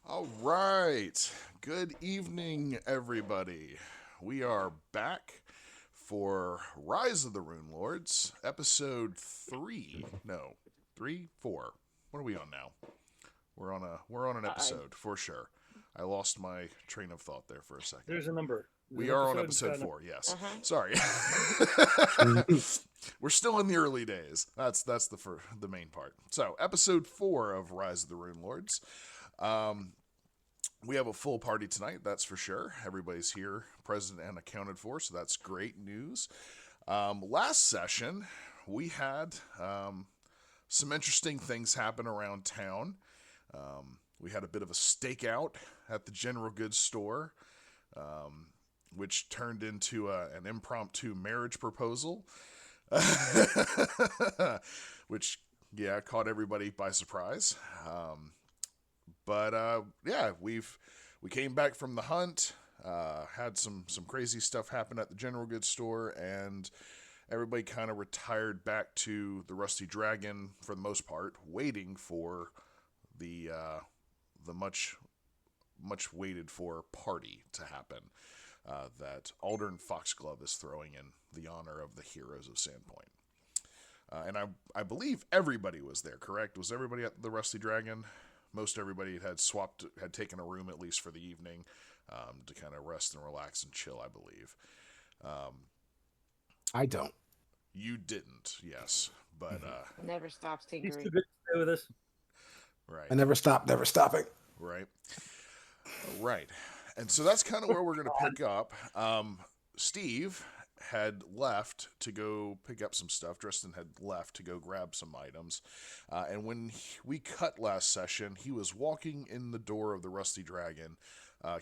All right. Good evening, everybody. We are back for Rise of the Runelords, episode 3. No, 3, 4. What are we on now? We're on an I episode for sure. I lost my train of thought there for a second. There's a number. There's We an are on episode and it's episode got a 4. Yes. Uh-huh. Sorry. We're still in the early days. That's the main part. So, episode 4 of Rise of the Runelords. We have a full party tonight, that's for sure. Everybody's here, present and accounted for, so that's great news. Last session, we had some interesting things happen around town. We had a bit of a stakeout at the general goods store, which turned into an impromptu marriage proposal, which, yeah, caught everybody by surprise. But yeah, we came back from the hunt, had some crazy stuff happen at the general goods store, and everybody kind of retired back to the Rusty Dragon for the most part, waiting for the much waited for party to happen that Aldern Foxglove is throwing in the honor of the heroes of Sandpoint. And I believe everybody was there, correct? Was everybody at the Rusty Dragon? Most everybody had taken a room at least for the evening to kind of rest and relax and chill, I believe. I don't. You didn't, yes. But, Never stops He's tinkering. too good to stay with us. right, I never stop, never stopping. right, right. And so that's kind of where we're going to pick up. Steve had left to go pick up some stuff. Dresden had left to go grab some items. And when we cut last session, he was walking in the door of the Rusty Dragon,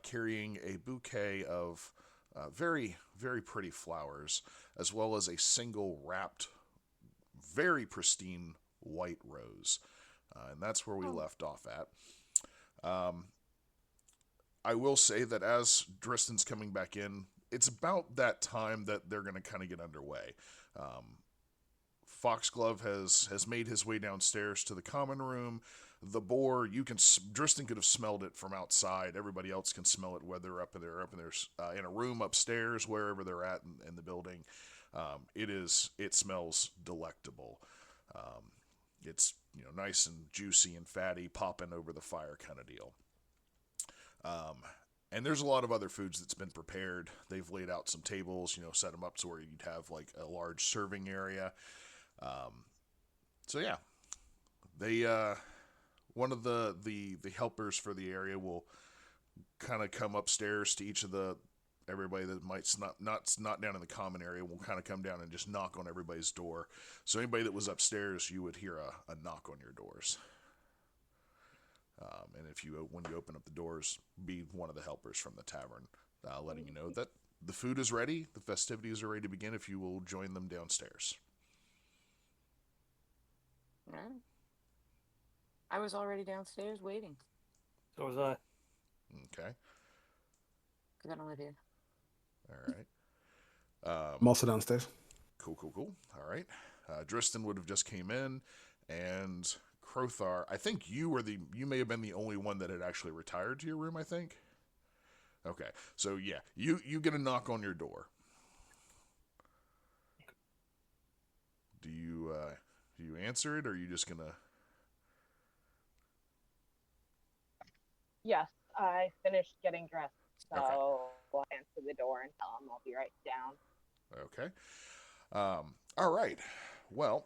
carrying a bouquet of very, very pretty flowers, as well as a single wrapped, very pristine white rose. And that's where we left off at. I will say that as Dresden's coming back in, it's about that time that they're going to kind of get underway. Foxglove has made his way downstairs to the common room. The boar, Driston could have smelled it from outside. Everybody else can smell it, whether they're up in their in a room upstairs, wherever they're at in the building. It smells delectable. It's nice and juicy and fatty, popping over the fire kind of deal. And there's a lot of other foods that's been prepared. They've laid out some tables, set them up to where you'd have like a large serving area. So yeah, they one of the helpers for the area will kind of come upstairs to each of everybody that might not down in the common area will kind of come down and just knock on everybody's door. So anybody that was upstairs, you would hear a knock on your doors. And when you open up the doors, be one of the helpers from the tavern, letting you know that the food is ready, the festivities are ready to begin. If you will join them downstairs. Right. I was already downstairs waiting So was I. Okay. because I don't live here. All right. I'm also downstairs. Cool. All right. Driston would have just came in, and Crothar, I think you may have been the only one that had actually retired to your room, I think. Okay. So yeah, you get a knock on your door. Do you answer it, or are you just gonna? Yes, I finished getting dressed, so Okay. I'll answer the door and tell him I'll be right down. Okay. All right. Well,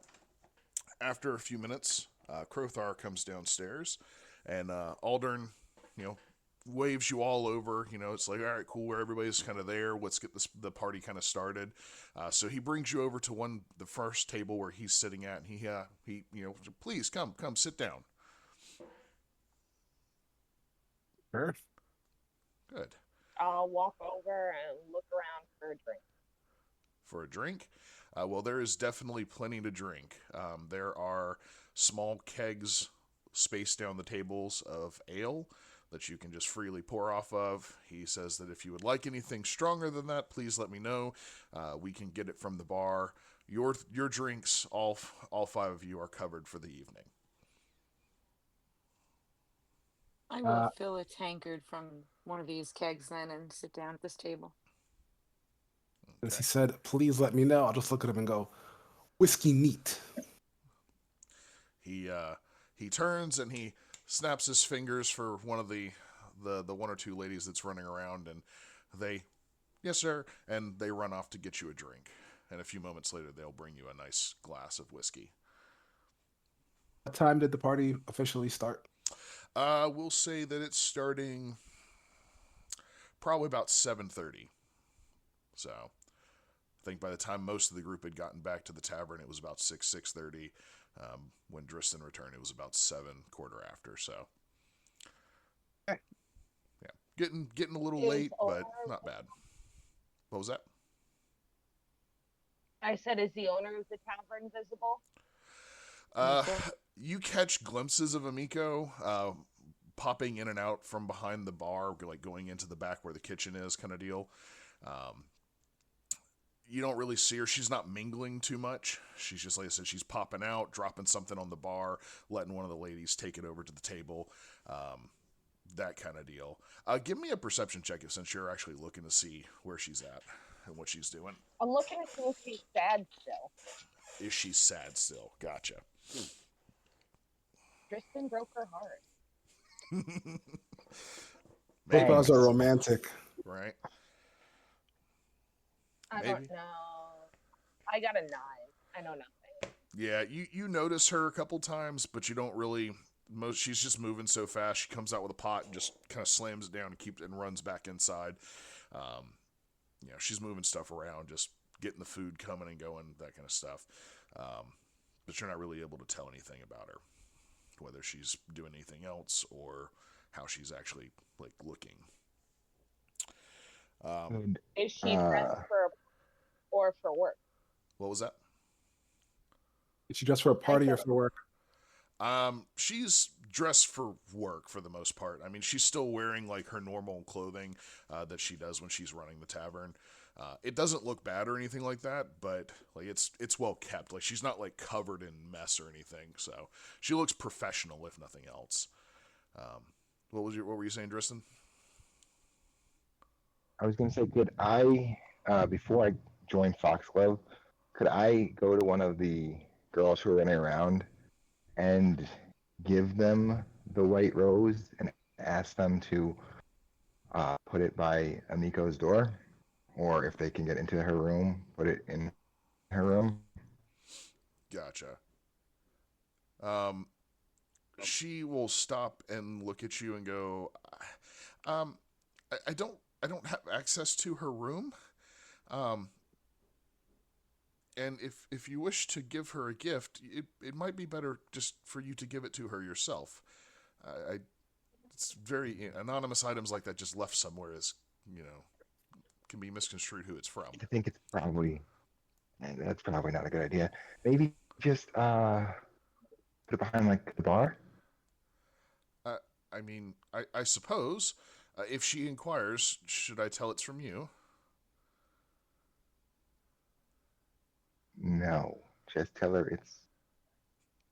after a few minutes, Crothar comes downstairs, and Aldern, waves you all over. It's like, all right, cool, where everybody's kind of there. Let's get the party kind of started. So he brings you over to the first table where he's sitting at, and he please come sit down. Sure. Good. I'll walk over and look around for a drink. For a drink? Well, there is definitely plenty to drink. There are small kegs spaced down the tables of ale that you can just freely pour off of. He says that if you would like anything stronger than that, please let me know. We can get it from the bar. Your drinks, all 5 of you, are covered for the evening. I will Uh, fill a tankard from one of these kegs then and sit down at this table. As Okay. he said, please let me know. I'll just look at him and go, whiskey neat. He turns and he snaps his fingers for one of the one or two ladies that's running around, and they, yes sir, and they run off to get you a drink. And a few moments later, they'll bring you a nice glass of whiskey. What time did the party officially start? We'll say that it's starting probably about 7:30. So I think by the time most of the group had gotten back to the tavern, it was about 6:30. When Driston returned, it was about 7, quarter after. So, Okay. yeah, getting a little Is late, but owner- not bad. What was that? I said, is the owner of the tavern visible? Uh, Miko? you catch glimpses of Amiko popping in and out from behind the bar, like going into the back where the kitchen is, kind of deal. Um, you don't really see her. She's not mingling too much. She's just, like I said, she's popping out, dropping something on the bar, letting one of the ladies take it over to the table. That kind of deal. Give me a perception check since you're actually looking to see where she's at and what she's doing. I'm looking to see if she's sad still. Is she sad still? Gotcha. Tristan broke her heart. Both Maybe, of us are romantic. right? I Maybe. don't know. I got a 9. I know nothing. Yeah, you notice her a couple times, but you don't really. She's just moving so fast. She comes out with a pot and just kind of slams it down and keeps and runs back inside. She's moving stuff around, just getting the food coming and going, that kind of stuff. But you're not really able to tell anything about her, whether she's doing anything else or how she's actually like looking. Is she dressed or for work? What was that? Is she dressed for a party or for work? She's dressed for work for the most part. I mean, she's still wearing like her normal clothing that she does when she's running the tavern. It doesn't look bad or anything like that, but like it's well kept. Like she's not like covered in mess or anything. So she looks professional, if nothing else. What were you saying, Driston? I was going to say, could I, before I join Foxglove, could I go to one of the girls who are running around and give them the white rose and ask them to put it by Amiko's door? Or if they can get into her room, put it in her room? Gotcha. She will stop and look at you and go, I don't have access to her room. And if you wish to give her a gift, it might be better just for you to give it to her yourself. It's very anonymous items like that just left somewhere is, can be misconstrued who it's from. I think it's that's probably not a good idea. Maybe just put it behind like the bar. I mean, I suppose if she inquires, should I tell it's from you? No, just tell her it's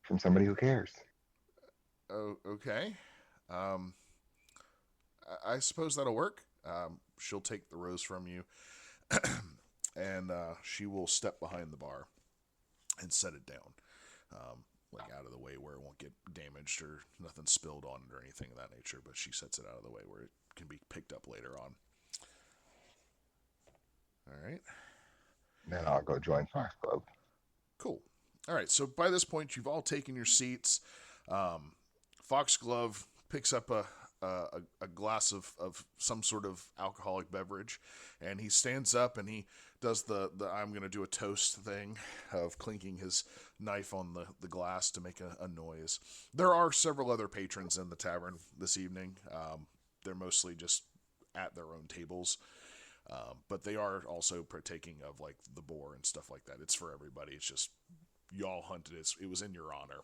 from somebody who cares. Oh, okay. I suppose that'll work. She'll take the rose from you, and she will step behind the bar and set it down, like out of the way where it won't get damaged or nothing spilled on it or anything of that nature. But she sets it out of the way where it can be picked up later on. All right. Then I'll go join Foxglove. Cool. All right. So by this point, you've all taken your seats. Foxglove picks up a glass of some sort of alcoholic beverage, and he stands up and he does the I'm going to do a toast thing of clinking his knife on the glass to make a noise. There are several other patrons in the tavern this evening. They're mostly just at their own tables. But they are also partaking of like the boar and stuff like that. It's for everybody. It's just y'all hunted it. It was in your honor.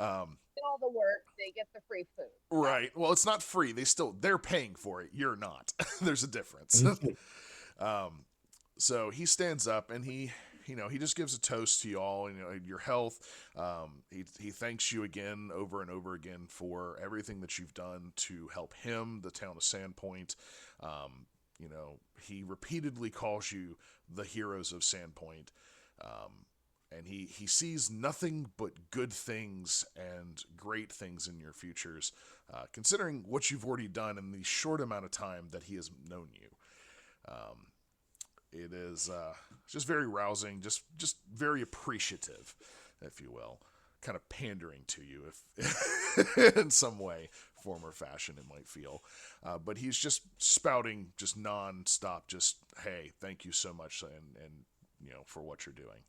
All the work, they get the free food. Right. Well, it's not free. They're paying for it. You're not. There's a difference. So he stands up and he he just gives a toast to y'all, your health. He thanks you again over and over again for everything that you've done to help him, the town of Sandpoint. He repeatedly calls you the heroes of Sandpoint. And he sees nothing but good things and great things in your futures, considering what you've already done in the short amount of time that he has known you. It is just very rousing, just very appreciative, if you will, kind of pandering to you, if in some way, form or fashion, it might feel. But he's just spouting, just nonstop, just hey, thank you so much, and for what you're doing.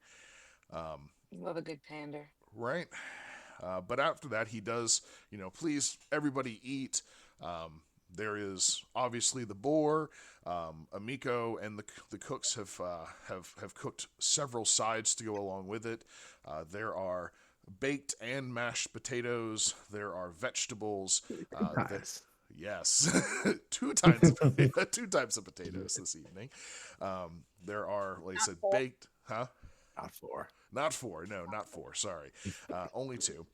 Love a good pander. Right. But after that, he does, please everybody eat. There is obviously the boar. Amiko and the cooks have cooked several sides to go along with it. There are baked and mashed potatoes. There are vegetables. Nice. Yes, two types of potatoes this evening. There are, like I said, four. baked. Huh? Not four. Not four. No, not four. Sorry. Only two.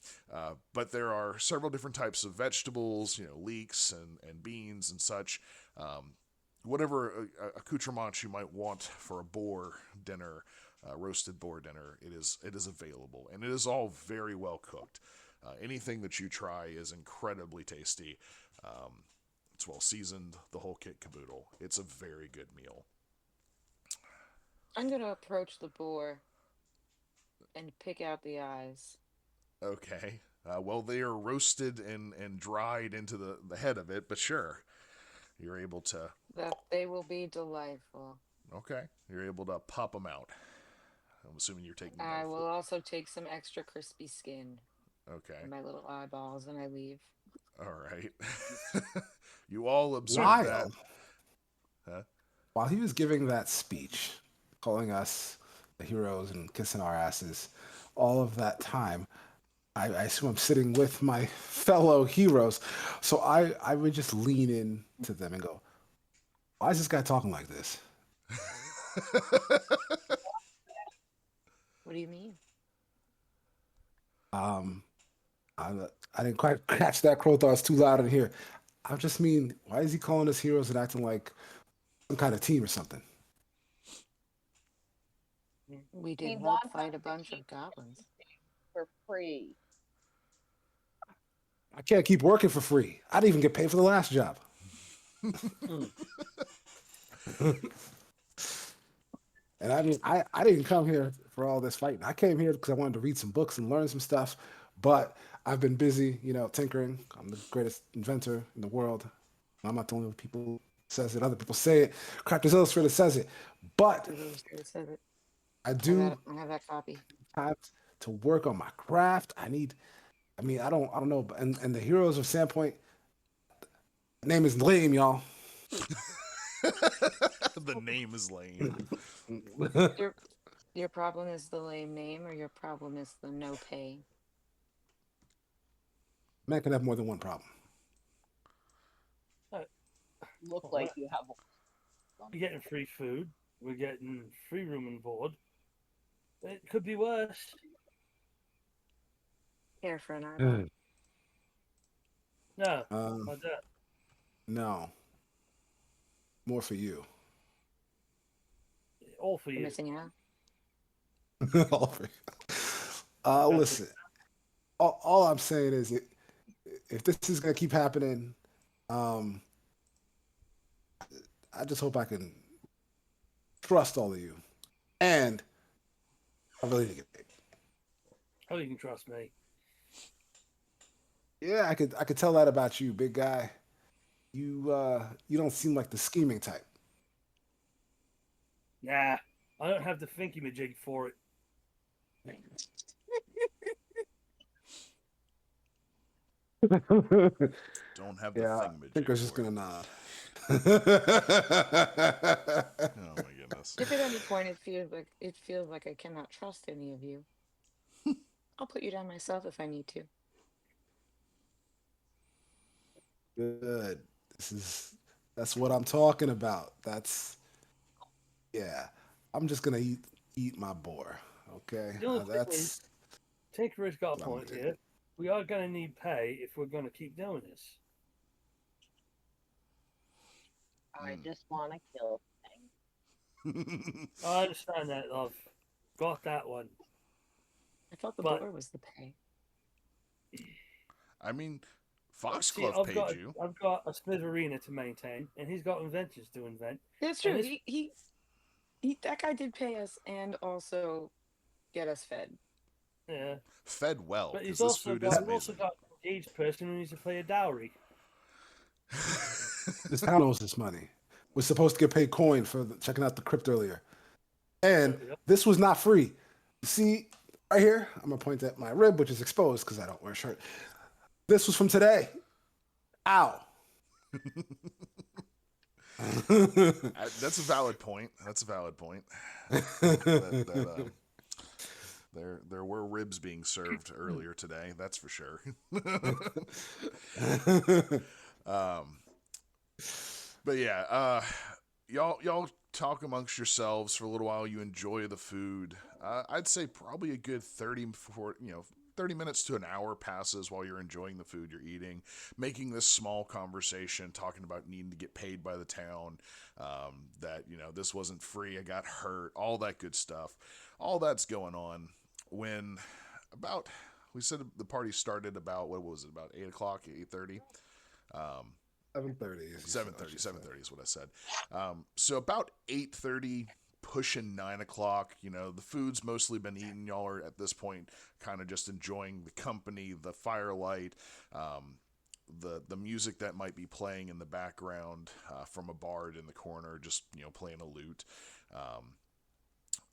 But there are several different types of vegetables, leeks and beans and such. Whatever accoutrements you might want for a boar dinner, roasted boar dinner, it is available. And it is all very well cooked. Anything that you try is incredibly tasty. It's well seasoned, the whole kit caboodle. It's a very good meal. I'm going to approach the boar and pick out the eyes. Okay. Well, they are roasted and dried into the head of it, but sure. You're able to... That they will be delightful. Okay. You're able to pop them out. I'm assuming you're taking... I will also take some extra crispy skin Okay. in my little eyeballs and I leave. All right. You all observe that. While, Huh? while he was giving that speech, calling us the heroes and kissing our asses, all of that time, I assume I'm sitting with my fellow heroes. So I would just lean in to them and go, why is this guy talking like this? What do you mean? Um, I, I didn't quite catch that, Crothar. It's too loud in here. I just mean, why is he calling us heroes and acting like some kind of team or something? We He did help wants fight a us to bunch keep of goblins. for free. I can't keep working for free. I didn't even get paid for the last job. And I didn't come here for all this fighting. I came here because I wanted to read some books and learn some stuff. But I've been busy, tinkering. I'm the greatest inventor in the world. I'm not the only people who says it. Other people say it. Crafters Illustrated says it. But It says it. I do I have that copy. have to work on my craft. I don't know. And the heroes of Sandpoint, name is lame, y'all. The name is lame. Your problem is the lame name, or your problem is the no pay? Man can have more than one problem. Look Well, like you have. We're getting free food. We're getting free room and board. It could be worse. Care for an eyeball. No, Um, like that. no. More for you. All for You're you. missing out. All for you. Listen. All I'm saying is, if this is gonna keep happening, I just hope I can trust all of you, and I really need to get paid. Oh, you can trust me. Yeah, I could tell that about you, big guy. You don't seem like the scheming type. Nah, I don't have the thingy-majig for it. Don't have the Yeah, I thingamajig think I was just for it. gonna nod. Oh my goodness. If at any point it feels like I cannot trust any of you, I'll put you down myself if I need to. Good. That's what I'm talking about. Yeah. I'm just gonna eat eat my boar. Okay, The only thing that's is, Tinkerer's got a what I'm point gonna here. We are going to need pay if we're going to keep doing this. I just want to kill things. I understand that, love. Got that one. I thought the But boar was the pay. I mean, see, Foxglove paid you. I've got a Smith Arena to maintain, and he's got inventions to invent. That's And true. this, He that guy did pay us and also get us fed. yeah. Fed well, But because this food is we've also amazing. got an engaged person who needs to pay a dowry. this town owes this money. We're supposed to get paid coin for checking out the crypt earlier, and Yep. this was not free. You see, right here, I'm gonna point at my rib, which is exposed because I don't wear a shirt. This was from today. Ow. That's a valid point. That's a valid point. There were ribs being served earlier today. That's for sure. But yeah, y'all talk amongst yourselves for a little while. You enjoy the food. I'd say probably a good 30 minutes to an hour passes while you're enjoying the food you're eating, making this small conversation, talking about needing to get paid by the town, that, this wasn't free, I got hurt, all that good stuff. All that's going on when we said the party started about, what was it, about 8 o'clock, 8:30? 7:30. 7:30 is what I said. So about 8:30, pushing 9 o'clock. The food's mostly been eaten. Y'all are at this point kind of just enjoying the company, the firelight, the music that might be playing in the background from a bard in the corner, just playing a lute,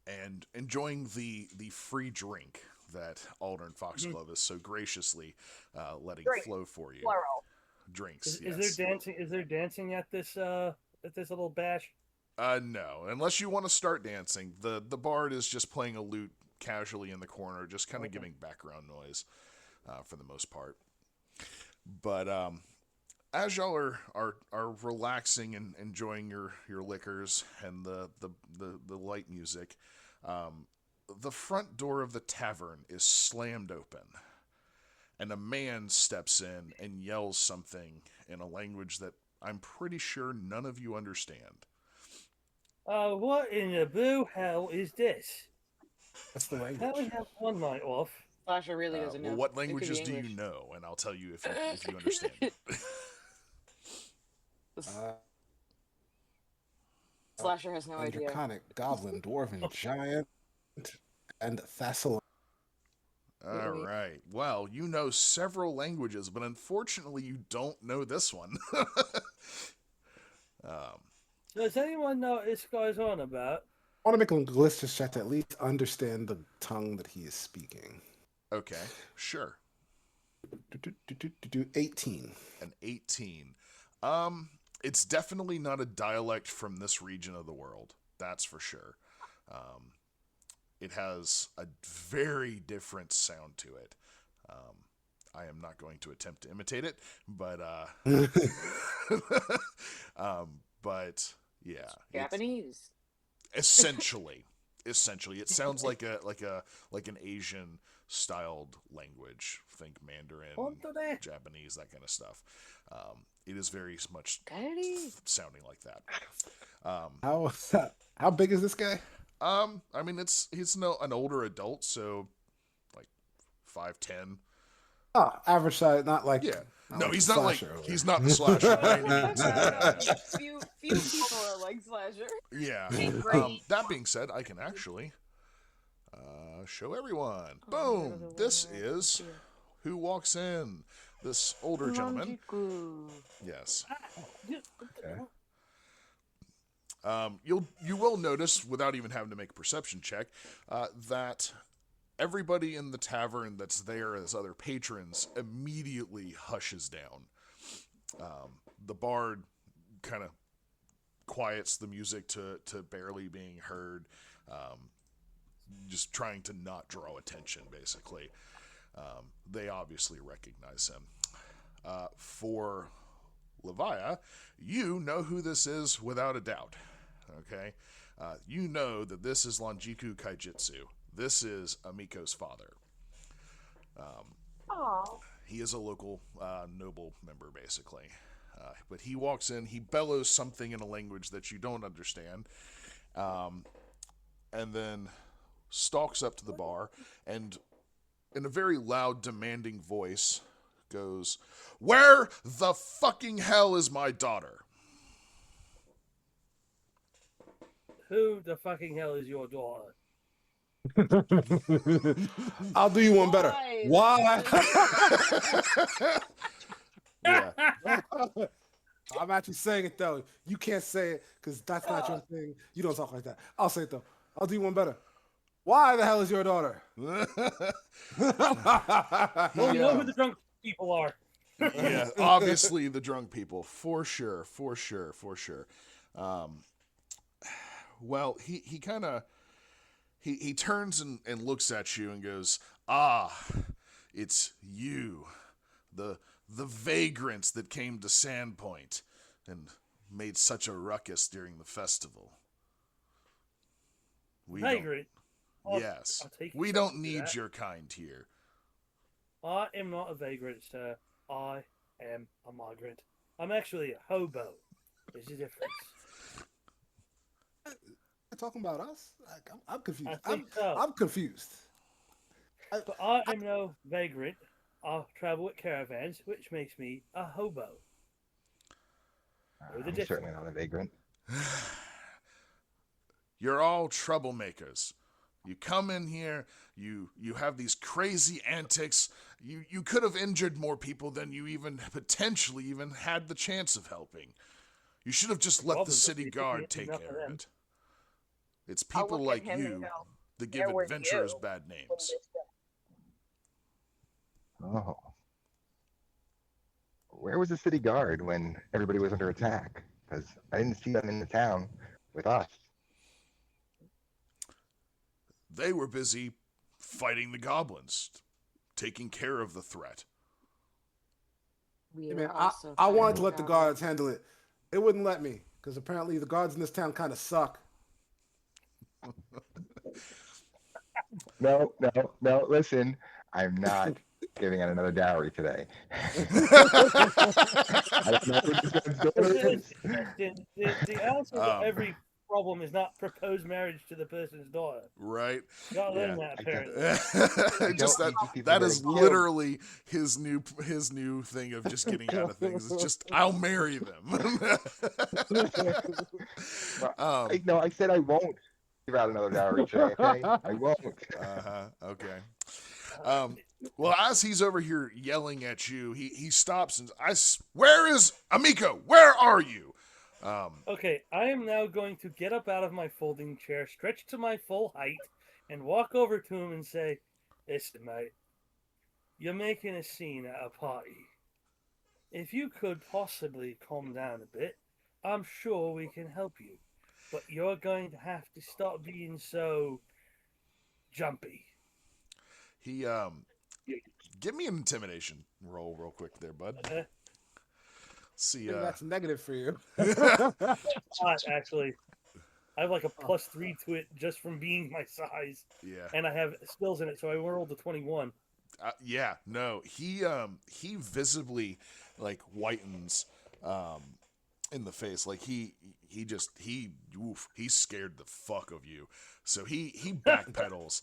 and enjoying the free drink that Aldern Foxglove is so graciously letting Drink, flow for you. plural. Drinks. Is Yes. there dancing? Is there dancing at this little bash? No. Unless you want to start dancing. The bard is just playing a lute casually in the corner, just kind of giving background noise for the most part. But as y'all are relaxing and enjoying your liquors and the light music, the front door of the tavern is slammed open, and a man steps in and yells something in a language that I'm pretty sure none of you understand. What in the blue hell is this? That's the Can't we language. have one night off? Slasher really doesn't know. Well, what It could be languages do you English. know? And I'll tell you if you understand it. Slasher has no idea. Draconic, Goblin, Dwarven, Giant, and Thassalon. All right. Well, you know several languages, but unfortunately, you don't know this one. So does anyone know what this guy's on about? I want to make a linguistics check to at least understand the tongue that he is speaking. Okay, sure. 18. An 18. It's definitely not a dialect from this region of the world. That's for sure. It has a very different sound to it. I am not going to attempt to imitate it, but but yeah, Japanese. essentially, it sounds like an Asian styled language. Think Mandarin, Japanese, that kind of stuff. It is very much sounding like that. How big is this guy? I mean, he's an older adult, so like 5'10". Oh, average size, not like No, he's the not like Slasher over he's there. not the slasher by any means. few people are like Slasher. Yeah. Great. That being said, I can actually show everyone. Boom! This is who walks in. This older gentleman. Yes. Okay. You will notice, without even having to make a perception check, that everybody in the tavern that's there as other patrons immediately hushes down. The bard kind of quiets the music to barely being heard, just trying to not draw attention, basically. They obviously recognize him. For Levia, you know who this is without a doubt. Okay? You know that this is Longiku Kaijitsu. This is Amiko's father. Oh, He is a local noble member, basically. But he walks in, he bellows something in a language that you don't understand, and then stalks up to the bar and, in a very loud, demanding voice, goes, "Where the fucking hell is my daughter?" Who the fucking hell is your daughter? I'll do you one better. Why? Yeah. I'm actually saying it though. You can't say it because that's not your thing. You don't talk like that. I'll say it though. I'll do you one better. Why the hell is your daughter? Well, you know who the drunk people are. Yeah, obviously the drunk people, for sure. Well, he kind of he turns and looks at you and goes, "Ah, it's you, the vagrants that came to Sandpoint and made such a ruckus during the festival. We don't- Vagrant. Yes, I'll take we exception don't to need that. your kind here." I am not a vagrant, sir. I am a migrant. I'm actually a hobo. There's a difference. You're talking about us? Like, I'm confused. I think so. I'm confused. But I am no vagrant. I travel with caravans, which makes me a hobo. Know the I'm difference. certainly not a vagrant. You're all troublemakers. You come in here, you have these crazy antics. You could have injured more people than you even potentially even had the chance of helping. You should have just let the Goblins city are guard taking take enough care of of them. it. It's I'll people look at like him and you go, that give "Where were adventurers you bad when names. this Oh. Where was the city guard when everybody was under attack? Because I didn't see them in the town with us. They were busy fighting the goblins, taking care of the threat. We Hey, are man, also I wanted fighting to let the goblins. guards handle it. It wouldn't let me because apparently the guards in this town kind of suck. No. Listen, I'm not giving out another dowry today. I don't know who this guy's daughter is. The answer to Um, every problem is not propose marriage to the person's daughter. Right? You gotta Yeah. learn that, I don't- apparently. Just don't need these people that is getting killed. literally his new thing of just getting out of things. It's just I'll marry them. Well, I said I won't give out another dowry today, okay? I won't. Okay. Well, as he's over here yelling at you, he stops and where is Amiko? Where are you? Okay, I am now going to get up out of my folding chair, stretch to my full height, and walk over to him and say, "Listen, mate, you're making a scene at a party. If you could possibly calm down a bit, I'm sure we can help you. But you're going to have to stop being so jumpy." He give me an intimidation roll real quick there, bud. See, That's negative for you. Not actually. I have like a +3 to it just from being my size, yeah. and I have skills in it, so I rolled a 21. Yeah, no, he visibly like whitens in the face, like he scared the fuck of you, so he backpedals.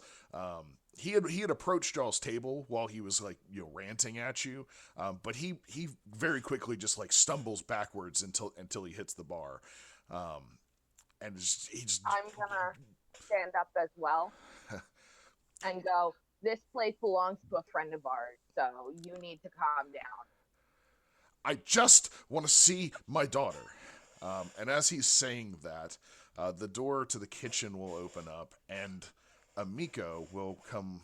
He had approached y'all's table while he was like ranting at you, but he very quickly just like stumbles backwards until he hits the bar, and he's I'm gonna stand up as well and go, "This place belongs to a friend of ours, so you need to calm down." I just want to see my daughter. And as he's saying that, the door to the kitchen will open up, and Amiko will come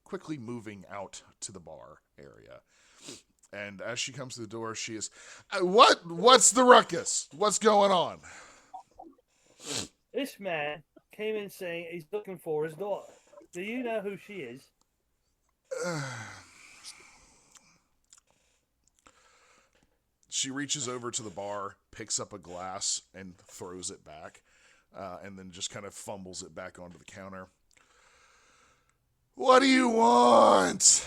quickly moving out to the bar area. And as she comes to the door, she is, What's the ruckus? What's going on?" This man came in saying he's looking for his daughter. Do you know who she is? She reaches over to the bar, picks up a glass, and throws it back. and then just kind of fumbles it back onto the counter. What do you want?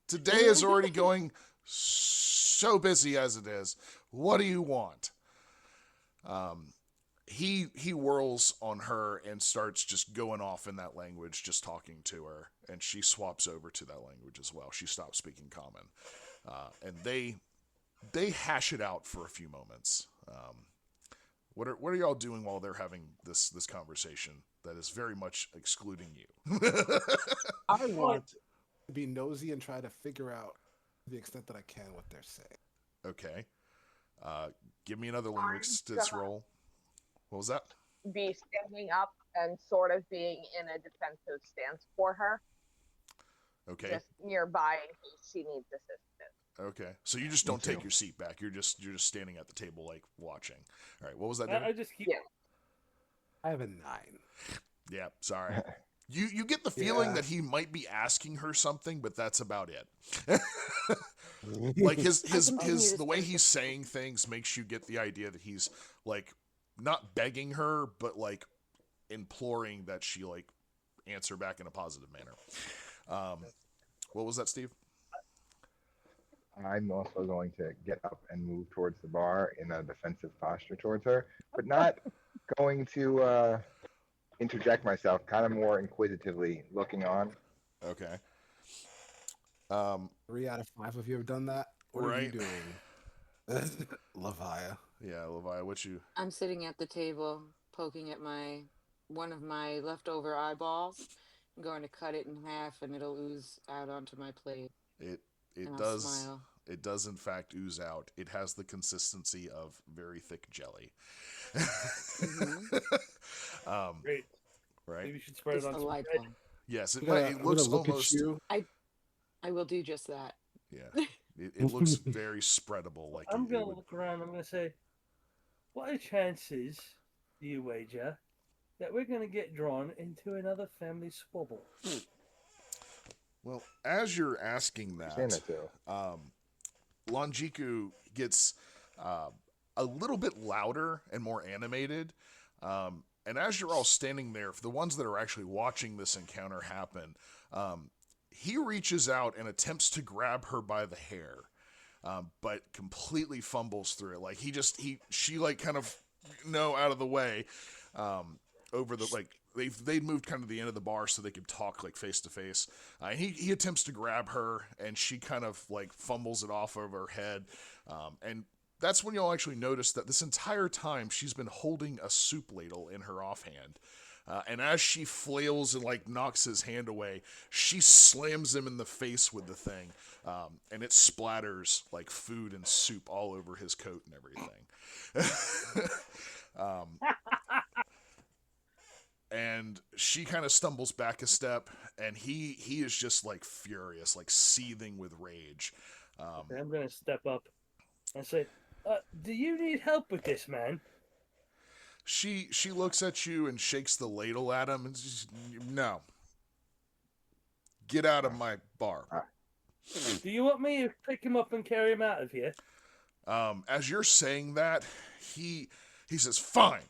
Today is already going so busy as it is. What do you want? He whirls on her and starts just going off in that language, just talking to her, and she swaps over to that language as well. She stops speaking common, and they hash it out for a few moments. What are y'all doing while they're having this conversation that is very much excluding you? I want to be nosy and try to figure out to the extent that I can what they're saying. Okay. Give me another linguistics roll. What was that? Be standing up and sort of being in a defensive stance for her. Okay. Just nearby in case she needs assistance. Okay. So you just don't take your seat back. You're just standing at the table like watching. All right. What was that? I just keep. Yeah. I have a 9. Yeah. Sorry. You get the feeling that he might be asking her something, but that's about it. Like his the way he's saying things makes you get the idea that he's like not begging her, but like imploring that she like answer back in a positive manner. What was that, Steve? I'm also going to get up and move towards the bar in a defensive posture towards her, but not going to interject myself, kind of more inquisitively looking on. Okay. 3 out of 5 of you have done that. What are you Right. doing, Leviah? Yeah, Levi, what you? I'm sitting at the table, poking at one of my leftover eyeballs. I'm going to cut it in half, and it'll ooze out onto my plate. It And I'll does. smile. It does in fact ooze out. It has the consistency of very thick jelly. Great. Right. Maybe you should spread It's it on some bread. delightful. Yes, it I'm gonna, might. It I'm looks gonna look almost. at you. I will do just that. Yeah, it looks very spreadable. Like I'm it gonna would, look around. I'm gonna say, what are the chances, do you wager, that we're gonna get drawn into another family squabble? well, as you're asking You're saying that, that too. Longiku gets a little bit louder and more animated. And as you're all standing there, for the ones that are actually watching this encounter happen, he reaches out and attempts to grab her by the hair, but completely fumbles through it. Like she like kind of out of the way, over the like. They'd moved kind of the end of the bar so they could talk like face to face. He attempts to grab her, and she kind of like fumbles it off over her head, and that's when you'll actually notice that this entire time she's been holding a soup ladle in her offhand. And as she flails and like knocks his hand away, she slams him in the face with the thing, and it splatters like food and soup all over his coat and everything. And she kind of stumbles back a step, and he is just like furious, like seething with rage. Okay, I'm gonna step up and say, do you need help with this, man? She looks at you and shakes the ladle at him and says, no. Get out of my bar. Do you want me to pick him up and carry him out of here? As you're saying that, he says, fine,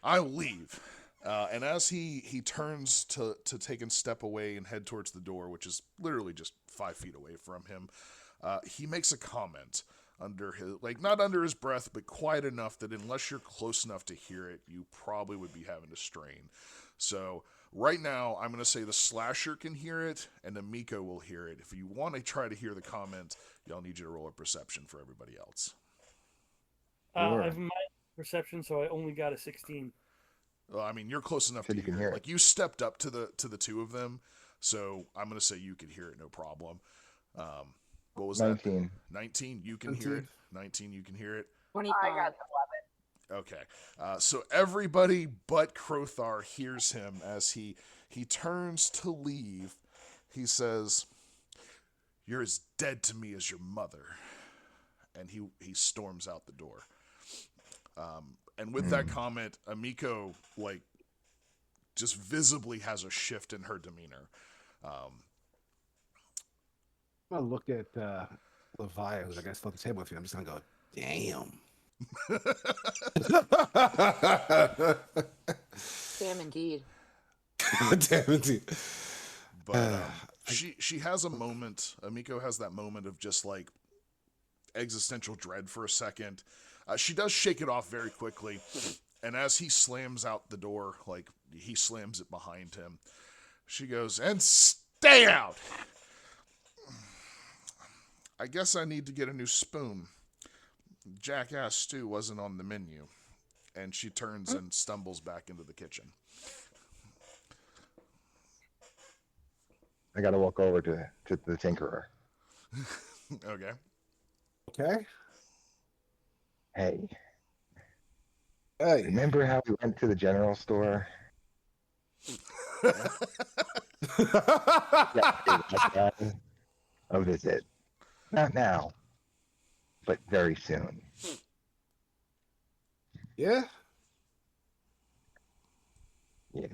I'll leave. And as he turns to take a step away and head towards the door, which is literally just 5 feet away from him, he makes a comment under his, like not under his breath, but quiet enough that unless you're close enough to hear it, you probably would be having to strain. So right now, I'm going to say the slasher can hear it, and Amiko will hear it. If you want to try to hear the comment, y'all need you to roll a perception for everybody else. Sure. I've my perception, so I only got a 16. Well, I mean, you're close enough Said to you can hear hear it. it. Like you stepped up to the two of them, so I'm going to say you could hear it, no problem. What was 19. that? 19. You can hear it. 19. You can hear it. 25. I got 11. Okay. So everybody but Crothar hears him as he turns to leave. He says, "You're as dead to me as your mother," and he storms out the door. And with that comment, Amiko like just visibly has a shift in her demeanor. I'm gonna look at Levi, who's I guess on the table with you. I'm just gonna go, damn. Damn, indeed. Damn it. But she has a moment. Amiko has that moment of just like existential dread for a second. She does shake it off very quickly, and as he slams out the door, like he slams it behind him, she goes, "And stay out. I guess I need to get a new spoon. Jackass stew wasn't on the menu." And she turns and stumbles back into the kitchen. I gotta walk over to the tinkerer. Okay. Okay. Hey, Hey. remember how we went to the general store? Yeah, that guy. A visit. Not now, but very soon. Yeah. Yeah.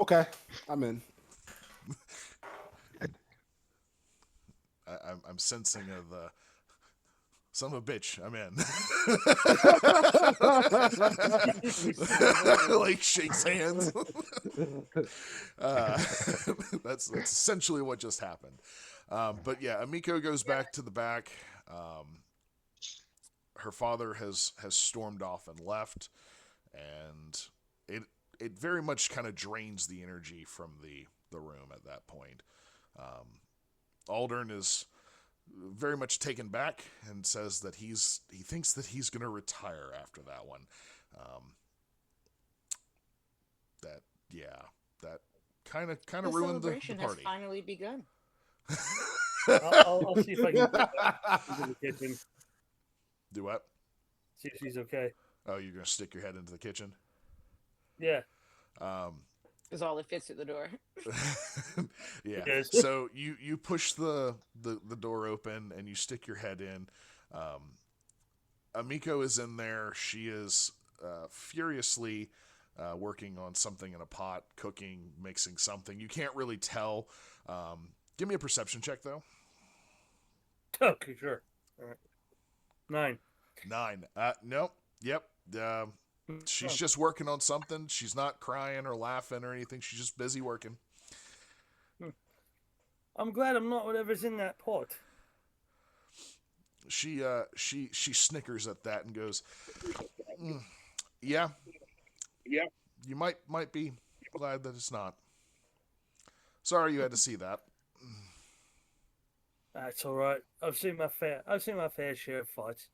Okay. I'm in. I'm sensing the son of a bitch. I'm in. Like shakes hands. That's essentially what just happened. But yeah, Amiko goes back to the back. Her father has stormed off and left, and it very much kind of drains the energy from the room at that point. Aldern is very much taken back and says that he thinks that he's going to retire after that one. That kind The of ruined the celebration has party. finally begun. I'll see if I can get into the kitchen. Do what? See if she's okay. Oh, you're going to stick your head into the kitchen? Yeah. Is all that fits at the door. Yeah. Yes. So you push the door open and you stick your head in. Amiko is in there. She is furiously working on something in a pot, cooking, mixing something. You can't really tell. Give me a perception check, though. Okay, sure. All right. 9. 9. Nope. Yep. She's just working on something. She's not crying or laughing or anything. She's just busy working. I'm glad I'm not whatever's in that pot. She snickers at that and goes, "Yeah, you might be glad that it's not. Sorry you had to see that." That's all right. I've seen my fair share of fights.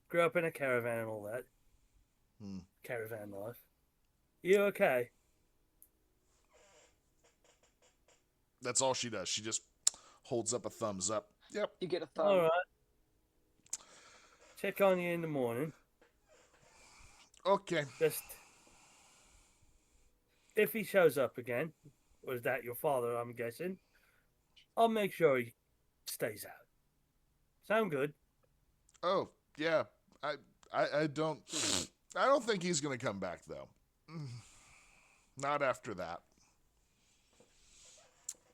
Grew up in a caravan and all that. Caravan life. You okay? That's all she does. She just holds up a thumbs up. Yep. You get a thumb. All right. Check on you in the morning. Okay. Just if he shows up again, was that your father? I'm guessing. I'll make sure he stays out. Sound good? Oh, yeah. I don't think he's going to come back, though. Not after that.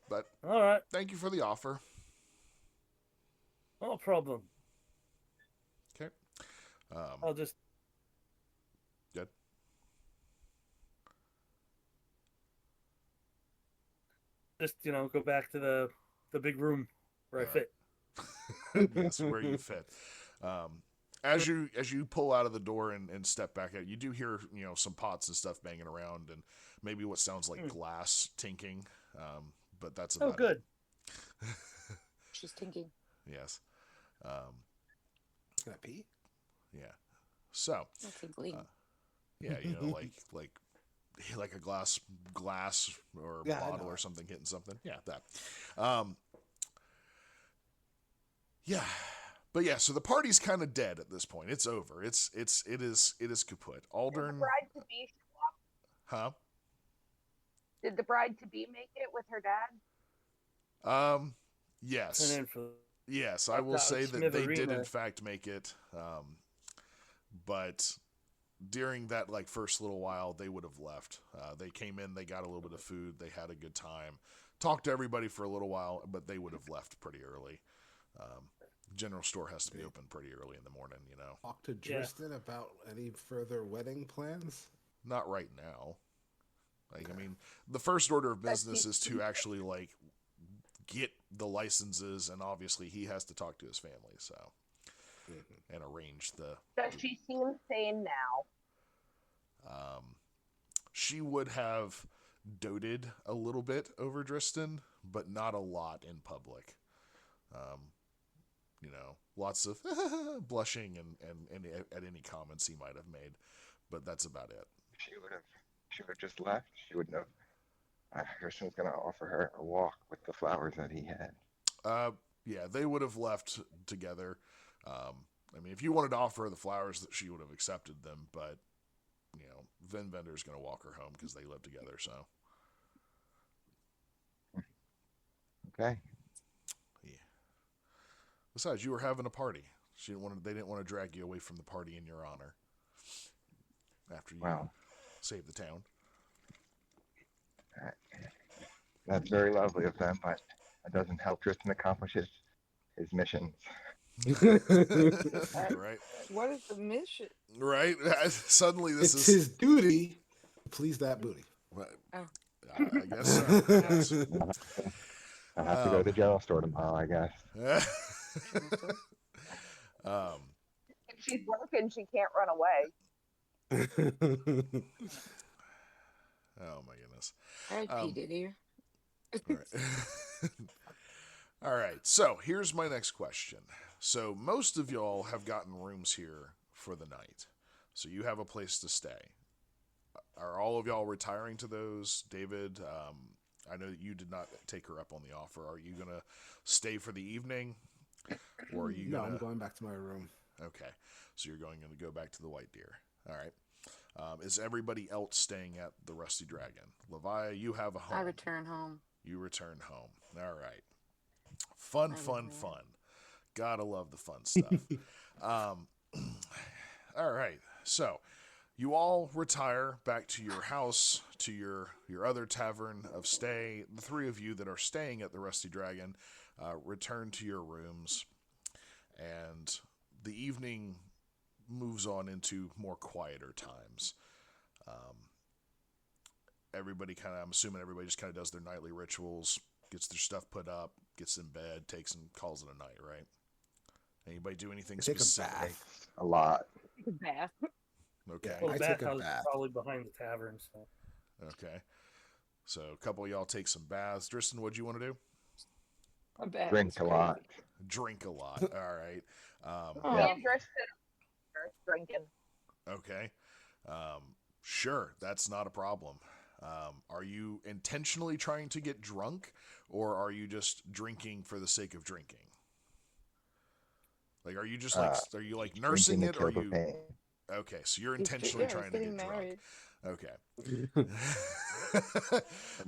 But All right. thank you for the offer. No problem. Okay. I'll just Good. go back to the big room where I fit. Yes, where you fit. As you pull out of the door and step back out, you do hear some pots and stuff banging around and maybe what sounds like glass tinking. But that's about Oh, good. it. She's thinking. Yes. Can I pee? Yeah. So. That's a gleam. Yeah, like a glass or Yeah, I bottle know. or something hitting something. Yeah, that. Yeah. But yeah, so the party's kind of dead at this point. It's over. It is kaput. Aldern, Bride to be show up? huh? Did the bride to be make it with her dad? Yes. Turn in for Yes, I will that say that they did in Smitherino. fact make it. But during that first little while, they would have left. They came in, they got a little bit of food, they had a good time, talked to everybody for a little while, but they would have left pretty early. General store has to be open pretty early in the morning, you know. Talk to Yeah. Driston about any further wedding plans. Not right now. Like, I mean, the first order of business is to actually, like, get the licenses, and obviously he has to talk to his family, so, and arrange the... Does she seem sane now? She would have doted a little bit over Driston, but not a lot in public. You know, lots of blushing and at any comments he might have made, but that's about it. She would have just left. She wouldn't have. Kirsten was going to offer her a walk with the flowers that he had. Yeah, they would have left together. I mean, if you wanted to offer her the flowers, that she would have accepted them, but you know, Vin Vender's going to walk her home because they live together. So, Okay. yeah. Besides, you were having a party. She didn't want to, they didn't want to drag you away from the party in your honor after you Wow. saved the town. That's very lovely of them, but that doesn't help Tristan accomplish his missions. Right? What is the mission? Right? Suddenly, this It's is his duty to please that booty. I guess so. Yes. I'll have to go to the general store tomorrow, I guess. If she's working, she can't run away. Oh my goodness. I repeated here. All right. All right. So here's my next question. So most of y'all have gotten rooms here for the night. So you have a place to stay. Are all of y'all retiring to those? David, I know that you did not take her up on the offer. Are you going to stay for the evening? Or are you No, going I'm to... going back to my room. Okay. So you're going to go back to the White Deer. All right. Is everybody else staying at the Rusty Dragon? Levi, you have a home. I return home. You return home. All right. Fun, I fun, regret. fun. Gotta love the fun stuff. All right. So you all retire back to your house, to your other tavern of stay. The three of you that are staying at the Rusty Dragon return to your rooms, and the evening moves on into more quieter times. Everybody kind of, I'm assuming everybody just kind of does their nightly rituals, gets their stuff put up, gets in bed, takes and calls it a night, right? Anybody do anything Take a specific? bath. A lot. Bath. Okay. Well, I the take a bathhouse is bath. probably behind the tavern, so. Okay. So a couple of y'all take some baths. Tristan, what'd you want to do? My back Drink is a lot. crazy. Drink a lot. All right. Oh, Yeah. Me and Tristan are drinking. Okay. Sure, that's not a problem. Are you intentionally trying to get drunk, or are you just drinking for the sake of drinking? Like, are you just like, are you like nursing Drinking it, or to are kill the you? pain. Okay, so you're he's intentionally he's trying to getting get married. drunk. Okay.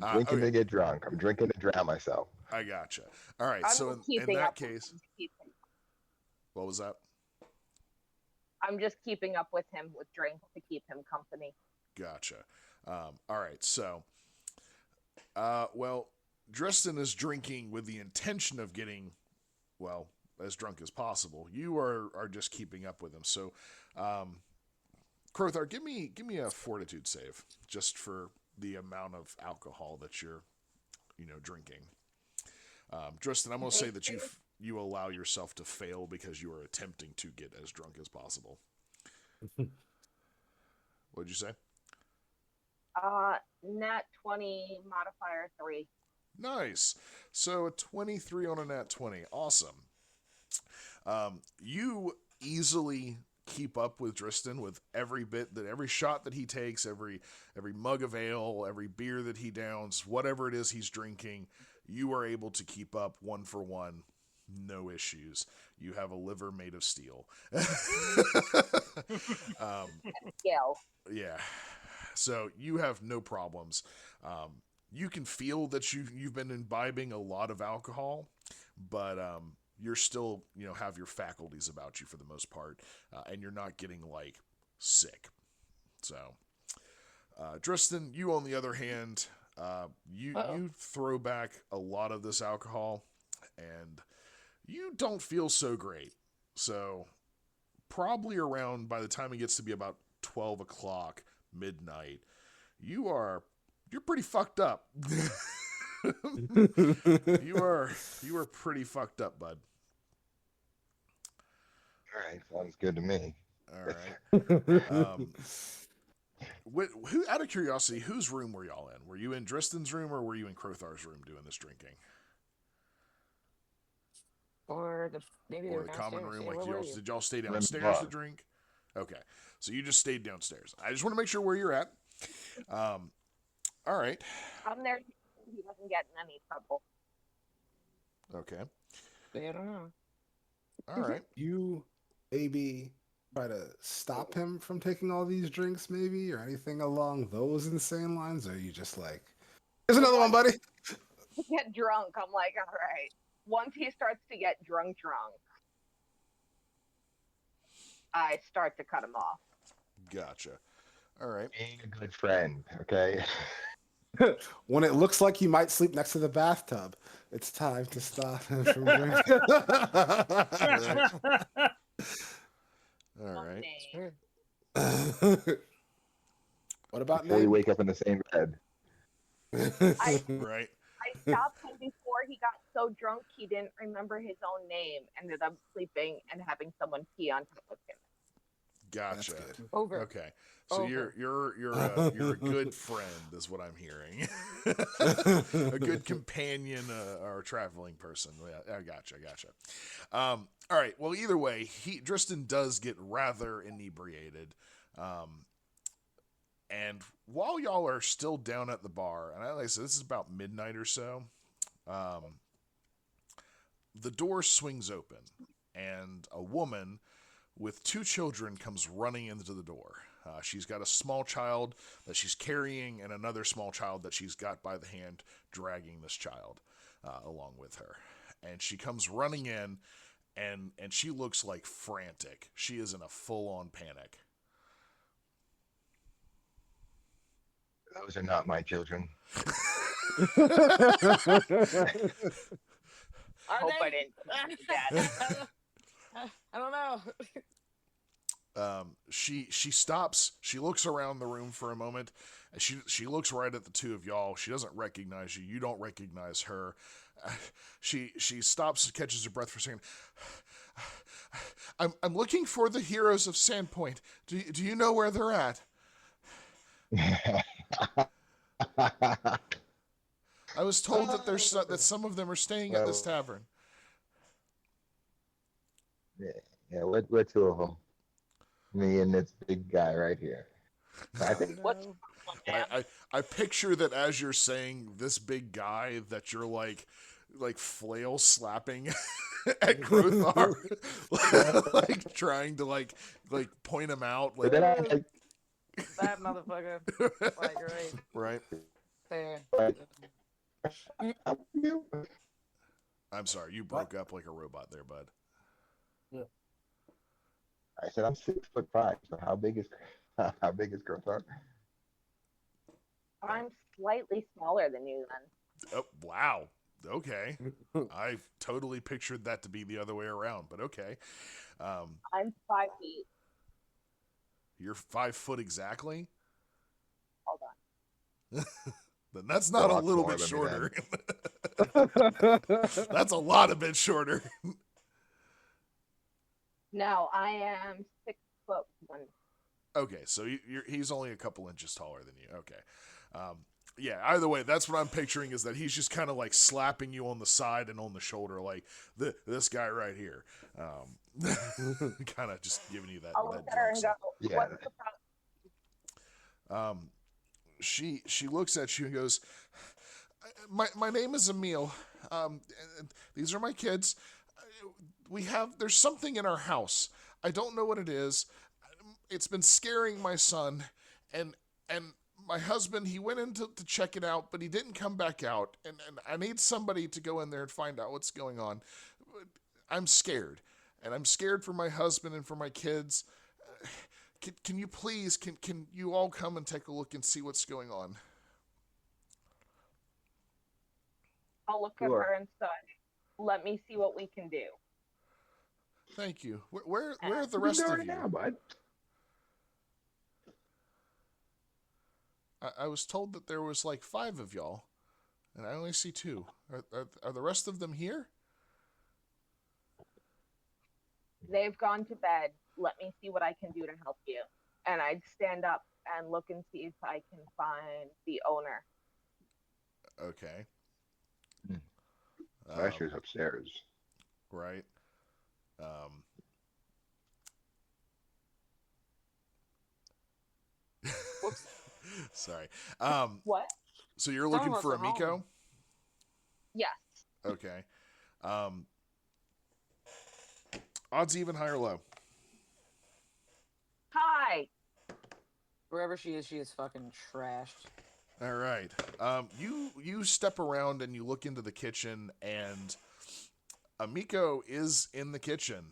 I'm drinking okay, to get drunk. I'm drinking to drown myself. I gotcha. All right, I'm so just in keeping that up with case, him to keep him. what was that? I'm just keeping up with him with drinks to keep him company. Gotcha. All right, so, well, Dristan is drinking with the intention of getting, well, as drunk as possible. You are just keeping up with him. So, Crothar, give me a fortitude save just for the amount of alcohol that you're, drinking. Dristan, I'm going to say that you allow yourself to fail because you are attempting to get as drunk as possible. What'd you say? Nat 20 modifier 3. Nice. So a 23 on a nat 20. Awesome. You easily keep up with Dristan with every shot that he takes, every mug of ale, every beer that he downs, whatever it is he's drinking, you are able to keep up one for one. No issues. You have a liver made of steel. Scale. Yeah. So you have no problems. You can feel that you've been imbibing a lot of alcohol, but you're still, have your faculties about you for the most part, and you're not getting like sick. So, Dristan, you on the other hand, you throw back a lot of this alcohol, and you don't feel so great. So probably around, by the time it gets to be about 12 o'clock, midnight, you're pretty fucked up. you are pretty fucked up, bud. All right, sounds good to me. All right. Who, out of curiosity, whose room were y'all in? Were you in Dristan's room or were you in Crothar's room doing this drinking? Or maybe they Or were the common downstairs. room? Yeah, Like, where were you? did y'all stay I'm in the downstairs to bar. drink? Okay. So you just stayed downstairs. I just want to make sure where you're at. All right. I'm there. He doesn't get in any trouble. Okay. I don't know. All right. You maybe try to stop him from taking all these drinks, maybe, or anything along those insane lines? Or are you just like, here's another one, buddy? Get drunk. I'm like, all right. Once he starts to get drunk, I start to cut him off. Gotcha. All right. Being a good friend, okay? When it looks like he might sleep next to the bathtub, it's time to stop him from drinking. All right. Sure. What about Before you name? wake up in the same bed. Right. I stopped him before he got so drunk he didn't remember his own name. Ended up sleeping and having someone pee on top of him. Gotcha. That's good. Over. Okay. So Over. you're a good friend, is what I'm hearing. A good companion or traveling person. Yeah, I gotcha. All right. Well, either way, Dristan does get rather inebriated. And while y'all are still down at the bar, and like I said, this is about midnight or so, the door swings open, and a woman with two children comes running into the door. She's got a small child that she's carrying and another small child that she's got by the hand, dragging this child along with her. And she comes running in, and she looks like frantic. She is in a full-on panic. Those are not my children. Are Hope they? I didn't forget. I don't know. She stops. She looks around the room for a moment. And she looks right at the two of y'all. She doesn't recognize you. You don't recognize her. She stops and catches her breath for a second. I'm looking for the heroes of Sandpoint. Do you know where they're at? I was told that some of them are staying at this tavern. Yeah, we're two of them. Me and this big guy right here. I think What's I picture that as you're saying this big guy that you're like flail slapping at Grothar, like trying to like point him out, like but then I like, That motherfucker. Like, right right. there. I'm sorry, you broke up like a robot there, bud. I said I'm 6'5". So how big is Grothar? I'm slightly smaller than you then. Oh wow. Okay, I totally pictured that to be the other way around, but okay. I'm 5 feet. You're 5 foot exactly. Hold on. Then that's not a lot little smaller bit than me, shorter. That's a lot a bit shorter. No, I am 6'1". Okay, so he's only a couple inches taller than you. Okay. Yeah, either way, that's what I'm picturing is that he's just kind of like slapping you on the side and on the shoulder, like this guy right here. Kind of just giving you that. I'll look at her and go, Yeah. what's the problem? She looks at you and goes, my name is Emil. These are my kids. There's something in our house. I don't know what it is. It's been scaring my son, and my husband, he went in to check it out, but he didn't come back out, and I need somebody to go in there and find out what's going on. I'm scared, and I'm scared for my husband and for my kids. Can you please, can you all come and take a look and see what's going on? I'll look at Sure. her and say, let me see what we can do. Thank you. Where are the We can rest go of right you? now, bud. I was told that there was like 5 of y'all, and I only see 2. Are the rest of them here? They've gone to bed. Let me see what I can do to help you. And I'd stand up and look and see if I can find the owner. Okay. Slasher's upstairs. Right. Whoops. Sorry. What? So you're Some looking of us for are home. Amiko? Yes. Okay. Odds even, high or low? Hi. Wherever she is fucking trashed. All right. You step around and you look into the kitchen, and Amiko is in the kitchen.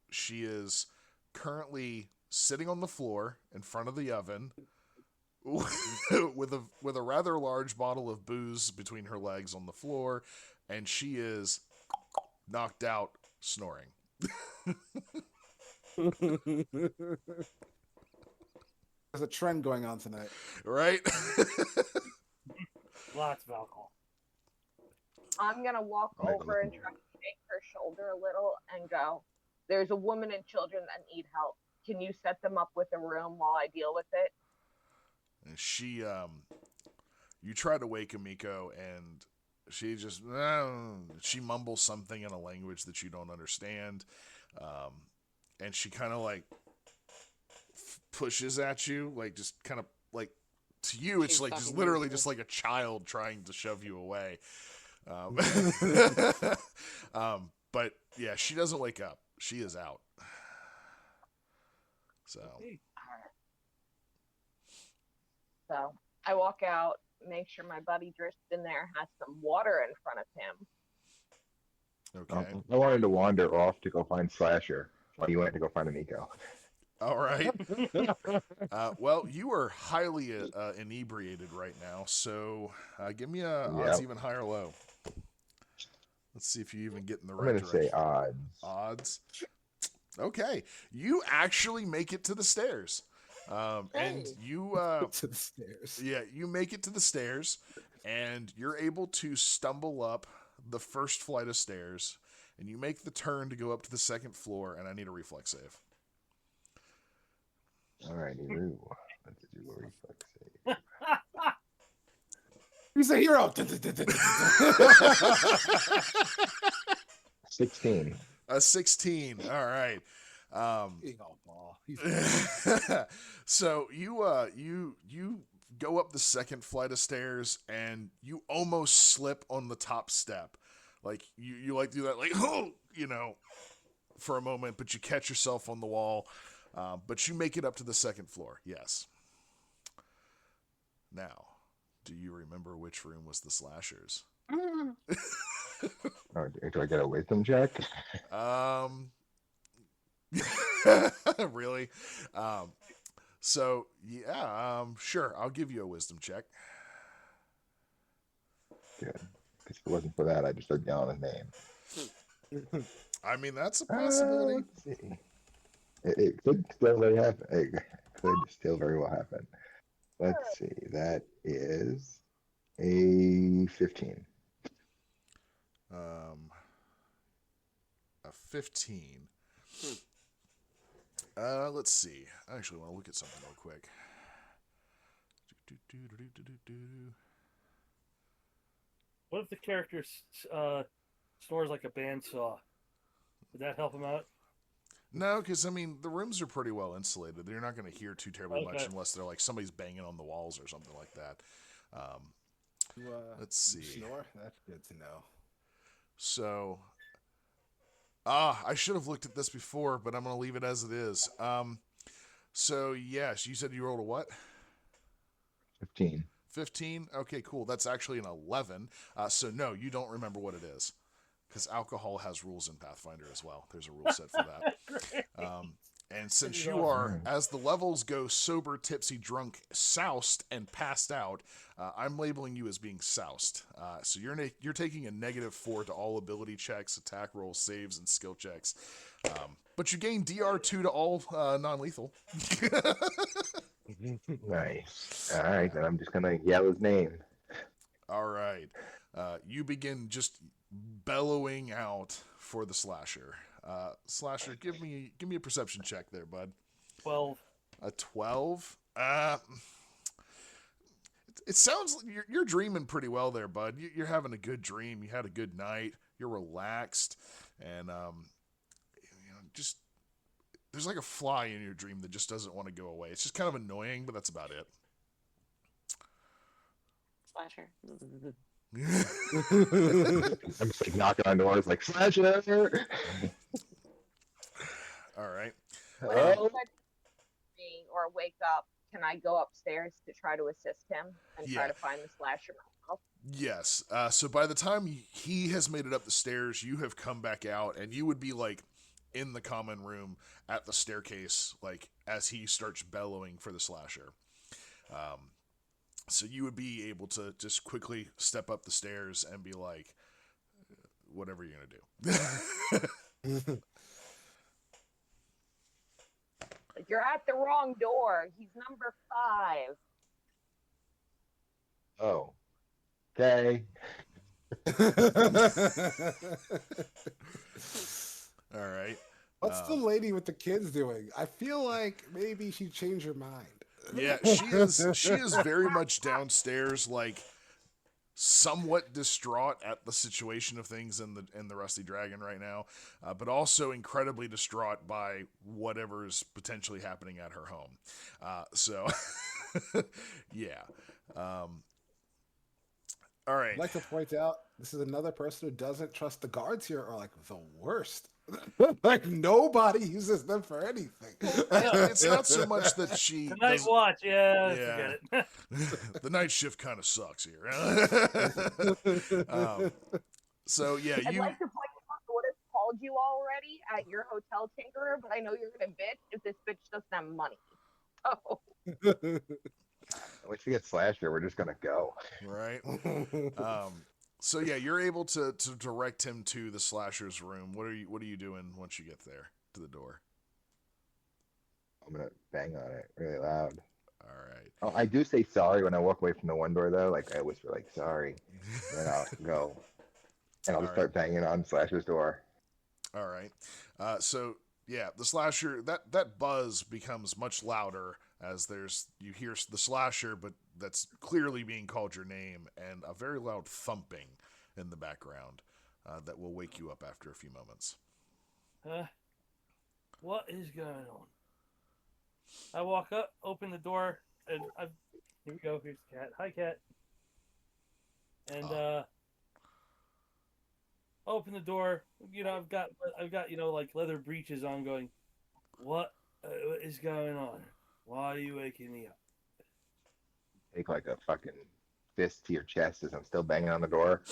She is currently sitting on the floor in front of the oven with a rather large bottle of booze between her legs on the floor, and she is knocked out, snoring. There's a trend going on tonight. Right? Lots of alcohol. I'm going to walk over and try to shake her shoulder a little and go, there's a woman and children that need help. Can you set them up with a room while I deal with it? And she, you try to wake Amiko, and she just, she mumbles something in a language that you don't understand. And she kind of like pushes at you, like just kind of like, to you, it's She's like just fucking literally useless. just like a child trying to shove you away. But yeah, she doesn't wake up. She is out. So. So I walk out, make sure my buddy Driston there has some water in front of him. Okay. I wanted to wander off to go find Slasher while you went to go find Amiko. All right. Well, you are highly inebriated right now, so give me a odds even high or low. Let's see if you even get in the I'm right going to say direction. odds. Odds. Okay, you actually make it to the stairs, and Hey. you To the stairs. yeah, you make it to the stairs, and you're able to stumble up the first flight of stairs, and you make the turn to go up to the second floor, and I need a reflex save. Alrighty, Roo. Let's do a reflex save. He's a hero. 16. A 16. All right. So you go up the second flight of stairs, and you almost slip on the top step. Like you like do that, like, oh, for a moment, but you catch yourself on the wall. But you make it up to the second floor. Yes. Now, do you remember which room was the Slashers? Oh, do I get a wisdom check? Really? So yeah, sure. I'll give you a wisdom check. Good. Because if it wasn't for that, I'd just start yelling his name. I mean, that's a possibility. Let's see. It could still very happen. It could still very well happen. Let's see. That is a 15. A 15. Let's see. I actually want to look at something real quick. What if the character snores like a bandsaw? Would that help him out? No, because I mean the rooms are pretty well insulated. You're not going to hear too terribly much unless they're like somebody's banging on the walls or something like that. Let's see. Snore? That's good to know. So, I should have looked at this before, but I'm going to leave it as it is. So yes, you said you rolled a what? 15. 15? Okay, cool. That's actually an 11. So no, you don't remember what it is. Because alcohol has rules in Pathfinder as well. There's a rule set for that. And since Pretty you awesome. are, as the levels go, sober, tipsy, drunk, soused, and passed out, I'm labeling you as being soused. So you're taking a -4 to all ability checks, attack rolls, saves, and skill checks. But you gain DR2 to all non-lethal. Nice. All right, then I'm just gonna yell his name. All right. You begin just bellowing out for the slasher. Slasher, give me a perception check there, bud. 12. A 12. It sounds like you're dreaming pretty well there, bud. You're having a good dream. You had a good night. You're relaxed, and just there's like a fly in your dream that just doesn't want to go away. It's just kind of annoying, but that's about it. Slasher. I'm just like knocking on doors, like Slasher. All right. When Hello? me or wake up, can I go upstairs to try to assist him and try Yeah. to find the slasher myself? Yes. So by the time he has made it up the stairs, you have come back out, and you would be like in the common room at the staircase, like as he starts bellowing for the slasher. So you would be able to just quickly step up the stairs and be like, whatever you're gonna do. You're at the wrong door. He's number 5. Oh. Okay. All right. What's the lady with the kids doing? I feel like maybe she changed her mind. Yeah, she is very much downstairs, like somewhat distraught at the situation of things in the Rusty Dragon right now, but also incredibly distraught by whatever is potentially happening at her home. So, yeah. All right. I'd like to point out this is another person who doesn't trust the guards here are like the worst. Like nobody uses them for anything. It's not so much that she The night doesn't- watch, yeah, Yeah. forget it. the night shift kind of sucks here. So yeah, I'd you like to point out I would have called you already at your hotel tinkerer, but I know you're gonna bitch if this bitch doesn't have money. Oh, Once we get Slasher, we're just gonna go. right. So yeah, you're able to direct him to the slasher's room. What are you doing once you get there to the door? I'm gonna bang on it really loud. All right. Oh, I do say sorry when I walk away from the one door though. Like I whisper like sorry. Then I'll go. And I'll just start banging on Slasher's door. All right. So yeah, the slasher that buzz becomes much louder as you hear the slasher, but that's clearly being called your name, and a very loud thumping in the background that will wake you up after a few moments. What is going on? I walk up, open the door, and here we go. Here's the cat. Hi, cat. And open the door. You know, I've got like leather breeches on. Going, what is going on? Why are you waking me up? Take like a fucking fist to your chest as I'm still banging on the door.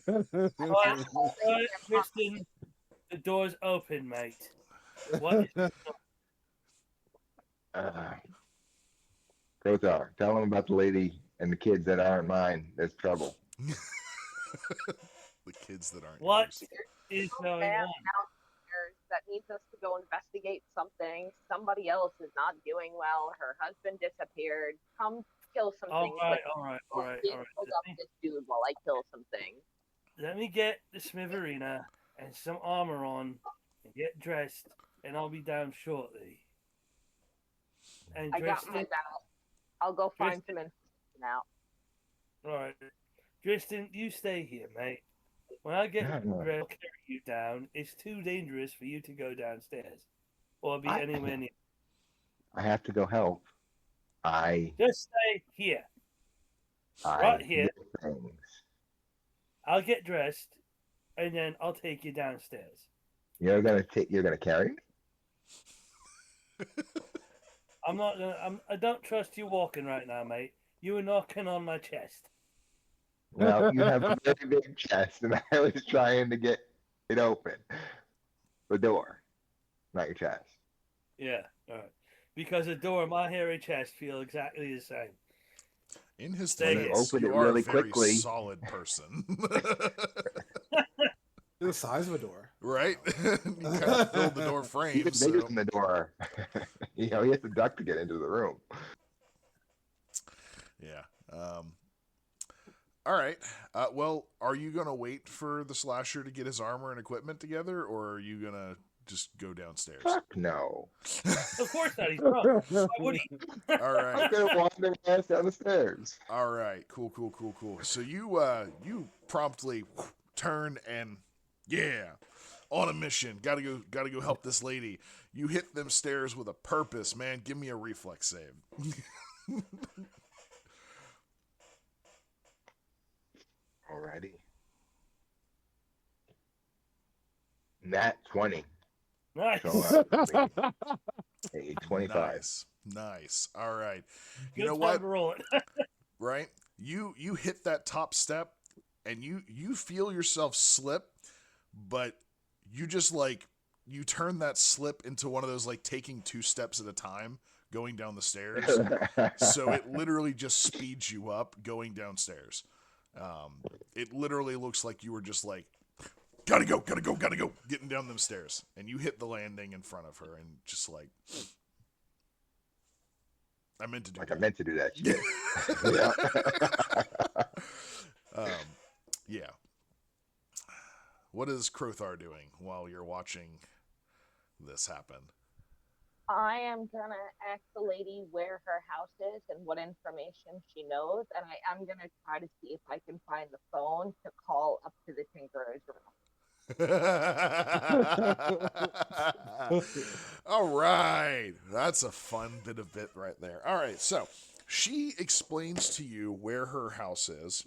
Right, Kristen, the door's open, mate. What? Grothar, tell him about the lady and the kids that aren't mine. There's trouble. The kids that aren't What yours. is no going man on? downstairs that needs us to go investigate something. Somebody else is not doing well. Her husband disappeared. Come kill some All things. right, with all right, me. all right, all right. Hold up this dude while I kill some things. Let me get the Smitherina and some armor on and get dressed, and I'll be down shortly. And I got my Tristan, belt. I'll go find Tristan- some information out. all right, Tristan, you stay here, mate. When I get No. dressed, I'll carry you down. It's too dangerous for you to go downstairs or be I- anywhere near. I have to go help. Just stay here. I Right here. do things. I'll get dressed, and then I'll take you downstairs. You're gonna carry me? I'm not gonna. I don't trust you walking right now, mate. You were knocking on my chest. Well, you have a very big chest, and I was trying to get it open. The door. not your chest. Yeah, all right. Because the door, my hairy chest feel exactly the same. In his Thank you defense, open you it are a really very quickly. solid person. The size of a door. Right? You kind of filled the door frame, Even bigger so than the door. He has to duck to get into the room. yeah. All right. Well, are you gonna wait for the slasher to get his armor and equipment together, or are you gonna just go downstairs? Fuck no. Of course not. He's drunk. Why would he? All I'm right. gonna walk their ass down the stairs. All right. Cool. So you promptly turn and yeah, on a mission. Gotta go help this lady. You hit them stairs with a purpose, man. Give me a reflex save. Alrighty. Nat 20. Nice. So, a 25. Nice. All right. You Good know time what? to roll it. Right? You hit that top step and you feel yourself slip, but you just like you turn that slip into one of those like taking 2 steps at a time going down the stairs. So it literally just speeds you up going downstairs. It literally looks like you were just like gotta go, getting down them stairs, and you hit the landing in front of her, and just like I meant to do Like that. I meant to do that shit. Yeah. What is Crothar doing while you're watching this happen? I am gonna ask the lady where her house is and what information she knows, and I'm gonna try to see if I can find the phone to call up to the Tinkerer's room. All right. That's a fun bit right there. All right. So she explains to you where her house is.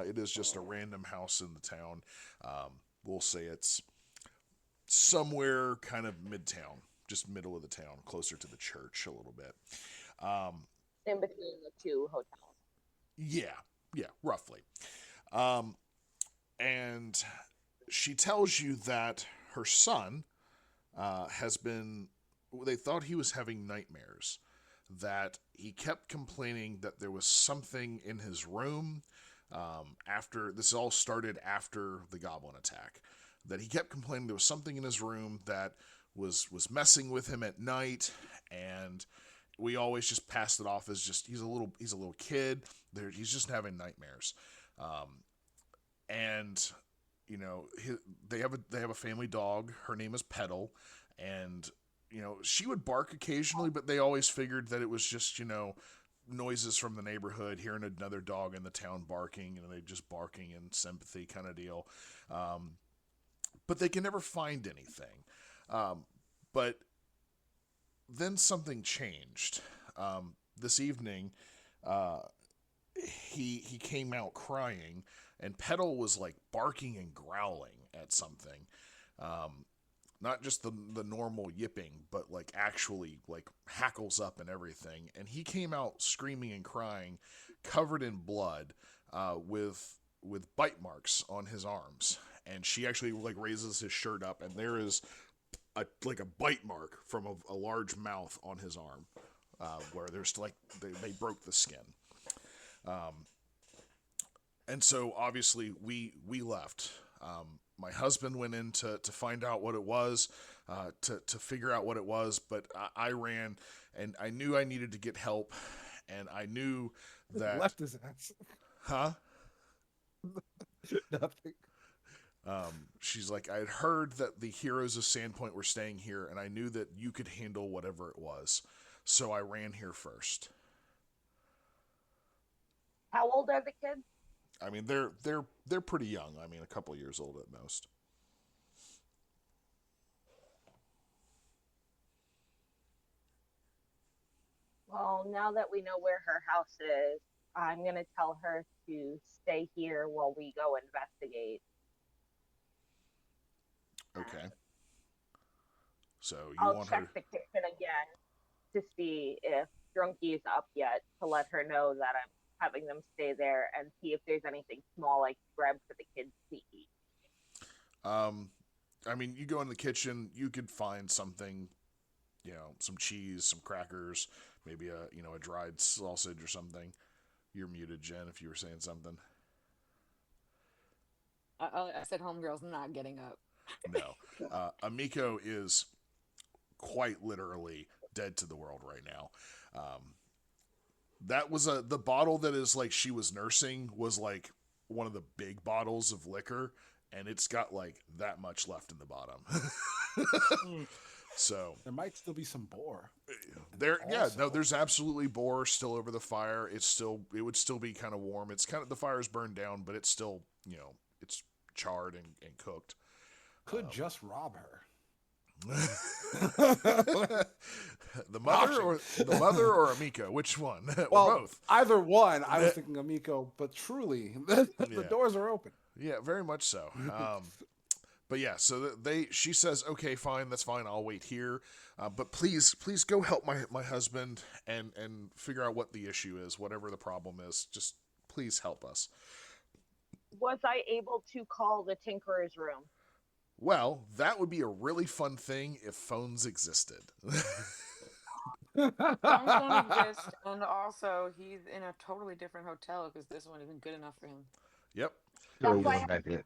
It is just a random house in the town. We'll say it's somewhere kind of midtown, just middle of the town, closer to the church a little bit. In between the 2 hotels. Yeah, roughly. And she tells you that her son they thought he was having nightmares, that he kept complaining that there was something in his room after this all started after the goblin attack, that he kept complaining there was something in his room that was messing with him at night, and we always just passed it off as just he's a little kid. He's just having nightmares, and you know they have a family dog. Her name is Petal, and you know she would bark occasionally, but they always figured that it was just noises from the neighborhood, hearing another dog in the town barking, and they just barking in sympathy kind of deal. But they can never find anything. But then something changed. This evening, he came out crying, and Petal was like barking and growling at something. Not just the normal yipping, but like actually like hackles up and everything. And he came out screaming and crying, covered in blood, with bite marks on his arms. And she actually like raises his shirt up, and there is a bite mark from a large mouth on his arm, where there's like they broke the skin. And so obviously we left. My husband went in to find out what it was, to figure out what it was, but I ran, and I knew I needed to get help, and I knew that... Left his ass. Huh? Nothing. She's like, I had heard that the heroes of Sandpoint were staying here, and I knew that you could handle whatever it was, so I ran here first. How old are the kids? I mean, they're pretty young. I mean, a couple years old at most. Well, now that we know where her house is, I'm going to tell her to stay here while we go investigate. Okay. So I'll check the kitchen again to see if Drunky's up yet, to let her know that I'm having them stay there, and see if there's anything small I can grab for the kids to eat. I mean, you go in the kitchen, you could find something, some cheese, some crackers, maybe a dried sausage or something. You're muted, Jen, if you were saying something. I said homegirl's not getting up. No. Amiko is quite literally dead to the world right now. That was the bottle that is like she was nursing was like one of the big bottles of liquor, and it's got like that much left in the bottom. So There might still be some boar. There's absolutely boar still over the fire. It would still be kind of warm. It's the fire's burned down, but it's still, it's charred and cooked. Could just rob her. The mother or Amiko? Which one? Well, or both? Either one. I was thinking Amiko, but truly, the doors are open. Yeah, very much so. But yeah, so she says, okay, fine, that's fine. I'll wait here. But please go help my husband and figure out what the issue is, whatever the problem is. Just please help us. Was I able to call the Tinkerer's room? Well, that would be a really fun thing if phones existed. Phones don't exist, and also he's in a totally different hotel because this one isn't good enough for him. Yep. So That's why I- invent it.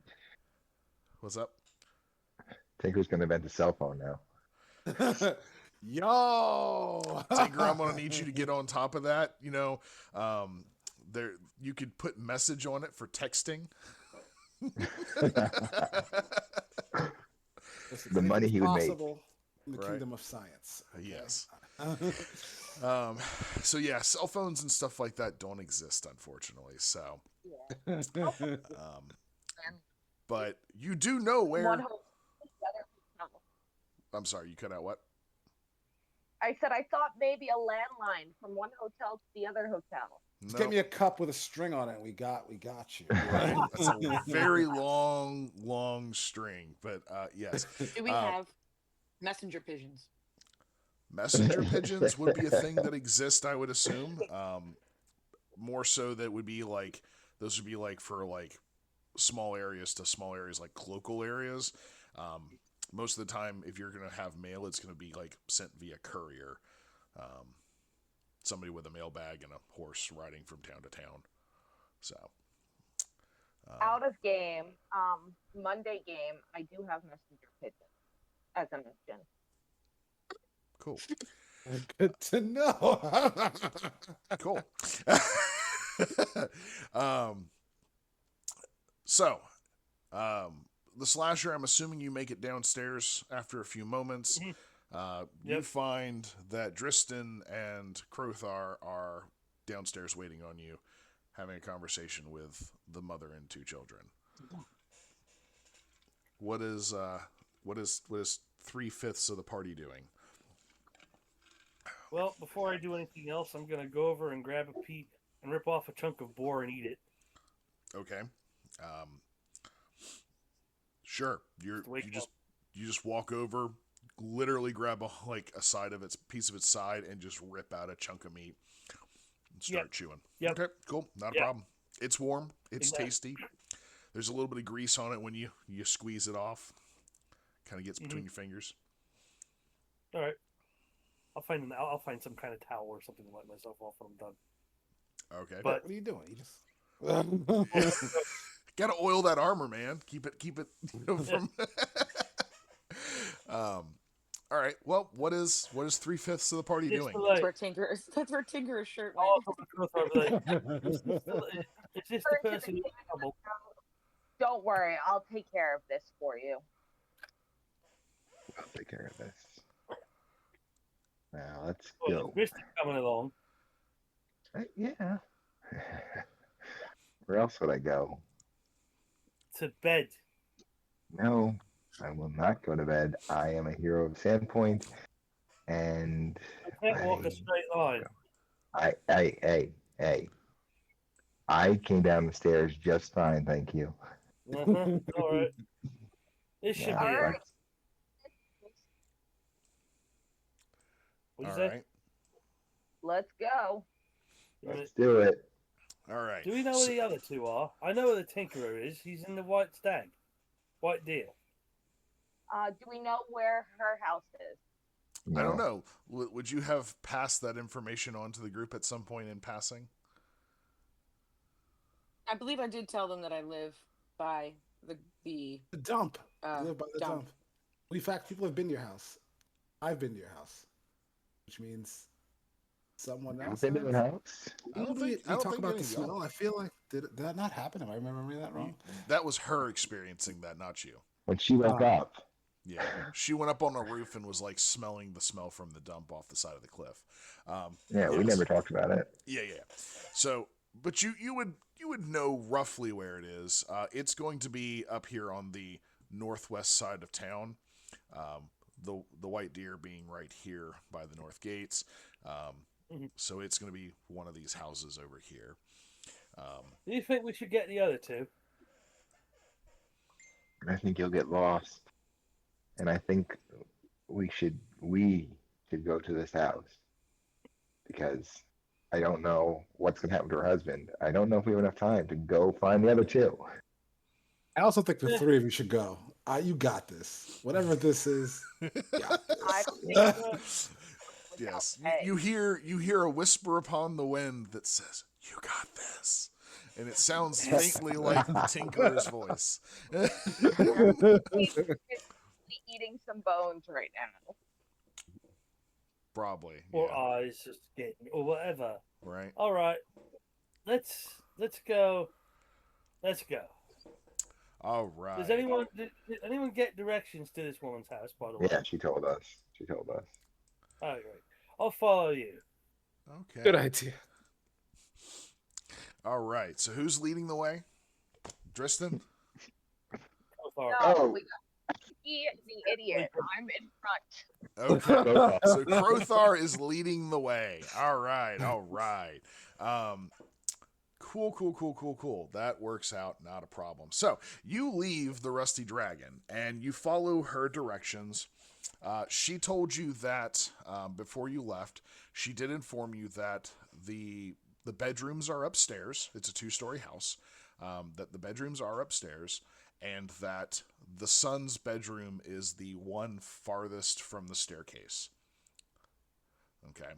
What's up? Tinker's gonna invent a cell phone now. Yo, Tinker, I'm gonna need you to get on top of that. There you could put message on it for texting. Listen, The money anything's he would make. possible in the Right. kingdom of science. Okay? Yes. So yeah, cell phones and stuff like that don't exist, unfortunately. So, but you do know where. One hotel, the other hotel. I'm sorry, you cut out what? I said I thought maybe a landline from one hotel to the other hotel. Just No. get me a cup with a string on it. We got you. Right. That's a very long string, but yes. Do we have messenger pigeons? Messenger pigeons would be a thing that exists, I would assume. More so that would be like, those would be like for like small areas to small areas, like local areas. Most of the time, if you're going to have mail, it's going to be like sent via courier. Somebody with a mailbag and a horse riding from town to town. So. Out of game, Monday game, I do have messenger pigeons as a mission. Cool. Good to know. Cool. The slasher, I'm assuming you make it downstairs after a few moments. You find that Dristan and Crothar are downstairs waiting on you, having a conversation with the mother and two children. What is 3/5 of the party doing? Well, before I do anything else, I'm gonna go over and grab a piece and rip off a chunk of boar and eat it. Okay. Sure. You just walk over, literally grab a side of its piece of its side and just rip out a chunk of meat and start chewing. Yep. Okay, cool. Not a problem. It's warm. It's Exactly. tasty. There's a little bit of grease on it when you squeeze it off. Kind of gets between your fingers. All right. I'll find some kind of towel or something to wipe myself off when I'm done. Okay. But What are you doing? You just Gotta oil that armor, man. Keep it from all right. Well, what is 3/5 of the party It's doing? That's where Tinker's shirt went. I'll go through the- Is this the Turn to person the who's king in trouble? Don't worry, I'll take care of this for you. I'll take care of this. Now let's Oh, go. Christy coming along. Yeah. Where else would I go? To bed. No, I will not go to bed. I am a hero of Sandpoint, and I can't walk a straight line. Hey. I came down the stairs just fine, thank you. All right. This should Yeah, be All it. right. What All do you say? right. Let's go. Let's do it. All right. Do we know where the other two are? I know where the Tinkerer is. He's in the White Stag. White Deer. Do we know where her house is? I don't No. know. Would you have passed that information on to the group at some point in passing? I believe I did tell them that I live by the The dump. You live by the dump. dump. In fact, people have been to your house. I've been to your house, which means someone I've else been to has. the house. I don't We think talk about any the of y'all. smell. I feel like did that not happen? Am I remembering that wrong? That was her experiencing that, not you. When she woke up, Yeah, she went up on a roof and was like smelling the smell from the dump off the side of the cliff. yeah, we Yes. never talked about it. Yeah. So, but you would know roughly where it is. It's going to be up here on the northwest side of town. The White Deer being right here by the north gates. So it's going to be one of these houses over here. Do you think we should get the other two? I think you'll get lost, and I think we should go to this house because I don't know what's gonna happen to her husband. I don't know if we have enough time to go find the other two. I also think the three of you should go. You got this. Whatever this is, got I this. don't think Yes, Hey. you hear a whisper upon the wind that says, "You got this," and it sounds faintly like the Tinker's voice. he's eating some bones right now. Probably, Or yeah, eyes just getting, or whatever. right. All right, let's go. Let's go. All right. Did anyone get directions to this woman's house? By the way. Yeah, she told us. She told us. All right, I'll follow you. Okay. Good idea. All right. So who's leading the way? Driston? How far? No, Oh. we got he, the idiot. I'm in front. Okay. So Crothar is leading the way. All right. Cool. That works out. Not a problem. So you leave the Rusty Dragon and you follow her directions. She told you that before you left, she did inform you that the bedrooms are upstairs. It's a 2-story house. That the bedrooms are upstairs, and that the son's bedroom is the one farthest from the staircase. Okay.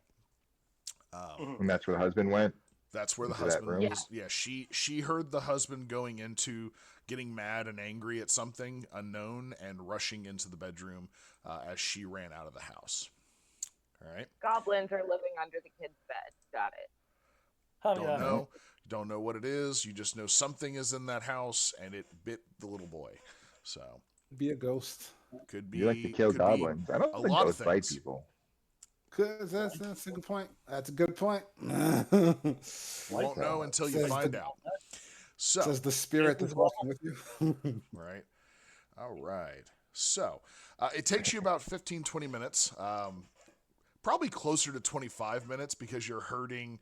And that's where the husband went. That's where the Into that husband room? was. Yeah, she heard the husband going into getting mad and angry at something unknown and rushing into the bedroom as she ran out of the house. All right. Goblins are living under the kid's bed. Got it. Oh, Don't yeah. know. Don't know what it is. You just know something is in that house and it bit the little boy. So Be a ghost. could be. You like to kill could be goblins. I don't a think lot of ghosts bite things. people. Cause that's a good point. That's a good point. Won't know until you Says find the- out. So Says the spirit that's walking with you. right. All right. So it takes you about 15, 20 minutes. Probably closer to 25 minutes because you're herding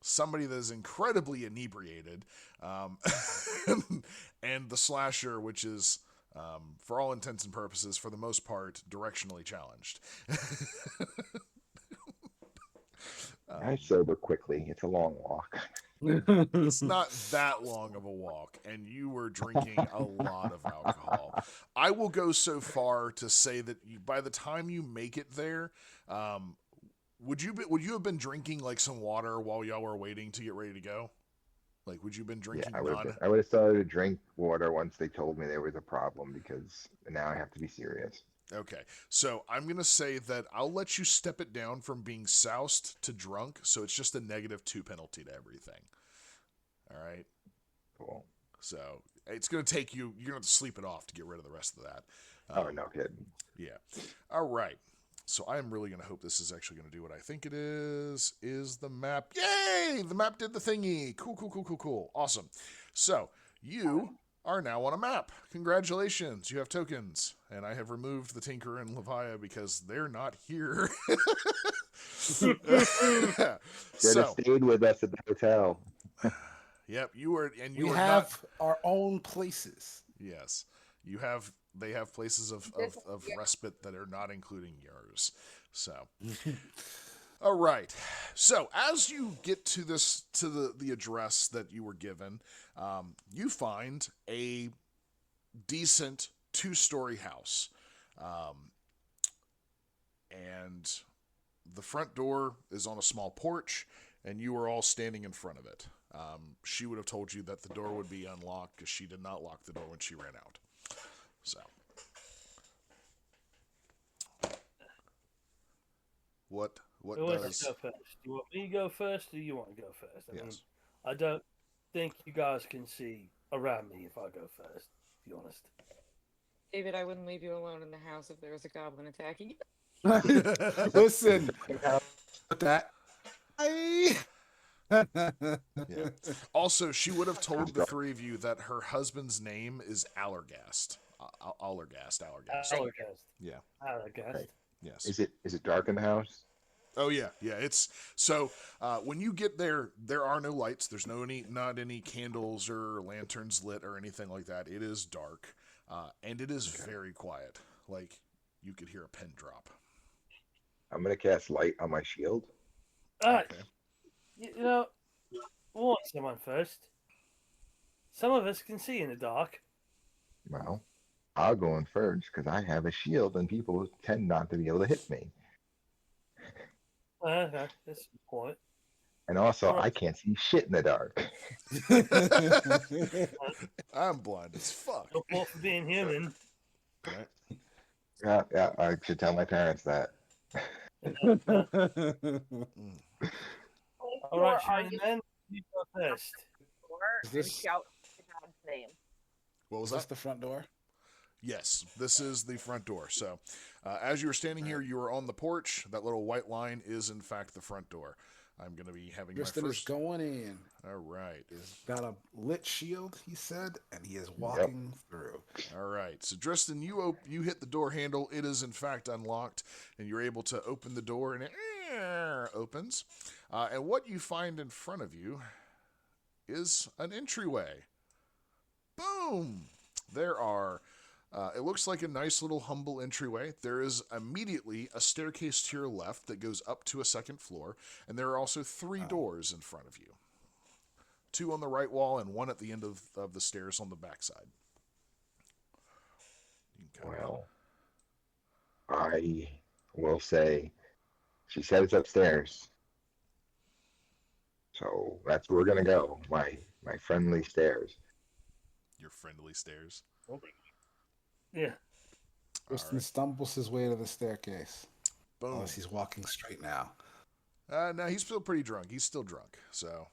somebody that is incredibly inebriated. And the slasher, which is, for all intents and purposes, for the most part, directionally challenged. I sober quickly. It's a long walk. It's not that long of a walk, and you were drinking a lot of alcohol. I will go so far to say that by the time you make it there, would you have been drinking like some water while y'all were waiting to get ready to go? Like, would you have been Yeah, drinking I none? would have started to drink water once they told me there was a problem because now I have to be serious. Okay, so I'm gonna say that I'll let you step it down from being soused to drunk, so it's just a -2 penalty to everything. All right. Cool. So it's gonna take you. You're gonna have to sleep it off to get rid of the rest of that. Oh, no kidding. Yeah. All right. So I am really going to hope this is actually going to do what I think it is. Is the map. Yay! The map did the thingy. Cool. Awesome. So you are now on a map. Congratulations. You have tokens. And I have removed the Tinker and Leviah because they're not here. Should have stayed with us at the hotel. Yep, you were, and you We are have not. our own places. Yes, you have. They have places of respite that are not including yours. So, all right. So as you get to the address that you were given, you find a decent 2-story house. And the front door is on a small porch, and you are all standing in front of it. She would have told you that the door would be unlocked because she did not lock the door when she ran out. So, what Who wants does? to go first? Do you want me to go first, or you want to go first? I mean, Yes. I don't think you guys can see around me if I go first, to be honest. David, I wouldn't leave you alone in the house if there was a goblin attacking you. Listen, How- that. Yeah. Also, she would have told the three of you that her husband's name is Allergast. Allergast. Allergast. Yeah. Allergast. Right. Yes. Is it dark in the house? Oh yeah. It's so when you get there, there are no lights. There's not any candles or lanterns lit or anything like that. It is dark, and it is very quiet. Like you could hear a pin drop. I'm gonna cast light on my shield. Okay. You know, we'll want someone first. Some of us can see in the dark. Well, I'll go in first because I have a shield and people tend not to be able to hit me. Okay, that's the point. And also, All right. I can't see shit in the dark. I'm blind as fuck. No fault for being human. Right? Yeah, I should tell my parents that. All right, Are Shining you Man, you go first. door Is and this- shout your dad's name? What was Is this that? the front door? Yes, this is the front door. So, as you were standing here, you were on the porch. That little white line is, in fact, the front door. I'm going to be having Tristan my is first. going in. All right. He's got a lit shield, he said, and he is walking through. All right. So, Dristan, you hit the door handle. It is, in fact, unlocked, and you're able to open the door, and it opens. And what you find in front of you is an entryway. Boom! There are. It looks like a nice little humble entryway. There is immediately a staircase to your left that goes up to a second floor, and there are also 3 doors in front of you. 2 on the right wall and 1 at the end of the stairs on the backside. You can kinda- Well, I will say, she said it's upstairs. So that's where we're gonna go. My friendly stairs. Your friendly stairs. Yeah. Tristan right. stumbles his way to the staircase. Boom. Unless he's walking straight now. No, he's still pretty drunk. He's still drunk. So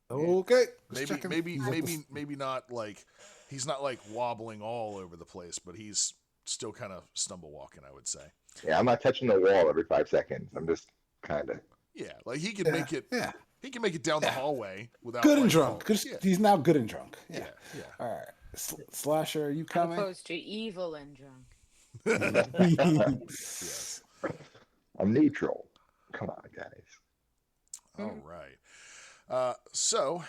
Okay. just checking. maybe not like he's not like wobbling all over the place, but he's still kind of stumble walking, I would say. Yeah, I'm not touching the wall every 5 seconds. I'm just kind of. Yeah, like he can make it. Yeah. He can make it down the hallway without Good and like, drunk. fall- Good, He's now good and drunk. Yeah, yeah. All right. Slasher, are you I'm coming? opposed to evil and drunk. Yes. I'm neutral. Come on, guys. All right. So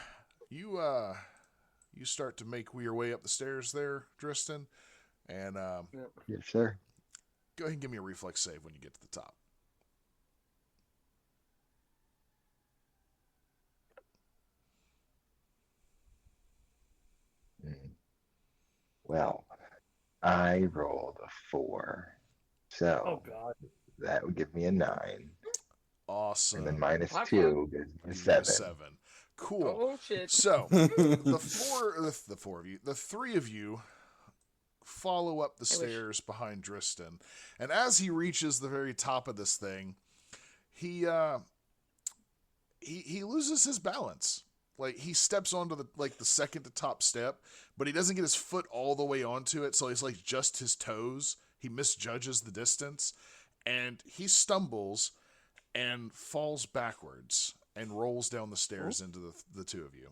you start to make your way up the stairs there, Dristan, and Yes, sir. go ahead and give me a reflex save when you get to the top. Well, I rolled a 4. So Oh God. that would give me a 9. Awesome. And then minus Wow. 2 gives me a Gives you a 7. Cool. Oh shit. So the four of you, the 3 of you follow up the I wish. stairs behind Dristan, and as he reaches the very top of this thing, he loses his balance. Like he steps onto the second to top step, but he doesn't get his foot all the way onto it, so he's like just his toes. He misjudges the distance, and he stumbles and falls backwards and rolls down the stairs into the 2 of you.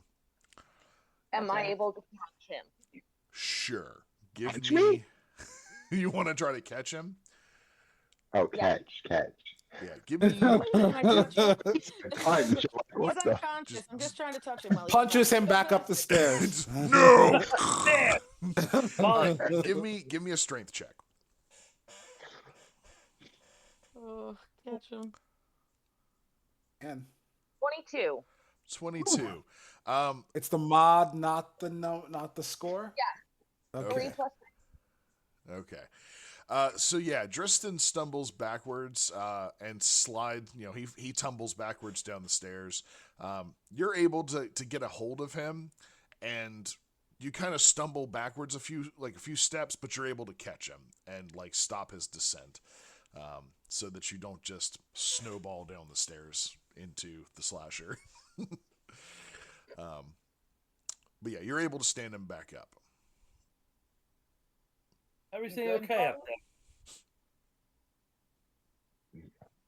Am I Okay. able to catch him? Sure. Give Catch me. me? You want to try to catch him? Oh, Yeah. catch. Yeah. Give me. Why can't I touch him? Fine, Michelle, He's what the? unconscious. I'm just trying to touch him while he's Punches him unconscious. back up the stairs. No. Molly. Give me a strength check. Oh, catch him. And 22. 22. it's the mod, not the score. Yeah. Okay. 3 plus Okay. So yeah, Dristan stumbles backwards and slides. You know, he tumbles backwards down the stairs. You're able to get a hold of him, and you kind of stumble backwards a few steps, but you're able to catch him and like stop his descent, so that you don't just snowball down the stairs into the slasher. But yeah, you're able to stand him back up. Everything Good, okay up Bo? there?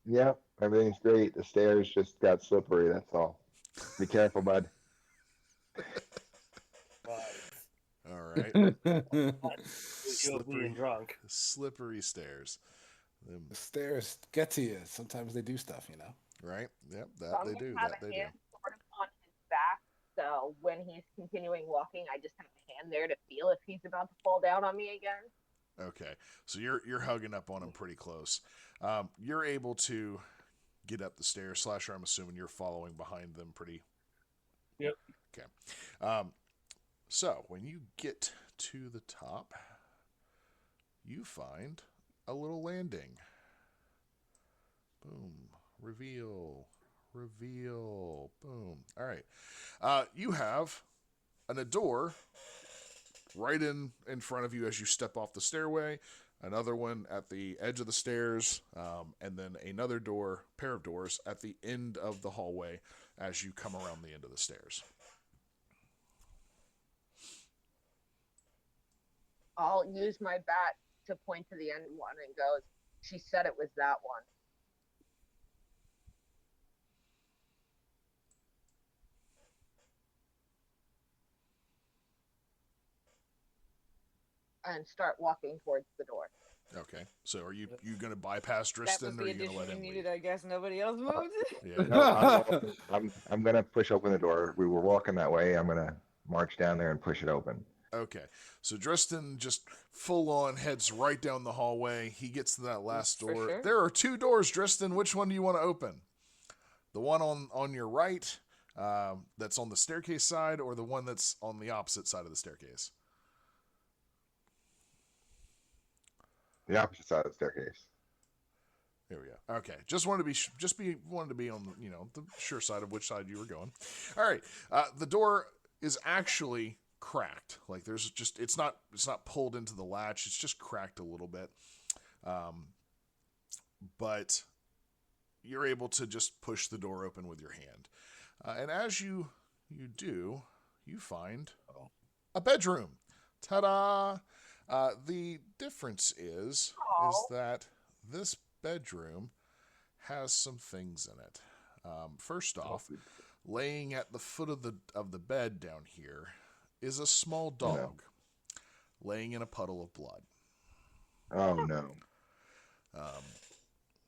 Yep, everything's great. The stairs just got slippery. That's all. Be careful, bud. Right. All right. With you being drunk. Slippery stairs. The stairs get to you. Sometimes they do stuff, you know. Right? Yep, So that I'm they gonna do. have That a they do. hand sort of on his back. So when he's continuing walking, I just have a hand there to feel if he's about to fall down on me again. Okay, so you're hugging up on him pretty close. You're able to get up the stairs. Slasher, I'm assuming you're following behind them pretty. Yep. Okay. Um, so when you get to the top, you find a little landing. Boom. Reveal. Reveal. Boom. All right. You have a door right in front of you as you step off the stairway, another one at the edge of the stairs, and then another pair of doors at the end of the hallway as you come around the end of the stairs. I'll use my bat to point to the end one and goes, she said it was that one. And start walking towards the door. Okay, so are you going to bypass That was Dristan, or the are you going to addition let we him needed. lead? I guess nobody else moved. Yeah. No, I'm gonna push open the door. We were walking that way. I'm gonna march down there and push it open. Okay, so Dristan just full on heads right down the hallway. He gets to that last For door. sure. There are two doors, Dristan. Which one do you want to open? The one on your right, that's on the staircase side, or the one that's on the opposite side of the staircase? The opposite side of the staircase. There we go. Okay, just wanted to be on the sure side of which side you were going. All right, the door is actually cracked. Like there's just it's not pulled into the latch. It's just cracked a little bit, but you're able to just push the door open with your hand, and as you do, you find a bedroom. Ta-da! The difference is that this bedroom has some things in it. First off, laying at the foot of the bed down here is a small dog laying in a puddle of blood. Oh no.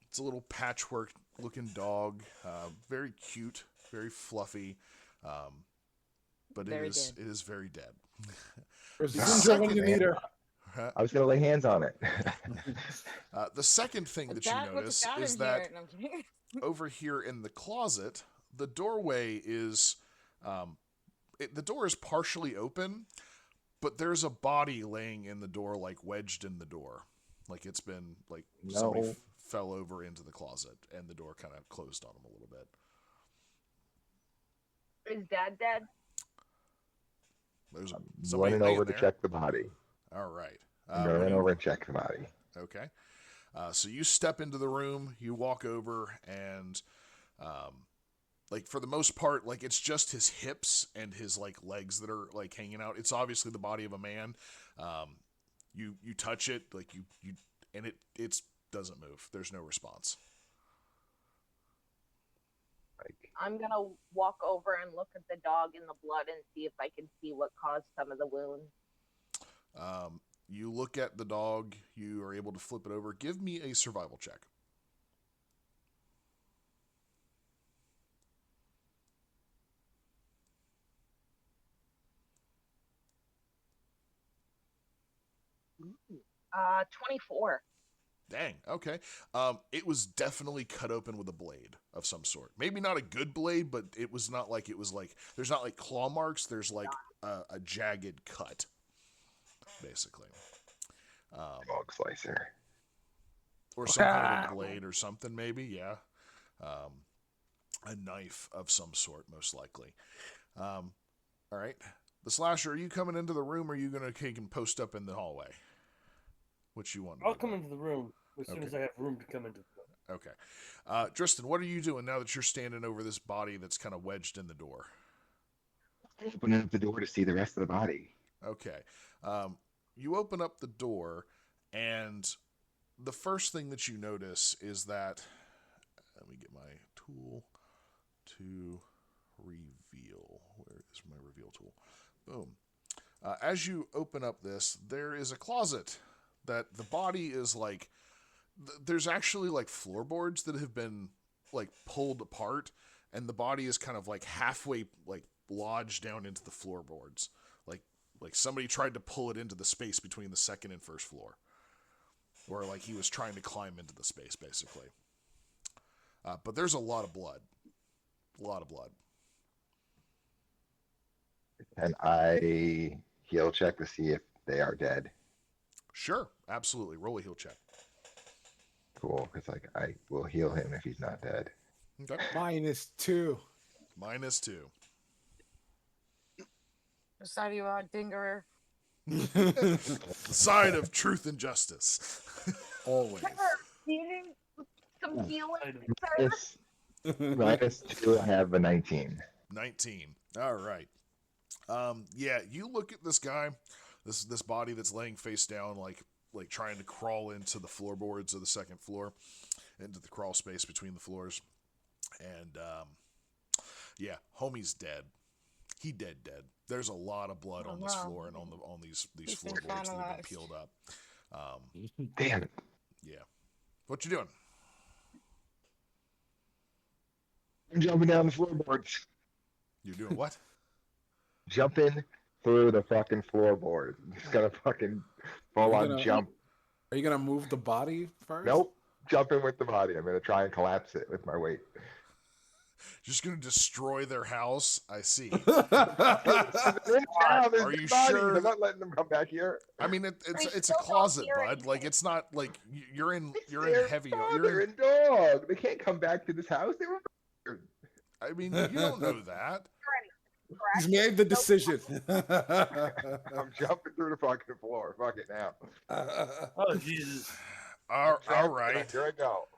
It's a little patchwork looking dog, very cute, very fluffy, but Very it is very dead. There's The Ginger when second- you need her. I was gonna lay hands on it. The second thing that you That was notice got is in that here. No, I'm kidding. over here in the closet, the doorway is, the door is partially open, but there's a body laying in the door, like wedged in the door, like it's been like somebody No. fell over into the closet and the door kind of closed on him a little bit. Is Dad dead? There's I'm somebody running laying over to there. check the body. All right. I'm gonna run over and check the body. Okay. So you step into the room, you walk over, and like for the most part, like it's just his hips and his like legs that are like hanging out. It's obviously the body of a man. You touch it, like you and it doesn't move. There's no response. I'm gonna walk over and look at the dog in the blood and see if I can see what caused some of the wounds. You look at the dog. You are able to flip it over. Give me a survival check. Ooh. 24. Dang. Okay. It was definitely cut open with a blade of some sort. Maybe not a good blade, but it was not like there's not like claw marks. There's like a jagged cut, basically. Dog slicer. Or some kind of a blade or something, maybe. Yeah, a knife of some sort, most likely. All right, the slasher. Are you coming into the room, or are you gonna take and post up in the hallway? Which you want? I'll come into the room as soon Okay. as I have room to come into the room. Okay. Tristan, what are you doing now that you're standing over this body that's kind of wedged in the door? Opening up the door to see the rest of the body. Okay. You open up the door, and the first thing that you notice is that. Let me get my tool to reveal. Where is my reveal tool? Boom. As you open up this, there is a closet that the body is like. There's actually like floorboards that have been like pulled apart, and the body is kind of like halfway like lodged down into the floorboards, like somebody tried to pull it into the space between the second and first floor, or like he was trying to climb into the space basically. But there's a lot of blood, And I heal check to see if they are dead. Sure, absolutely. Roll a heal check. Cool, because like I will heal him if he's not dead. Okay. -2. -2. What side are you on, Dingerer? The side of truth and justice. Always. Needing some healing, sir. Yes. -2, I have a 19. 19. All right. Yeah, you look at this guy, this body that's laying face down, like trying to crawl into the floorboards of the second floor, into the crawl space between the floors, and yeah, homie's dead. He dead. There's a lot of blood on this wow. floor and on these He's been floorboards that have been finalized. peeled up. Damn it. Yeah. What you doing? I'm jumping down the floorboards. You're doing what? Jumping through the fucking floorboard. Just gonna fucking full You're on gonna- jump. Are you gonna move the body first? Nope. Jumping with the body. I'm gonna try and collapse it with my weight. Just gonna destroy their house? I see. Now there's Are you dead bodies. sure? I'm not letting them come back here. I mean, it's We a still don't closet, hear bud. anything. Like it's not like you're in Their heavy. father and dog. They can't come back to this house. They were murdered. I mean, you don't know that. Correct. He's made the decision. I'm jumping through the fucking floor. Fuck it now. Oh, Jesus. All right. Here I go.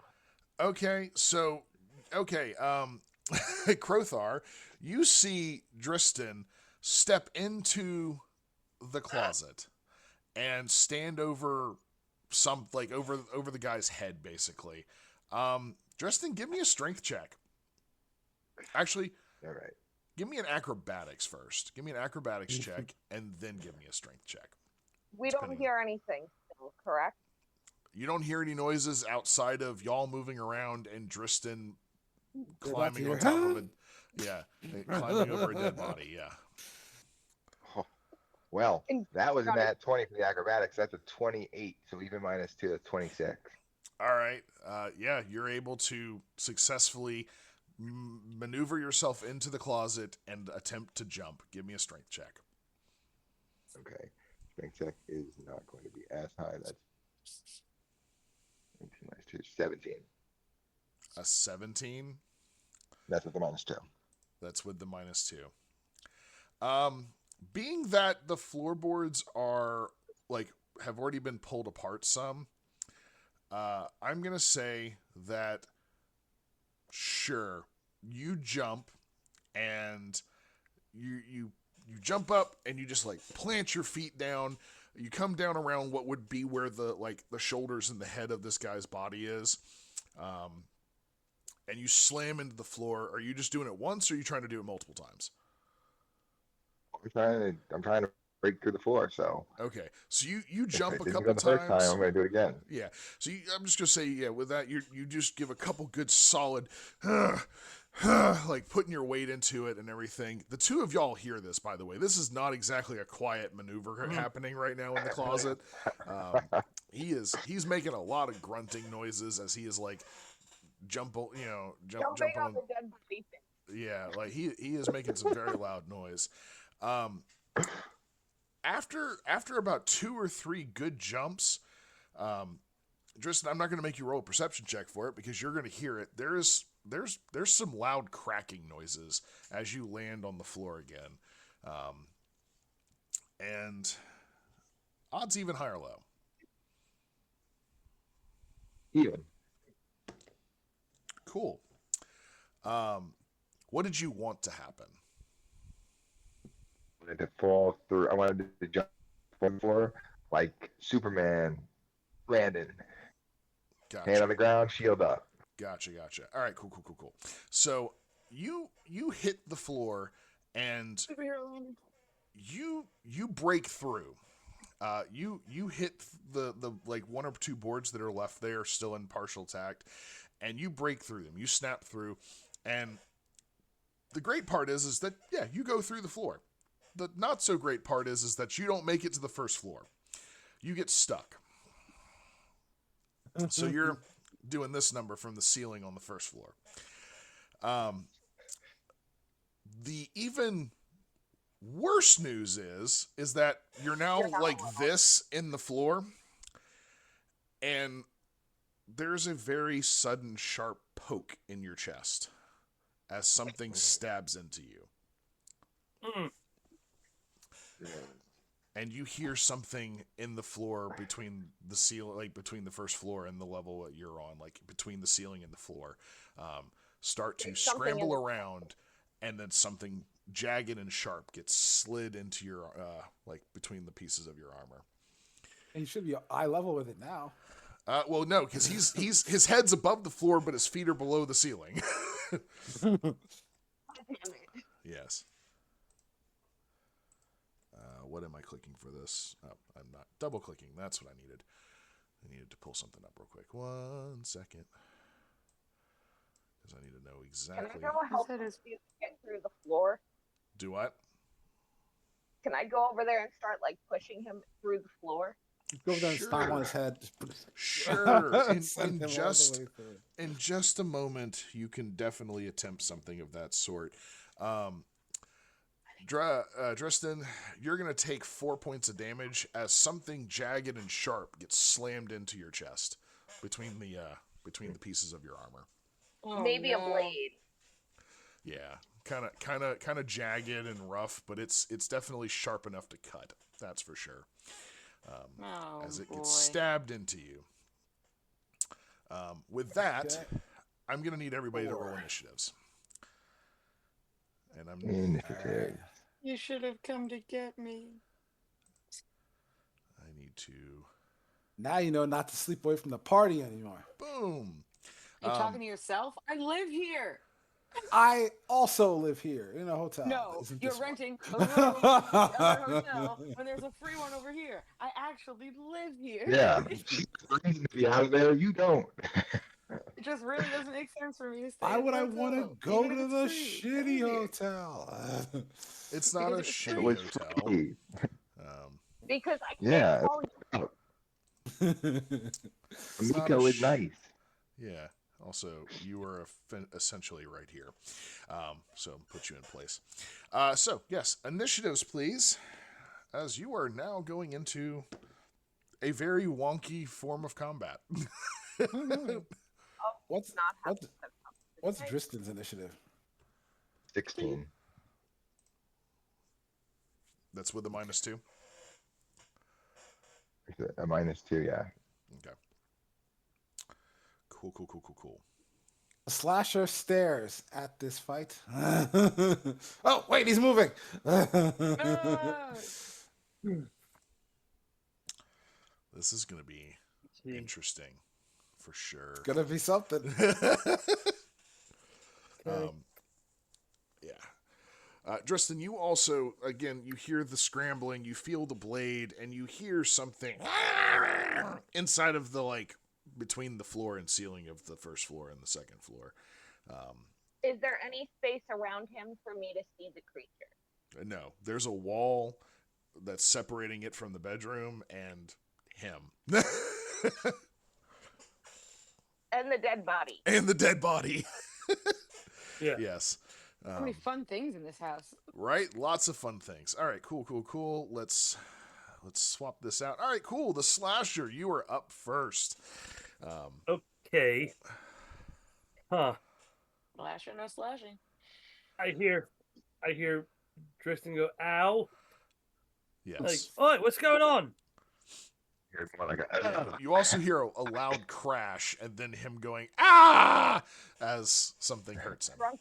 Okay. So, okay. Crothar, you see Dristan step into the closet and stand over over the guy's head, basically. Dristan, give me a strength check. Actually, All right. give me an acrobatics first. Give me an acrobatics check, and then give me a strength check. We don't Depending hear anything still, correct? You don't hear any noises outside of y'all moving around and Dristan climbing on top of it. Yeah, climbing over a dead body. Yeah. Well, And that was a got it. nat 20 for the acrobatics. That's a 28. So even -2, that's 26. All right. Yeah, you're able to successfully maneuver yourself into the closet and attempt to jump. Give me a strength check. Okay. Strength check is not going to be as high. That's 19 -2, 17. A 17. That's with the -2. That's with the -2. Being that the floorboards are have already been pulled apart some, I'm gonna say that sure, you jump and you jump up and you just plant your feet down. You come down around what would be where the shoulders and the head of this guy's body is. And you slam into the floor. Are you just doing it once, or are you trying to do it multiple times? I'm trying to break through the floor, so. Okay, so you jump If a I didn't couple go the first times. time, I'm going to do it again. Yeah, so I'm just gonna say, yeah, with that, you just give a couple good solid, putting your weight into it and everything. The two of y'all hear this, by the way. This is not exactly a quiet maneuver happening right now in the closet. He's making a lot of grunting noises as he is jumping Jumping on on. the dead body thing. Yeah, he is making some very loud noise. after about 2 or 3 good jumps, Tristan, I'm not going to make you roll a perception check for it because you're going to hear it. There's some loud cracking noises as you land on the floor again, and odds even high or low. Even. Cool. What did you want to happen? I wanted to fall through. I wanted to jump from floor like Superman. Brandon. Gotcha. Hand on the ground, shield up. Gotcha. All right, cool. So you hit the floor and you break through. You hit the like 1 or 2 boards that are left there still in partial tact, and you break through them. You snap through, and the great part is that you go through the floor. The not so great part is that you don't make it to the first floor. You get stuck. So you're doing this number from the ceiling on the first floor. The even worse news is that you're now like this in the floor, and there's a very sudden sharp poke in your chest as something stabs into you. And you hear something in the floor between the ceiling, like between the first floor and the level that you're on, like between the ceiling and the floor, start to scramble around, and then something jagged and sharp gets slid into your, like between the pieces of your armor. And you should be eye level with it now. Well, no, because his head's above the floor, but his feet are below the ceiling. Yes. What am I clicking for this? Oh, I'm not double clicking. That's what I needed. I needed to pull something up real quick. 1 second. Because I need to know exactly. Can I go help you get through the floor? Do what? Can I go over there and start like pushing him through the floor? Go over there and stomp on his head. Sure. Send him all the way through. In just a moment, you can definitely attempt something of that sort. Dresden, you're going to take 4 points of damage as something jagged and sharp gets slammed into your chest between the pieces of your armor. Oh, Maybe no. a blade. Yeah, kind of jagged and rough, but it's definitely sharp enough to cut. That's for sure. As it gets stabbed into you. With that, I'm going to need everybody to roll initiatives. And I'm Initiative. You should have come to get me. I need to. Now you know not to sleep away from the party anymore. Boom. You talking to yourself? I live here. I also live here in a hotel. No, Isn't you're this one? renting a room at another hotel when there's a free one over here. I actually live here. Yeah. She's reason to be out of there. You don't. It just really doesn't make sense for me to stay. Why at would the I want to hotel, go even to if the it's free. shitty Live here. hotel? It's not a Because it's shitty It was hotel. free. Because I can't Yeah. call you. It's not Miko a is nice. Yeah. Also, you are essentially right here. So put you in place. So, yes, initiatives, please. As you are now going into a very wonky form of combat. What's Not have what's what's Dristan's initiative? 16. That's with a -2. A -2, yeah. Okay. Cool. Slasher stares at this fight. Oh, wait, he's moving. Ah! This is going to be interesting for sure. It's gonna be something. Yeah. Dresden, you also, again, you hear the scrambling, you feel the blade, and you hear something inside of the, like, between the floor and ceiling of the first floor and the second floor. Is there any space around him for me to see the creature? No, there's a wall that's separating it from the bedroom and him. And the dead body. And the dead body. Yeah. Yes. So many fun things in this house. Right? Lots of fun things. All right, cool. Let's swap this out. All right, cool. The slasher, you are up first. Okay. Huh. Slasher, no slashing. I hear Tristan go, ow. Yes. Like, oh, what's going on? Here's more like a, You also hear a loud crash and then him going, ah, as something hurts him. Drunk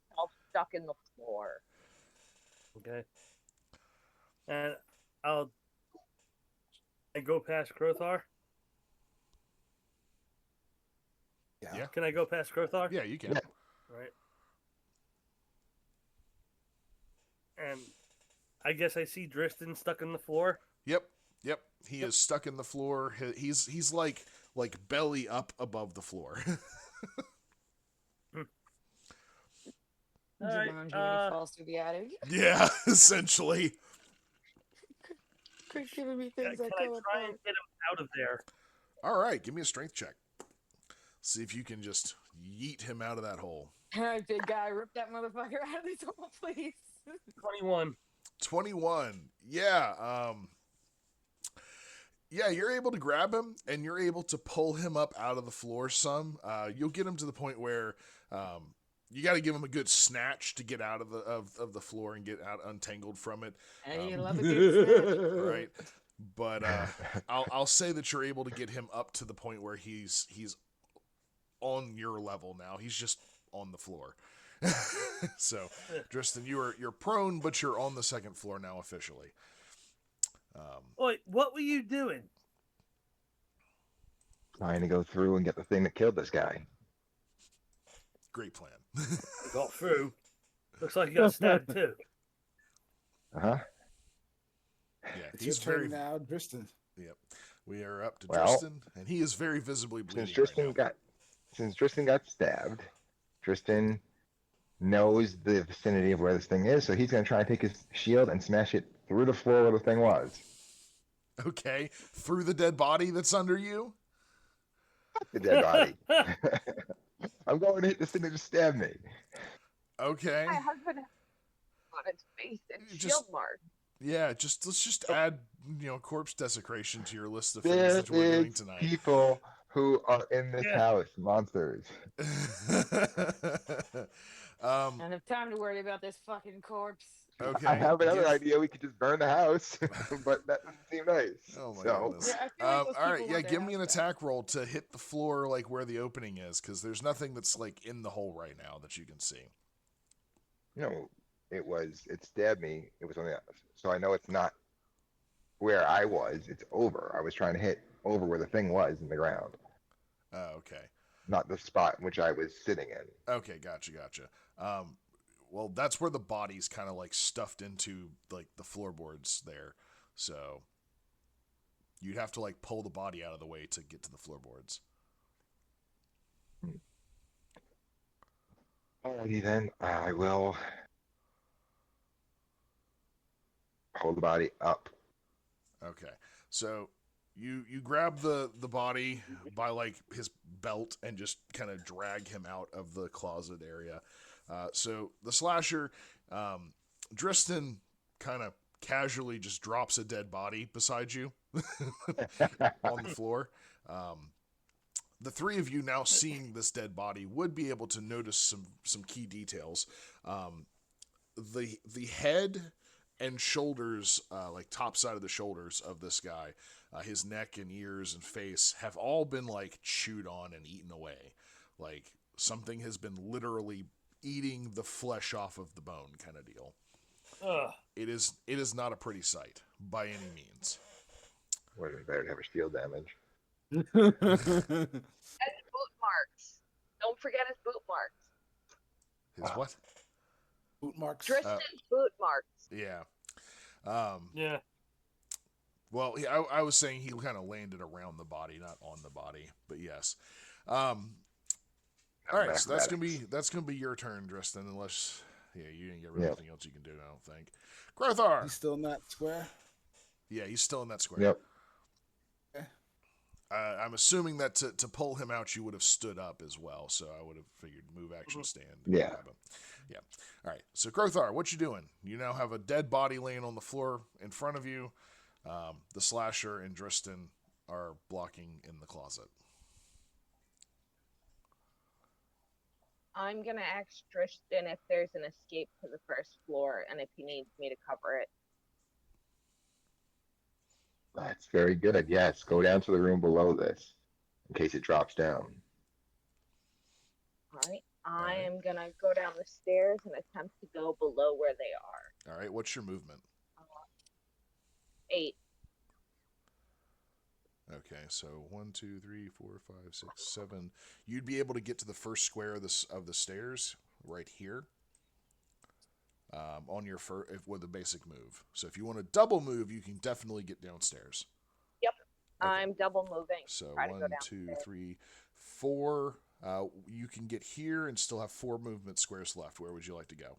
himself stuck in the floor. Okay. And I go past Krothar. Yeah. Can I go past Krothar? Yeah, you can. Yeah. Right. And I guess I see Dristan stuck in the floor. Yep. He is stuck in the floor. He's like belly up above the floor. All right, Jumanji when he falls through the attic. Yeah, essentially. Quit giving me can things I I can't try and get him out of there? All right, give me a strength check. See if you can just yeet him out of that hole. All right, big guy, rip that motherfucker out of this hole, please. 21. 21. Yeah. Yeah, you're able to grab him and you're able to pull him up out of the floor some. You'll get him to the point where you got to give him a good snatch to get out of the floor and get out untangled from it. And you love a good snatch. Right. But I'll say that you're able to get him up to the point where he's on your level now. He's just on the floor. So, Tristan, you're prone, but you're on the second floor now officially. Wait, what were you doing? trying to go through and get the thing that killed this guy. Great plan. Got through. Looks like you got stabbed too. Uh-huh. Yeah, It's he's your very. turn now, Tristan. Yep, we are up to Well, Tristan, and he is very visibly bleeding. Since Tristan got stabbed, Tristan knows the vicinity of where this thing is, so he's gonna try and take his shield and smash it through the floor where the thing was. Okay, through the dead body that's under you. The dead body. I'm going to hit this thing that just stabbed me. Okay. My husband on its face and You shield just- mark. Yeah, let's just add corpse desecration to your list of things There that we're doing is tonight. people who are in this Yeah. house, monsters. I don't have time to worry about this fucking corpse. Okay. I have another give- idea. We could just burn the house, but that doesn't seem nice. Oh my so, goodness. Yeah, I feel like All those right, people yeah, want their give me an house back. attack roll to hit the floor like where the opening is, because there's nothing that's like in the hole right now that you can see. it stabbed me. It was on the, so I know it's not where I was. It's over. I was trying to hit over where the thing was in the ground, Okay. not the spot in which I was sitting in. Okay, gotcha. Well, that's where the body's kind of like stuffed into like the floorboards there. So you'd have to like pull the body out of the way to get to the floorboards. Alrighty then, I will hold the body up. Okay. So you grab the body by like his belt and just kind of drag him out of the closet area. So the slasher, Dristan kind of casually just drops a dead body beside you on the floor. The three of you now seeing this dead body would be able to notice some key details. The head and shoulders, like top side of the shoulders of this guy, his neck and ears and face have all been like chewed on and eaten away. Like something has been literally eating the flesh off of the bone kind of deal. Ugh. It is not a pretty sight by any means. Would have been better to have a shield damage. And his boot marks. Don't forget his boot marks. His what? Boot marks. Tristan's boot marks. Yeah. Yeah. Well, I was saying he kind of landed around the body, not on the body, but yes. All right, so that's gonna be your turn, Tristan. Unless, you didn't get rid of anything else you can do. I don't think. Grothar. He's still in that square. Yeah, he's still in that square. Yep. I'm assuming that to pull him out, you would have stood up as well. So I would have figured move action stand. And Yeah. grab him. Yeah. All right. So Grothar, what you doing? You now have a dead body laying on the floor in front of you. The slasher and Driston are blocking in the closet. I'm gonna ask Tristan if there's an escape to the first floor and if he needs me to cover it. That's very good. Yes, go down to the room below this in case it drops down. All right. All I right. am gonna go down the stairs and attempt to go below where they are. All right. What's your movement? 8. Okay, so 1, 2, 3, 4, 5, 6, 7. You'd be able to get to the first square of the stairs right here. On your with a basic move. So if you want to double move, you can definitely get downstairs. Yep. Okay. I'm double moving. So Try to 1, go 2, downstairs. 3, 4. You can get here and still have 4 movement squares left. Where would you like to go?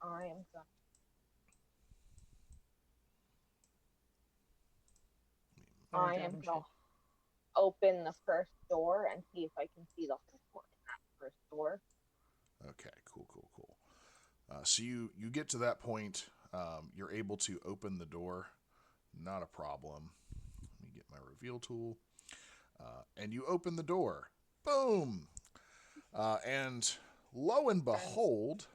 I am going. I am going to open the first door and see if I can see the whole in that first door. Okay, cool. So you get to that point. You're able to open the door. Not a problem. Let me get my reveal tool. And you open the door. Boom! And lo and behold,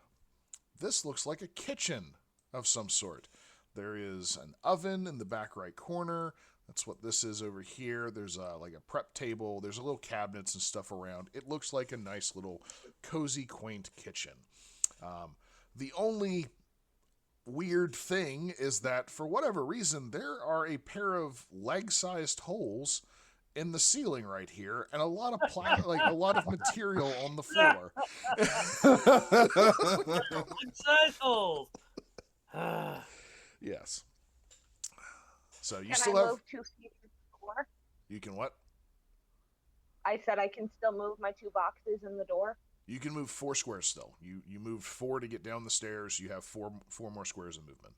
this looks like a kitchen of some sort. There is an oven in the back right corner. That's what this is over here. There's like a prep table. There's a little cabinets and stuff around. It looks like a nice little cozy, quaint kitchen. The only weird thing is that for whatever reason, there are a pair of leg-sized holes in the ceiling right here, and a lot of a lot of material on the floor. Inside holes. Yes. So you Can still I have. move 2 feet to the door? You can what? I said I can still move my 2 boxes in the door. You can move 4 squares still. You moved 4 to get down the stairs. You have 4 more squares of movement.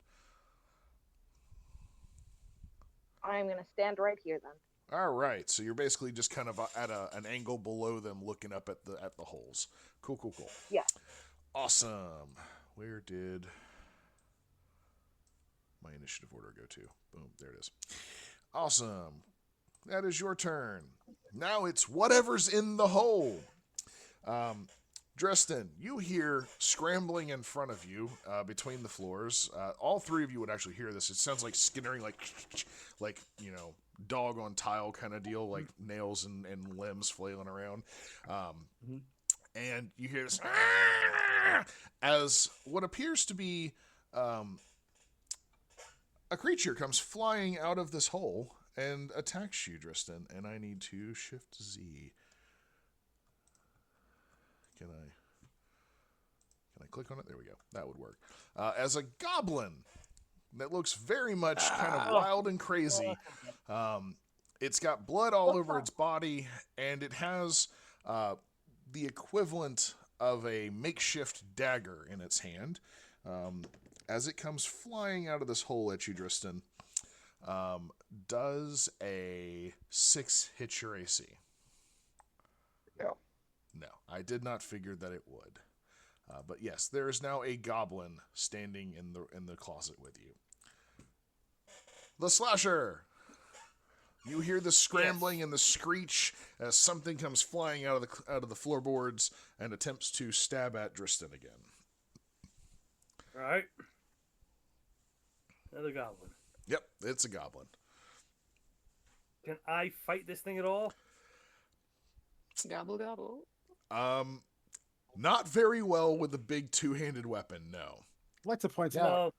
I'm gonna stand right here then. All right. So you're basically just kind of at an angle below them, looking up at the holes. Cool. Yeah. Awesome. Where did my initiative order go to? Boom. There it is. Awesome. That is your turn. Now it's whatever's in the hole. Dresden, you hear scrambling in front of you between the floors. All 3 of you would actually hear this. It sounds like skittering, like dog on tile kind of deal, like nails and limbs flailing around. And you hear this as what appears to be a creature comes flying out of this hole and attacks you, Dresden. And I need to shift Z. Can I click on it? There we go. That would work. As a goblin that looks very much kind of wild and crazy. It's got blood all over its body, and it has the equivalent of a makeshift dagger in its hand. As it comes flying out of this hole at you, Driston, does a 6 hit your AC? No, I did not figure that it would. But yes, there is now a goblin standing in the closet with you. The slasher. You hear the scrambling and the screech as something comes flying out of the floorboards and attempts to stab at Driston again. All right. Another goblin. Yep, it's a goblin. Can I fight this thing at all? Gobble gobble. Not very well with a big 2-handed weapon, no. I'd like to point No. out,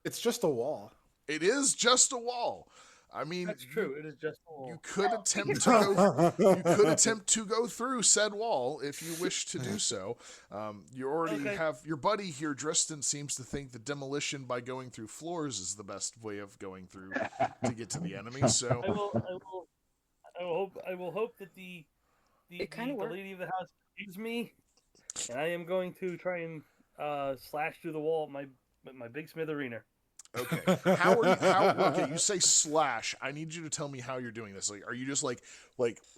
it's just a wall. It is just a wall. I mean, That's true. It is just a wall. You could attempt to go through said wall if you wish to do so. You already have your buddy here, Driston, seems to think that demolition by going through floors is the best way of going through to get to the enemy. So I will hope that the lady of the house gives me, and I am going to try and slash through the wall with my big smithereener. Okay. How are you? Okay, you say slash. I need you to tell me how you're doing this. Like, are you just like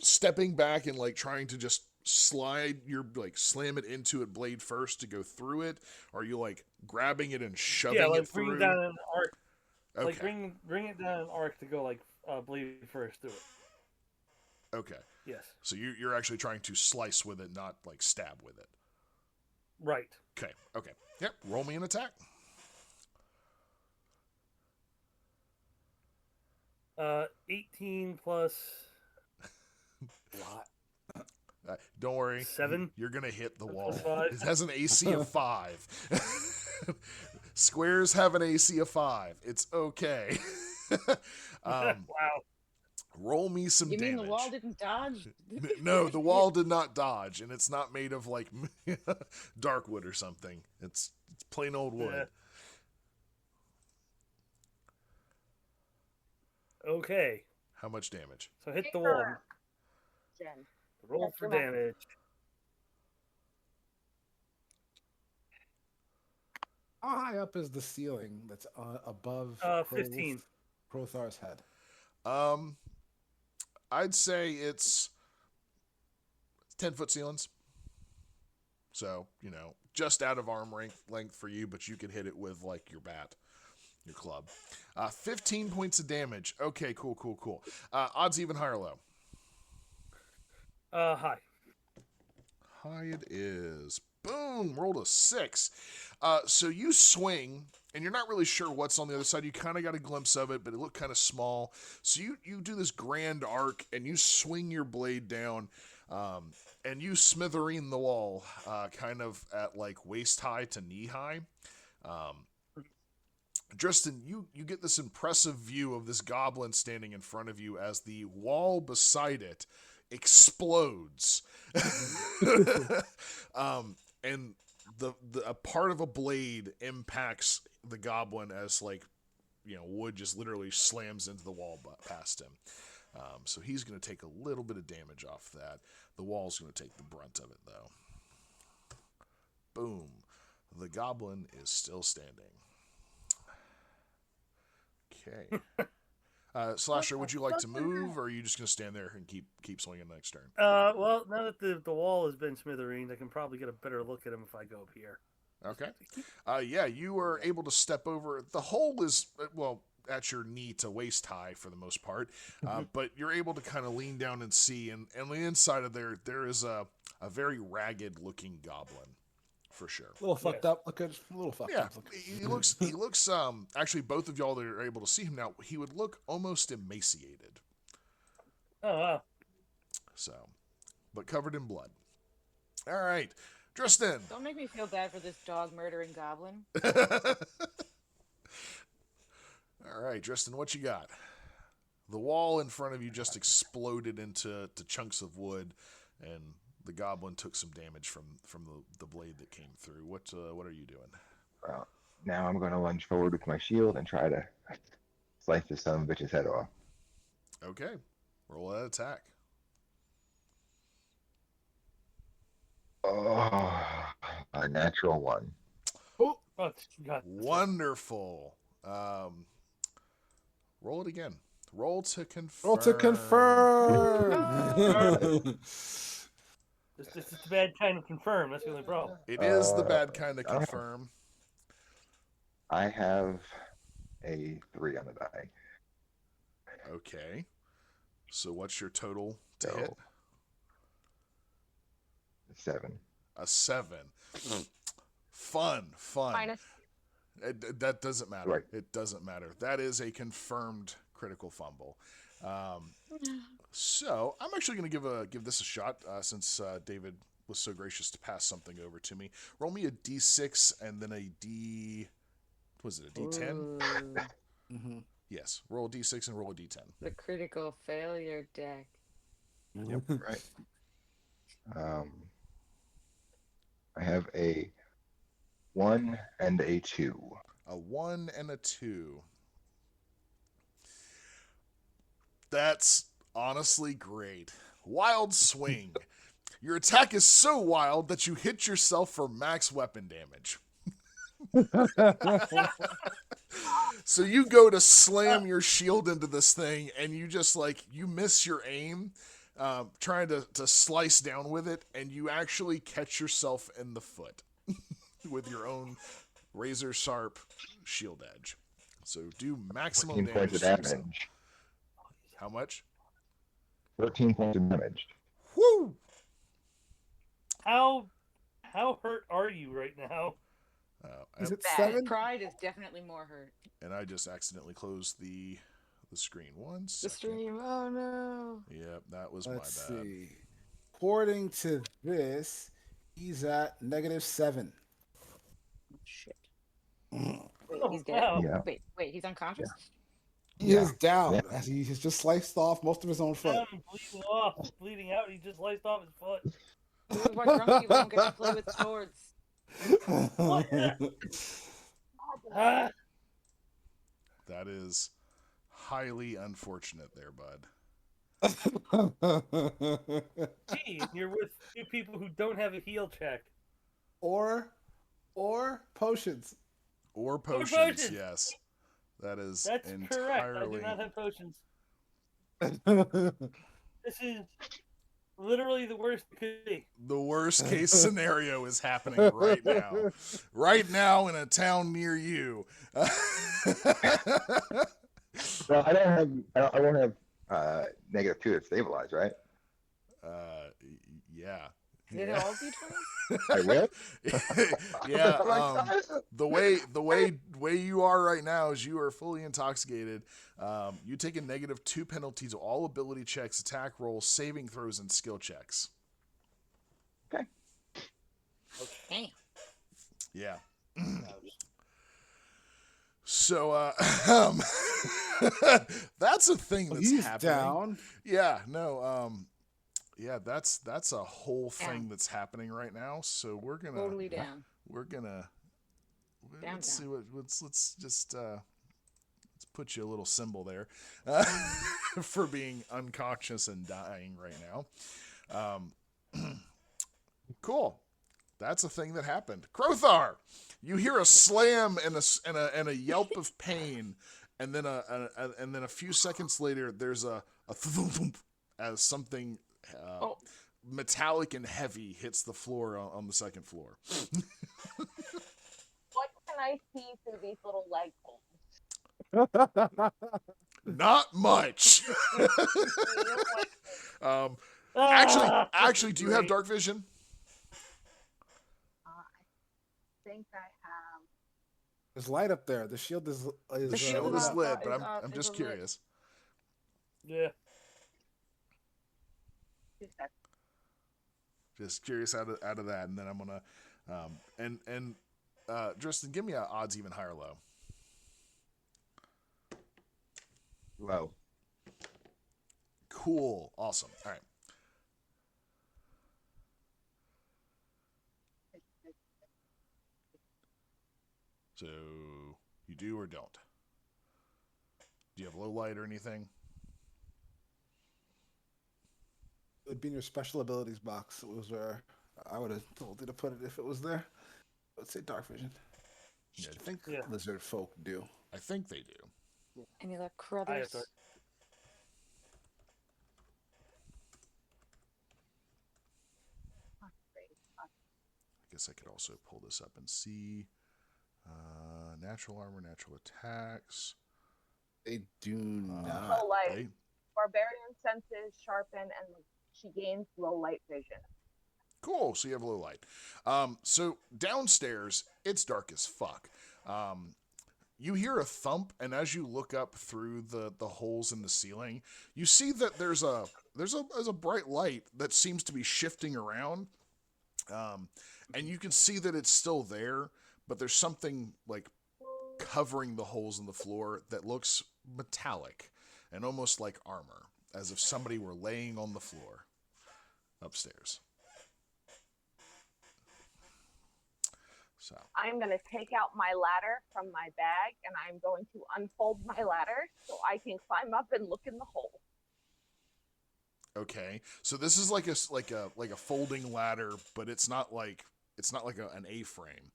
stepping back and like trying to just slide your like slam it into it blade first to go through it? Or are you like grabbing it and shoving Yeah, like it bring through? down an arc. Okay. Like bring it down an arc to go like blade first through it. Okay. Yes. So you're actually trying to slice with it, not like stab with it. Right. Okay. Okay. Yep. Roll me an attack. 18 plus Lot. Don't worry. 7. You're gonna hit the Plus wall. 5. It has an AC of 5. Squares have an AC of 5. It's okay. Wow. Roll me some You damage. mean the wall didn't dodge? No, the wall did not dodge, and it's not made of like dark wood or something. It's plain old wood. Okay. How much damage? So hit the wall. Jen. Roll Yes, for you're welcome. damage. How high up is the ceiling that's above 15. Crothar's head? I'd say it's 10-foot ceilings. So, just out of arm length for you, but you could hit it with like your bat, your club. 15 points of damage. Okay, cool. Odds even, high or low? High. High it is. Boom! Rolled a 6. So you swing, and you're not really sure what's on the other side. You kind of got a glimpse of it, but it looked kind of small. So you do this grand arc, and you swing your blade down, and you smithereen the wall, kind of at like waist high to knee high. Tristan, you get this impressive view of this goblin standing in front of you as the wall beside it explodes. And a part of a blade impacts the goblin as like, wood just literally slams into the wall past him. So he's going to take a little bit of damage off that. The wall's going to take the brunt of it, though. Boom. The goblin is still standing. Okay. Slasher, would you like to move, or are you just going to stand there and keep swinging next turn? Well, now that the wall has been smithereened, I can probably get a better look at him if I go up here. Okay. Yeah, you are able to step over. The hole is, at your knee to waist high for the most part, but you're able to kind of lean down and see, and on the inside of there is a very ragged looking goblin, for sure. A little fucked up looking. A little fucked Yeah, up looking. he looks actually, both of y'all that are able to see him now, he would look almost emaciated. Oh, wow. So, but covered in blood. All right, Tristan. Don't make me feel bad for this dog murdering goblin. All right, Tristan, what you got? The wall in front of you just exploded into chunks of wood, and the goblin took some damage from the blade that came through. What are you doing? Well, now I'm going to lunge forward with my shield and try to slice this son of a bitch's head off. Okay, roll that attack. Oh, a natural 1. Oh, God. Wonderful. Roll it again. Roll to confirm. Roll to confirm. This is the bad kind of confirm. That's the only problem. It is the bad kind of confirm. I have a 3 on the die. Okay. So what's your total to So, hit? 7. A 7. Fun. Minus. That doesn't matter. Right. It doesn't matter. That is a confirmed critical fumble. So I'm actually going to give this a shot since David was so gracious to pass something over to me. Roll me a D6 and then a D. Was it a D10? Ooh, Mm-hmm. Yes. Roll a D6 and roll a D10. the critical failure deck. Yep. Right. I have a 1 and a 2. A 1 and a 2. That's honestly great. Wild swing. Your attack is so wild that you hit yourself for max weapon damage. So you go to slam your shield into this thing, and you just like you miss your aim, trying to slice down with it, and you actually catch yourself in the foot with your own razor sharp shield edge. So do maximum 14 points damage of to yourself. damage. How much? 13 points of damage. Woo! How hurt are you right now? Is it Bad. 7? Pride is definitely more hurt. And I just accidentally closed the screen. One The second. stream. Oh no. Yep, that was Let's my bad. see. According to this, he's at -7. Oh, shit. Mm. Wait, Oh, he's dead. wow. Yeah. Wait, he's unconscious. He Yeah. is down Yeah. as he has just sliced off most of his own foot. Down, bleeding off, bleeding out. He just sliced off his foot. This is why drunk people don't get to play with swords. What? Ah, That is highly unfortunate there, bud. gee, you're with two people who don't have a heal check. or potions. Or potions, potions. yes. That is That's entirely correct. I do not have potions. This is literally the worst it could be. the worst case scenario is happening right now. Right now in a town near you. Well, I won't have -2 to stabilize, right? Yeah. Did it all D20? I will. Yeah, Oh my God. the way you are right now is you are fully intoxicated. You take a -2 penalty to all ability checks, attack rolls, saving throws, and skill checks. Damn. Yeah. So that's a thing that's He's happening. down. Yeah, no, yeah, that's a whole thing that's happening right now. So we're gonna Totally down. Down, let's see what let's just let's put you a little symbol there for being unconscious and dying right now. Cool. That's a thing that happened. Crothar, you hear a slam and a yelp of pain, and then a few seconds later, there's a thump as something metallic and heavy hits the floor on the second floor. What can I see through these little leg holes? Not much. You know what? Actually, do you have dark vision? I think I have. There's light up there. The shield is The shield is up, lit, but I'm is just lit. curious. Yeah. 2 seconds. Just curious out of that, and then I'm gonna Tristan, give me a odds even higher low. Low. Cool, awesome. All right. So you do or don't? Do you have low light or anything? It would be in your special abilities box. It was where I would have told you to put it if it was there. Let's say dark vision. Yeah, I think Lizard folk do. they do. Any luck, I have Crothers? dark. I guess I could also pull this up and see. Natural armor, natural attacks. They do not. Low light. They, Barbarian senses sharpen, and she gains low light vision. cool. So you have low light. So downstairs, it's dark as fuck. You hear a thump, and as you look up through the holes in the ceiling, you see that there's a bright light that seems to be shifting around. And you can see that it's still there, but there's something like covering the holes in the floor that looks metallic and almost like armor, as if somebody were laying on the floor upstairs. So I'm going to take out my ladder from my bag, and I'm going to unfold my ladder so I can climb up and look in the hole. okay, so this is like a folding ladder, but it's not like an A-frame.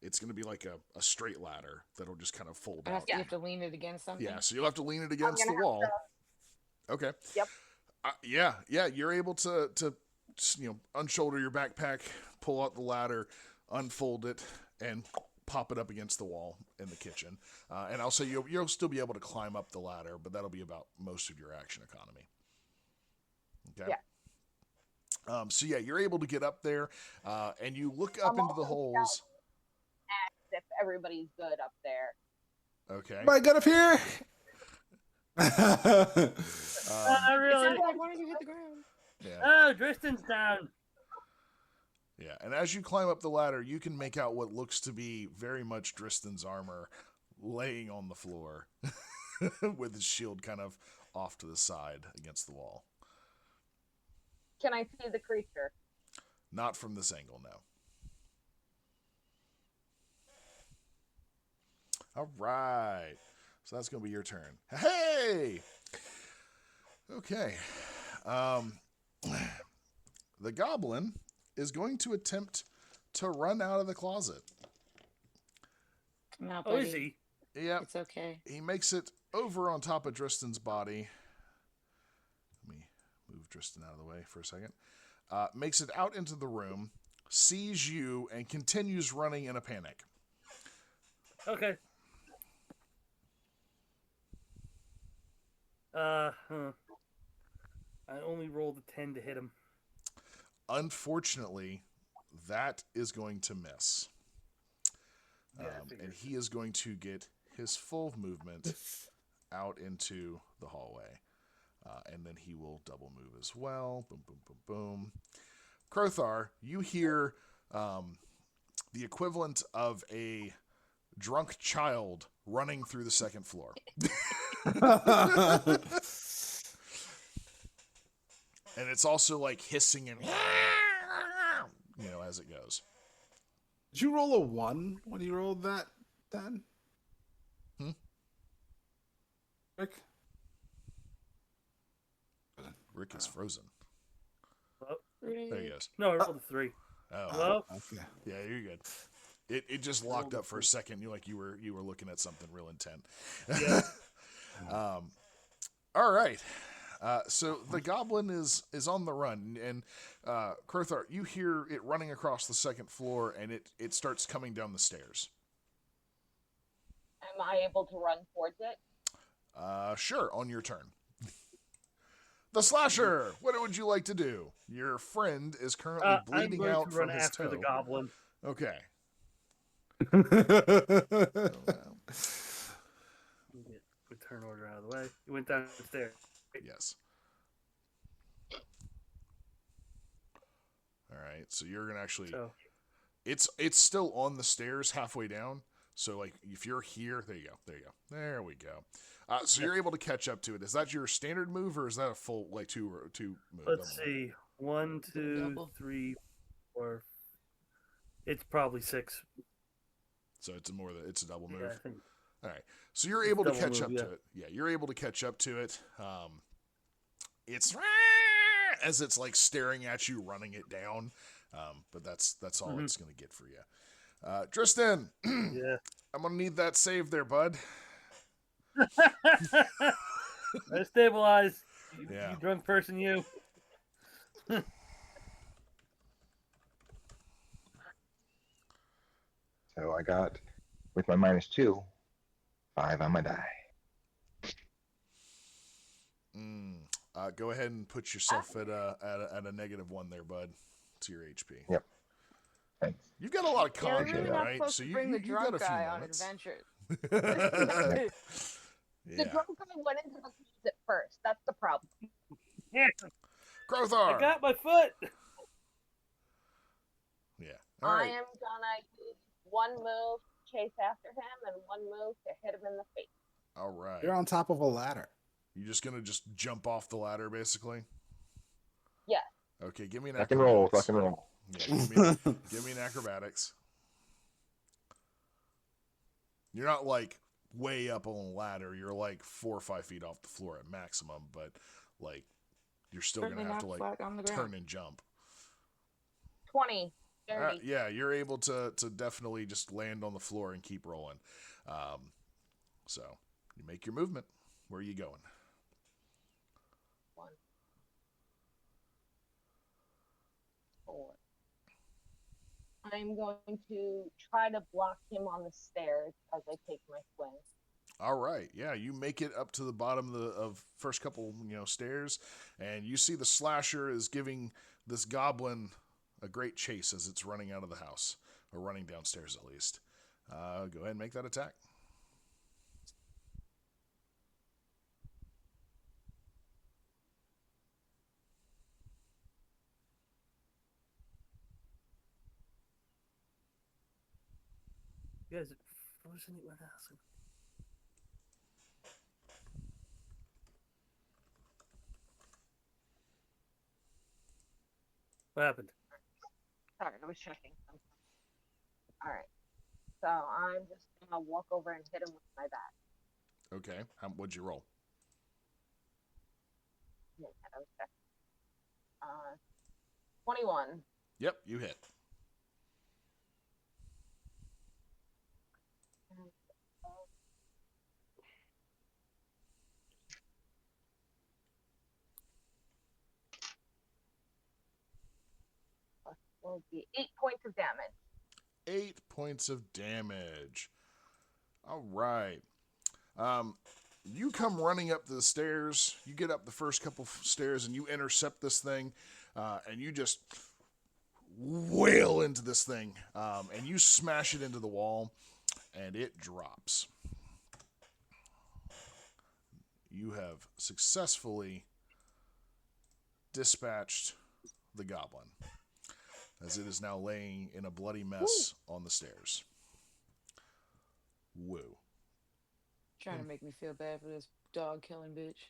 it's going to be like a straight ladder that'll just kind of fold out. You have to lean it against something. Yeah, so you'll have to lean it I'm against the gonna have wall. to. Okay. Yep. Yeah, you're able to unshoulder your backpack, pull out the ladder, unfold it, and pop it up against the wall in the kitchen. And I'll say you'll still be able to climb up the ladder, but that'll be about most of your action economy. Okay. Yeah. So yeah, you're able to get up there, and you look up I'm into the also holes. If everybody's good up there. Okay. Am I good up here? Not It really. sounded like one of you hit the ground. Yeah. Oh, Tristan's down. Yeah, and as you climb up the ladder, you can make out what looks to be very much Dristan's armor laying on the floor with his shield kind of off to the side against the wall. Can I see the creature? Not from this angle, no. All right. So that's going to be your turn. Hey! Okay. The goblin is going to attempt to run out of the closet. Come out, Oh, buddy. is he? Yep. It's okay. He makes it over on top of Dristan's body. Let me move Dristan out of the way for a second. Makes it out into the room, sees you, and continues running in a panic. Okay. I only rolled a 10 to hit him. Unfortunately, that is going to miss. Yeah, I figured. And he is going to get his full movement out into the hallway. And then he will double move as well. Boom, boom, boom, boom. Crothar, you hear the equivalent of a drunk child running through the second floor. And it's also like hissing and as it goes. Did you roll a 1 when you rolled that, Dan? Rick? Rick is frozen. Hello? There he goes. No, I rolled a 3. Oh, Hello? Okay. yeah, you're good. It just locked up for a second. You were looking at something real intent. Yeah. All right. So the goblin is on the run, and Crothar, you hear it running across the second floor, and it starts coming down the stairs. Am I able to run towards it? Sure, on your turn. The slasher. What would you like to do? Your friend is currently I'm bleeding going out to run from his after toe. the goblin. Okay. Get turn order out of the way. He went down the stairs. Yes. All right. So you're gonna actually. So, It's still on the stairs halfway down. So like if you're here, there you go. There we go. So you're able to catch up to it. Is that your standard move or is that a full like two move? let's see. 1, 2, Double. 3, 4. It's probably 6. So it's a double move. Yeah, I think. All right. So you're able to Double catch move, up yeah. to it. Yeah, you're able to catch up to it. It's as it's like staring at you, running it down. But that's all it's gonna get for you. Tristan, Yeah. I'm gonna need that save there, bud. I stabilize. Yeah. You drunk person, you. So I got, with my -2, 5 on my die. Go ahead and put yourself at a -1 there, bud, to your HP. Yep. Thanks. You've got a lot of Yeah, we're content, really not right? supposed So to you bring the you got drunk a few guy on moments. adventures. The Yeah. drunk guy went into the closet first. That's the problem. Yeah. Crothar. I got my foot. Yeah. All I right. am gonna use one move to chase after him and one move to hit him in the face. All right. You're on top of a ladder. You just gonna jump off the ladder, basically? Yes. Okay. Give me an Rock and roll, acrobatics. rock and roll. Yeah, give me an acrobatics. You're not like way up on the ladder. You're like 4 or 5 feet off the floor at maximum, but like you're still Certainly gonna have to not like flat on the turn ground. and jump. 20. Dirty. Yeah, you're able to definitely just land on the floor and keep rolling. So you make your movement. Where are you going? 1, 4. I'm going to try to block him on the stairs as I take my swing. All right, yeah, you make it up to the bottom of first couple stairs, and you see the slasher is giving this goblin a great chase as it's running out of the house, or running downstairs at least. Go ahead and make that attack. You guys are frozen in my house. What happened? Sorry, I was checking something. All right. So I'm just gonna walk over and hit him with my bat. Okay, what'd you roll? Yeah, that was check. 21. Yep, you hit. Will be 8 points of damage. 8 points of damage. All right. You come running up the stairs. You get up the first couple stairs and you intercept this thing, and you just wail into this thing, and you smash it into the wall, and it drops. You have successfully dispatched the goblin, as it is now laying in a bloody mess on the stairs. Woo. Trying to make me feel bad for this dog killing bitch.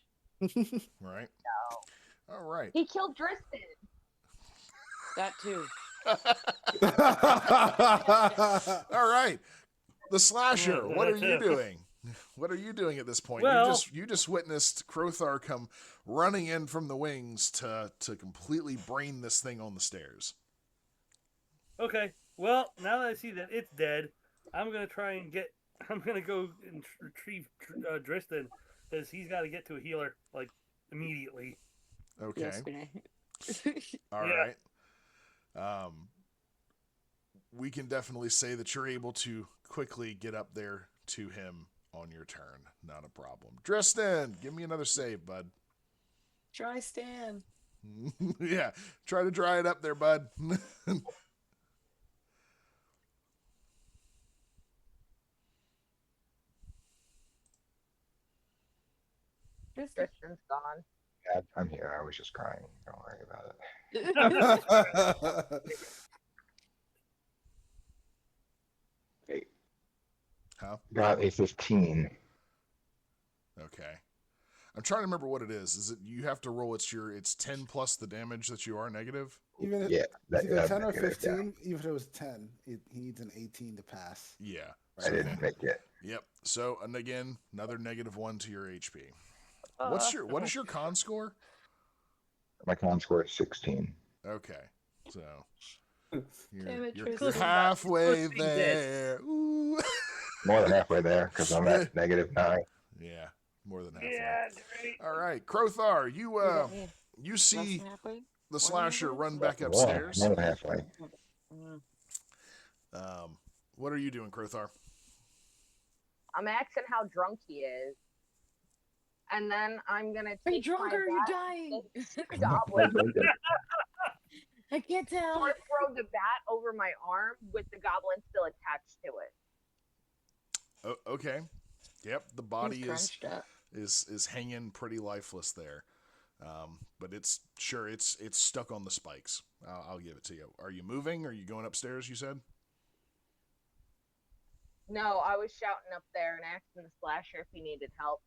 Right? No. All right. He killed Tristan. That too. All right. The slasher, Yeah, what are that you too. doing? What are you doing at this point? Well- you just witnessed Krothar come running in from the wings to completely brain this thing on the stairs. Okay. Well, now that I see that it's dead, I'm gonna try and get. I'm gonna go and retrieve Dristan, because he's got to get to a healer like immediately. Okay. Yesterday. All Yeah. right. We can definitely say that you're able to quickly get up there to him on your turn. Not a problem. Dristan, give me another save, bud. Try Stan. Yeah, try to dry it up there, bud. Tristan's gone. Yeah, I'm here. I was just crying. Don't worry about it. Hey, How? got a 15. Okay. I'm trying to remember what it is. Is it you have to roll? It's 10 plus the damage that you are negative. Even if Yeah, it's either that's 10 or negative, 15, even if it was 10, he needs an 18 to pass. Yeah. I didn't make it. Yep. So, and again, another -1 to your HP. Uh, What is your con score? My con score is 16. Okay. So Damn it, you're Tristan. halfway Close to being dead. there. Ooh. More than halfway there because I'm at -9. Yeah, more than halfway. Yeah, great. All right, Krothar, you you Less see than halfway? the slasher halfway? run back More upstairs. than halfway. Mm. What are you doing, Krothar? I'm asking how drunk he is. And then I'm gonna Are you take drunk my or are you bat dying? and goblin I can't tell. or throw the bat over my arm with the goblin still attached to it. Oh, okay. Yep, the body He's is crunched up. is hanging pretty lifeless there. But it's stuck on the spikes. I'll give it to you. Are you moving? Are you going upstairs? You said. No, I was shouting up there and asking the slasher if he needed help.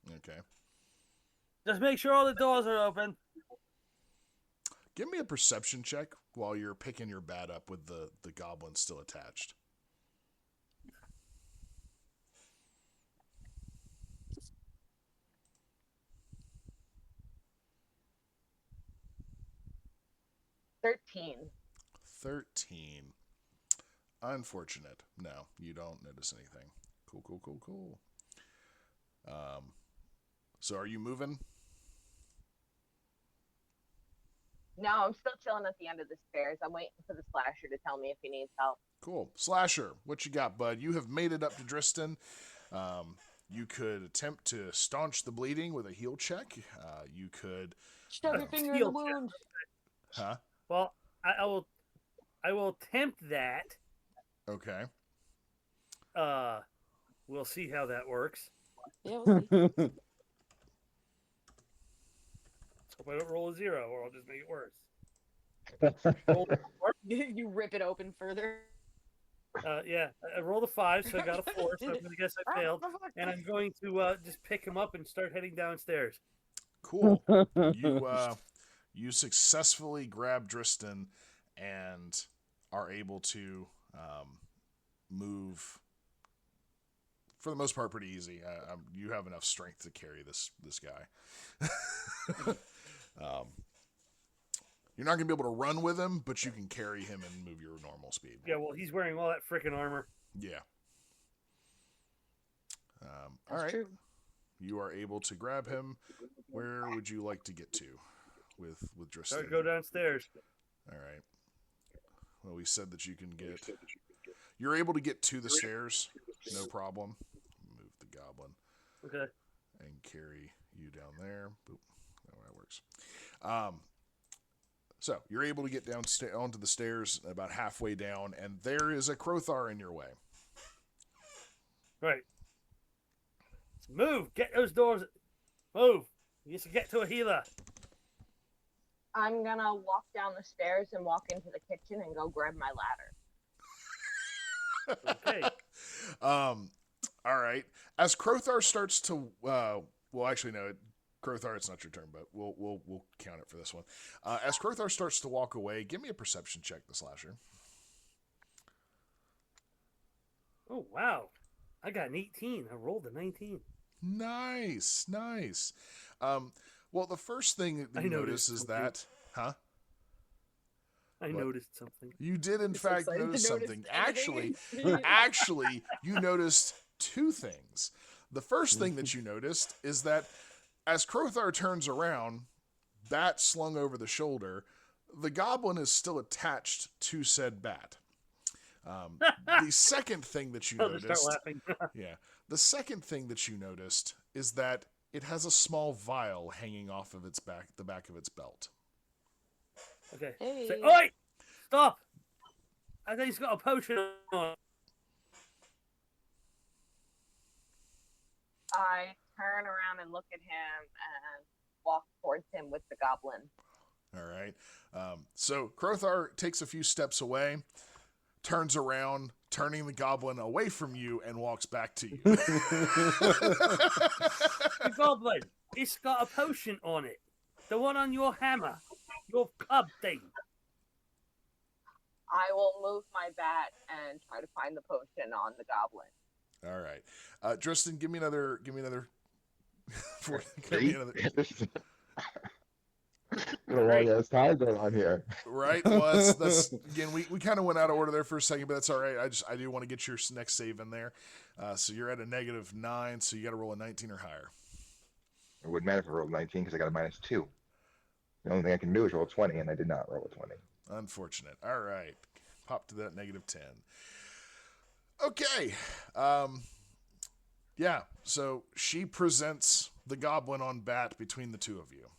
Okay. Just make sure all the doors are open. Give me a perception check while you're picking your bat up with the goblin still attached. 13. Unfortunate. No, you don't notice anything. Cool. So are you moving? No, I'm still chilling at the end of the stairs. I'm waiting for the slasher to tell me if he needs help. Cool. Slasher, what you got, bud? You have made it up to Driston. You could attempt to staunch the bleeding with a heal check. You could... Shove your finger in the Heal check. wound. Huh? Well, I will attempt that. Okay. We'll see how that works. Yeah, we'll see. Hope I don't roll a 0, or I'll just make it worse. Roll, You rip it open further. yeah, I rolled a 5, so I got a 4. So I'm gonna guess I failed, and I'm going to just pick him up and start heading downstairs. Cool. You successfully grab Driston and are able to move, for the most part, pretty easy. You have enough strength to carry this guy. You're not going to be able to run with him, but you can carry him and move your normal speed. Yeah, well, he's wearing all that frickin' armor. Yeah. All That's right. true. You are able to grab him. Where would you like to get to with Driston? Start to go downstairs. All right. Well, we said that you can get... You're able to get to the stairs, no problem. Move the goblin. Okay. And carry you down there. Boop. That works. So, you're able to get down onto the stairs about halfway down, and there is a Crothar in your way. Right. Move! Get those doors. Move! You used to get to a healer. I'm gonna walk down the stairs and walk into the kitchen and go grab my ladder. Okay. All right. As Crothar starts to, well, actually, no, Crothar, it's not your turn, but we'll count it for this one. As Crothar starts to walk away, give me a perception check, the slasher. Oh, wow. I got an 18. I rolled a 19. Nice. Well, the first thing that you notice is something. that, huh? I noticed something. You did, in You're so fact, excited to notice something. notice Actually, you noticed two things. The first thing that you noticed is that as Crothar turns around, bat slung over the shoulder, the goblin is still attached to said bat. The second thing that you I'll just noticed, start laughing. yeah, the second thing that you noticed is that it has a small vial hanging off of the back of its belt. Okay. Hey. Say, oi! Stop! I think he's got a potion on. I turn around and look at him and walk towards him with the goblin. All right. So Crothar takes a few steps away, turns around, turning the goblin away from you, and walks back to you. The goblin, it's got a potion on it. The one on your hammer. Your club thing. I will move my bat and try to find the potion on the goblin. All right. Driston, give me another. Give me another. There's time going on here. Right. Well, that's again. We kind of went out of order there for a second, but that's all right. I do want to get your next save in there. So you're at a -9, so you got to roll a 19 or higher. It wouldn't matter if I rolled 19 because I got a -2. The only thing I can do is roll 20, and I did not roll a 20. Unfortunate. All right. Pop to that -10. Okay. Yeah. So she presents the goblin on bat between the two of you.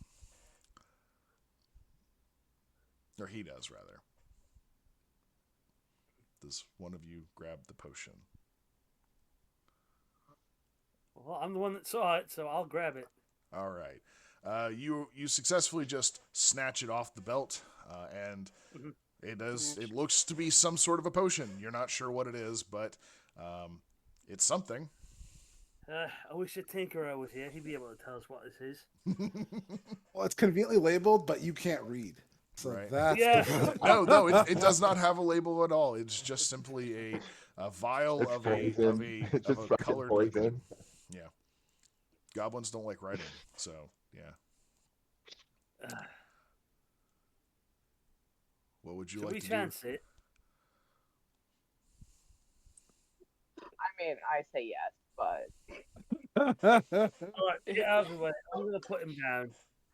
Or he does, rather. Does one of you grab the potion? Well, I'm the one that saw it, so I'll grab it. All right. You successfully just snatch it off the belt, and it looks to be some sort of a potion. You're not sure what it is, but it's something. I wish the Tinkerer was here. He'd be able to tell us what this is. Well, it's conveniently labeled, but you can't read. So Right. that's Yeah. No, it does not have a label at all. It's just simply a vial It's of poison. a It's just fucking colored poison. liquid. Yeah. Goblins don't like writing, so yeah. What would you Should like we to chance it? I mean, I say yes, but All right, get out of the way. I'm gonna put him down.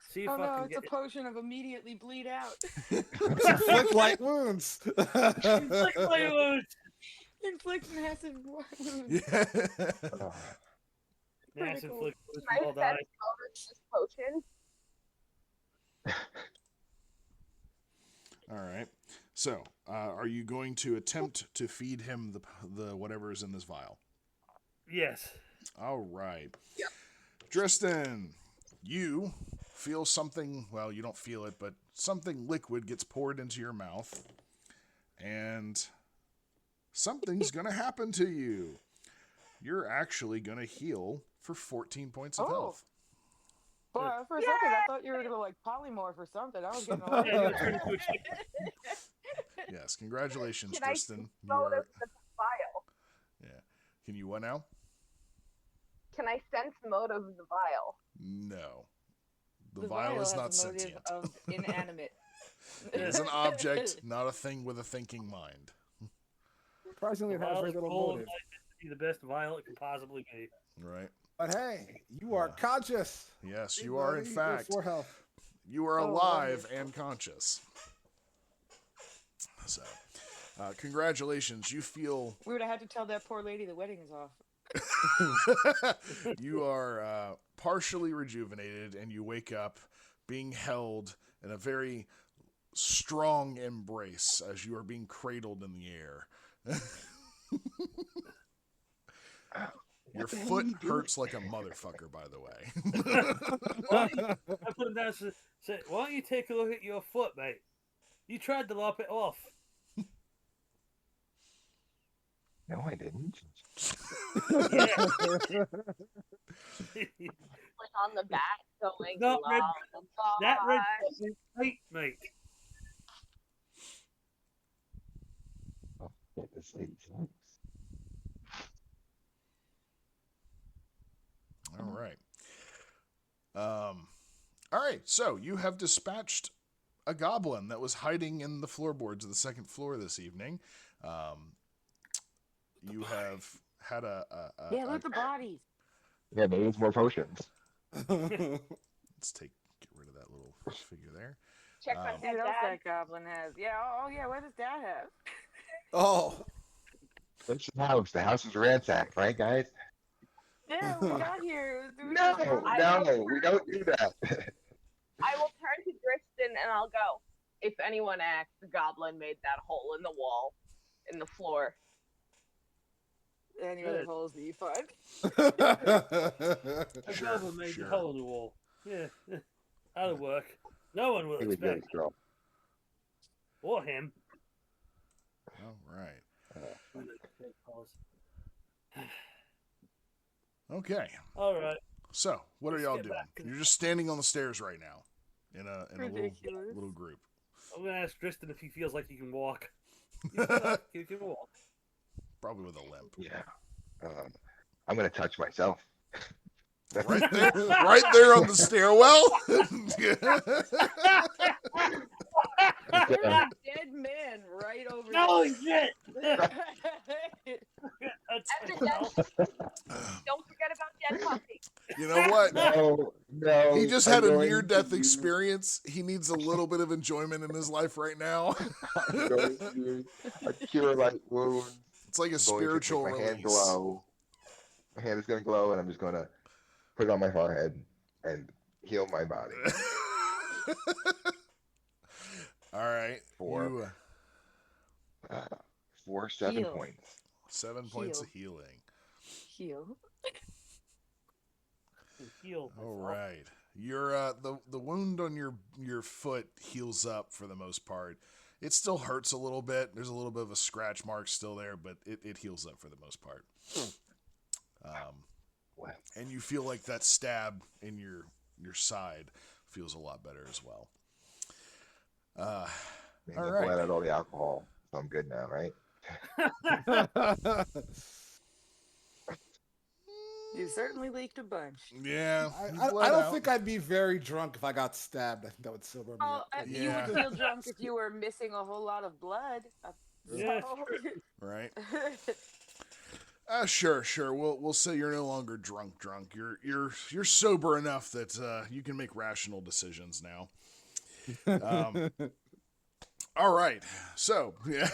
See if Oh I no, can it's get a potion of immediately bleed out. Inflict light wounds. Inflict my wounds. Inflict massive wounds. Yeah. Mass Critical. inflict wounds can I will sense die. motive this potion? All right. So, are you going to attempt to feed him the whatever is in this vial? Yes. All right. Yep. Dristan, you feel something. Well, you don't feel it, but something liquid gets poured into your mouth, and something's going to happen to you. You're actually going to heal for 14 points of Oh. health. Boy, for a second, I thought you were gonna like polymorph or something. I was getting a lot. Yeah, you're turning into a chicken. Yes, congratulations, Can I Tristan. You motive are, the vial? yeah. Can you what now? Can I sense motive the vial? No. The The vial is has not a motive sentient. of inanimate. It is an object, not a thing with a thinking mind. Surprisingly, it has very little motive. Be the best vial it can possibly be. Right? But hey, you are conscious. Yes, you are in Everybody, fact. for health. You are Oh, alive wonderful. and conscious. So, congratulations. You feel We would have had to tell that poor lady the wedding is off. you are partially rejuvenated, and you wake up being held in a very strong embrace as you are being cradled in the air. Your foot hurts like a motherfucker, by the way. I put him down and said, why don't you take a look at your foot, mate? You tried to lop it off. No, I didn't. Like on the back, going Not red. That red lullaby. foot is tight, mate. Oh, get this lady sucks. All right. All right. So you have dispatched a goblin that was hiding in the floorboards of the second floor this evening. You have had Yeah, look at the bodies. Yeah, but it's more potions. let's get rid of that little figure there. Check on Um, See what else Dad. that goblin has. Yeah. Oh yeah. What does Dad have? Oh, It's the house. The house is ransacked, right, guys? Yeah, we got here. It was No, we don't do that. I will turn to Dristan and I'll go. If anyone asks, the goblin made that hole in the wall, in the floor. Any other holes that you find? A Sure, goblin made sure. the hole in the wall. Yeah, that'll work. No one will He was good, expect. girl. Or him. All right. Okay. All right. So what are Let's y'all get doing? back to- You're just standing on the stairs right now, in a Ridiculous. little group. I'm gonna ask Tristan if he feels like he can walk. You can walk. Probably with a limp. Yeah. I'm gonna touch myself. Right there, right there on the stairwell. There's a dead man right over No there. shit. And the don't forget about Dead Puppy. You know what? No. He just I'm had a going near-death to use- experience. He needs a little bit of enjoyment in his life right now. I'm going to use a cure light wound. It's like a I'm going to spiritual make my hand release. glow. My hand is gonna glow, and I'm just gonna put it on my forehead and heal my body. All right. Four. You, 4, 7 Heal. points. 7 points of Heal. healing. Heal. Heal. All right. Your the wound on your foot heals up for the most part. It still hurts a little bit. There's a little bit of a scratch mark still there, but it heals up for the most part. Wow. And you feel like that stab in your side feels a lot better as well. Man, All I right. bled out all the alcohol, so I'm good now, right? You You certainly leaked a bunch. Yeah, you I bled don't out. think I'd be very drunk if I got stabbed. I think that would sober me Oh, up. pretty you would Yeah. feel drunk if you were missing a whole lot of blood. Yeah, it's So, true. Right. Sure. We'll say you're no longer drunk. You're sober enough that you can make rational decisions now. All right. So yeah.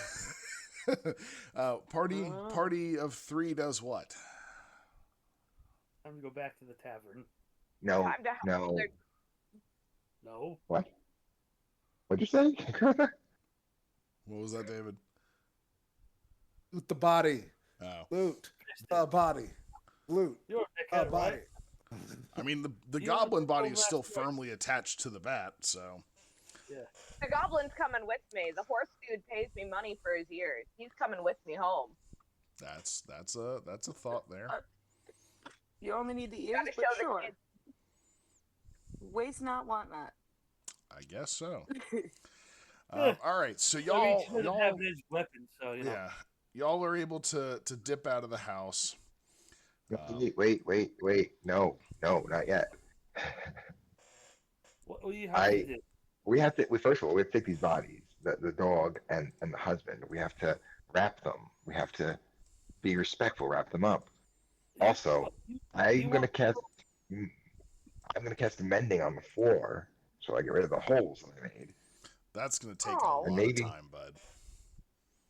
Party of 3 does what? Time to go back to the tavern. No, Time to help no. other- No. What? What'd you say? What was that, David? Loot the body. Oh, Loot the body. Loot You're a the dickhead, body. right? I mean the You goblin were body told is still last night. firmly attached to the bat, so The goblin's coming with me. The horse dude pays me money for his ears. He's coming with me home. that's a thought there. you only need the ears, Gotta but show the sure. kids. Waste not, want not. I guess so. Yeah. All right, so I mean, y'all she doesn't have his weapon, so you know. yeah, y'all are able to dip out of the house. Wait. No, not yet. What do you have to do? We have to. First of all, we have to take these bodies, the dog and the husband. We have to wrap them. We have to be respectful. Wrap them up. Also, I'm gonna cast mending on the floor so I get rid of the holes that I made. That's gonna take a Oh. lot of Maybe. time, bud.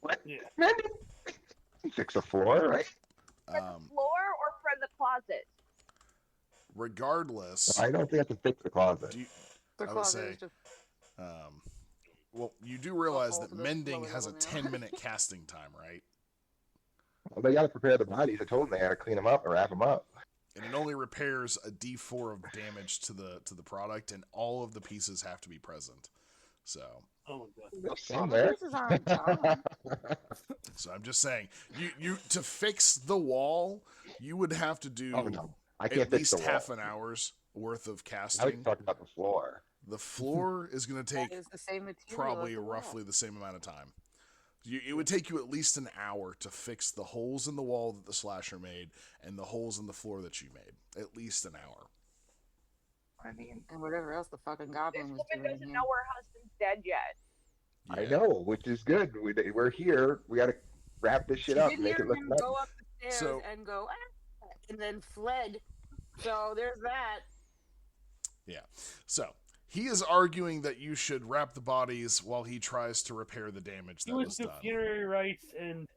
What? Yeah. Mending? Fix the floor, right? For the floor or for the closet? Regardless, I don't think I have to fix the closet. do you, The I would closet say, is just well, you do realize all that to the mending lower has a level now. 10-minute casting time, right? Well, they got to prepare the bodies. I told them they had to clean them up or wrap them up. And it only repairs a D4 of damage to the product, and all of the pieces have to be present. So Oh my god. They'll all stand the there. pieces aren't gone. I'm just saying, you to fix the wall, you would have to do Oh no, I at can't fix least the wall. half an hour's worth of I was casting. talking about the floor. The floor is going to That take is the same material. probably as the wall. roughly the same amount of time. It would take you at least an hour to fix the holes in the wall that the slasher made and the holes in the floor that you made. At least an hour. I mean, And whatever else the fucking This goblin was woman doing doesn't here. know her husband's dead yet. I Yeah. know, which is good. We're here. We got to wrap this shit She up did and make hear it look him nice. go up the stairs So- and go, and then fled. So there's that. So he is arguing that you should wrap the bodies while he tries to repair the damage He that was was do done. funerary rites and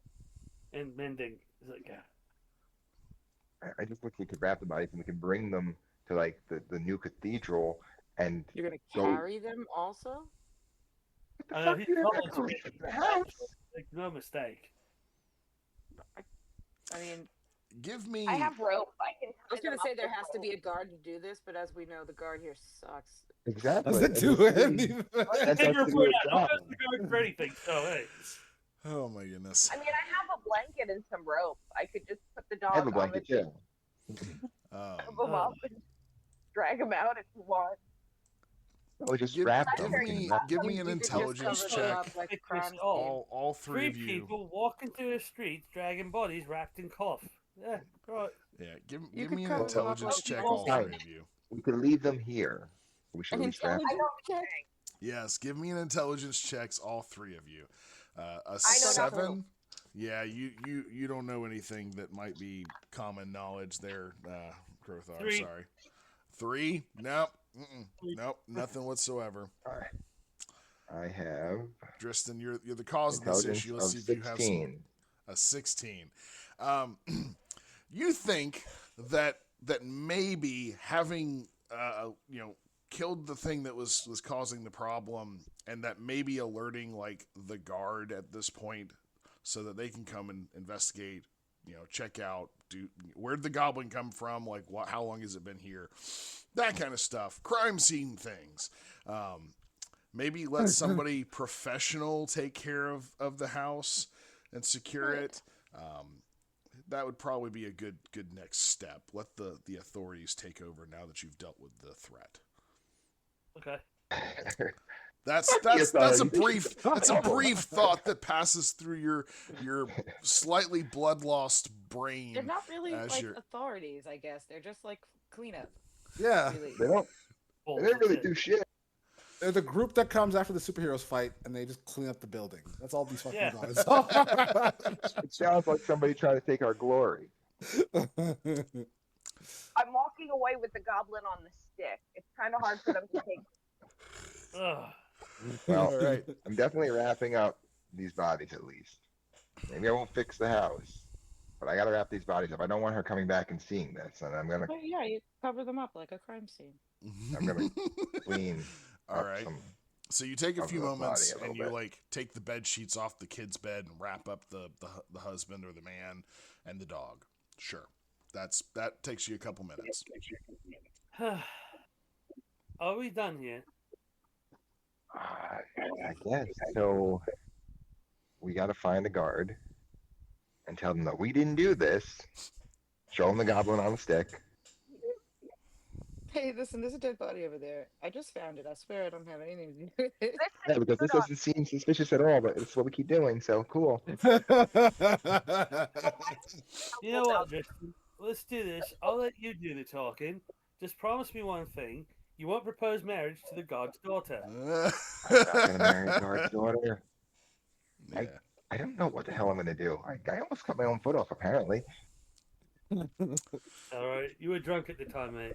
mending. It's like, I just wish we could wrap the bodies and we could bring them to like the new cathedral and You're gonna So- carry them also? what the I know fuck he's you never calling go me. in the house. Like no mistake. I mean, Give me. I have rope. I can. I was tie gonna them say up there with has to rope. be a guard to do this, but as we know, the guard here sucks. Exactly. Doesn't And do it's anything. That's Hey, actually report a out. job. Don't ask the guard for anything. So hey, Oh my goodness. I mean, I have a blanket and some rope. I could just put the dog I have a on blanket the too. Put them up and drag them out if you want. Oh, just Give, wrap give them. me Wrap give them. me an You could just intelligence cover them check. up like Pick crime this scene. all. All three three of you. people walking through the streets, dragging bodies wrapped in cloth. Yeah, right. Yeah, give You me could an cover them up intelligence like check. crime All scene. three of you. We could leave them here. We should An at least wrap them. intelligence check? Yes, give me an intelligence checks. All three of you. A I know 7. nothing. Yeah, you don't know anything that might be common knowledge there, Grothar. 3. Sorry. 3? Nope. Nope. Nothing whatsoever. All right. I have Dristan, you're the cause of this intelligence issue. of Let's see if you have some 16. a 16. You think that maybe having killed the thing that was causing the problem, and that maybe alerting like the guard at this point so that they can come and investigate, check out, where'd the goblin come from, like how long has it been here, that kind of stuff, crime scene things. Maybe let somebody professional take care of the house and secure it. That would probably be a good next step. Let the authorities take over now that you've dealt with the threat. Okay. That's a brief thought that passes through your slightly blood lost brain. They're not really as like you're- authorities, I guess. They're just like cleanup. Yeah. Really. They don't really do shit. They're the group that comes after the superheroes fight, and they just clean up the building. That's all these fucking Yeah. guys are. It sounds like somebody trying to take our glory. I'm walking away with the goblin on the stick. It's kind of hard for them to take. Ugh. Well, All right. I'm definitely wrapping up these bodies at least. Maybe I won't fix the house, but I gotta wrap these bodies up. I don't want her coming back and seeing this, and I'm gonna But yeah, you cover them up like a crime scene. clean All up right. some. So you take a of few the moments body a and little you bit. like take the bed sheets off the kid's bed and wrap up the husband or the man and the dog. Sure. That takes you a couple minutes. Are we done here? I guess so. We gotta find a guard and tell them that we didn't do this. Show them the goblin on the stick. Hey, listen, there's a dead body over there. I just found it. I swear I don't have anything to do with it. Yeah, because this doesn't seem suspicious at all, but it's what we keep doing, so cool. You know what, Justin? Let's do this. I'll let you do the talking. Just promise me one thing. You won't propose marriage to the god's daughter. I'm not gonna marry a guard's daughter. Yeah. I don't know what the hell I'm gonna do. I almost cut my own foot off, apparently. All right, you were drunk at the time, mate.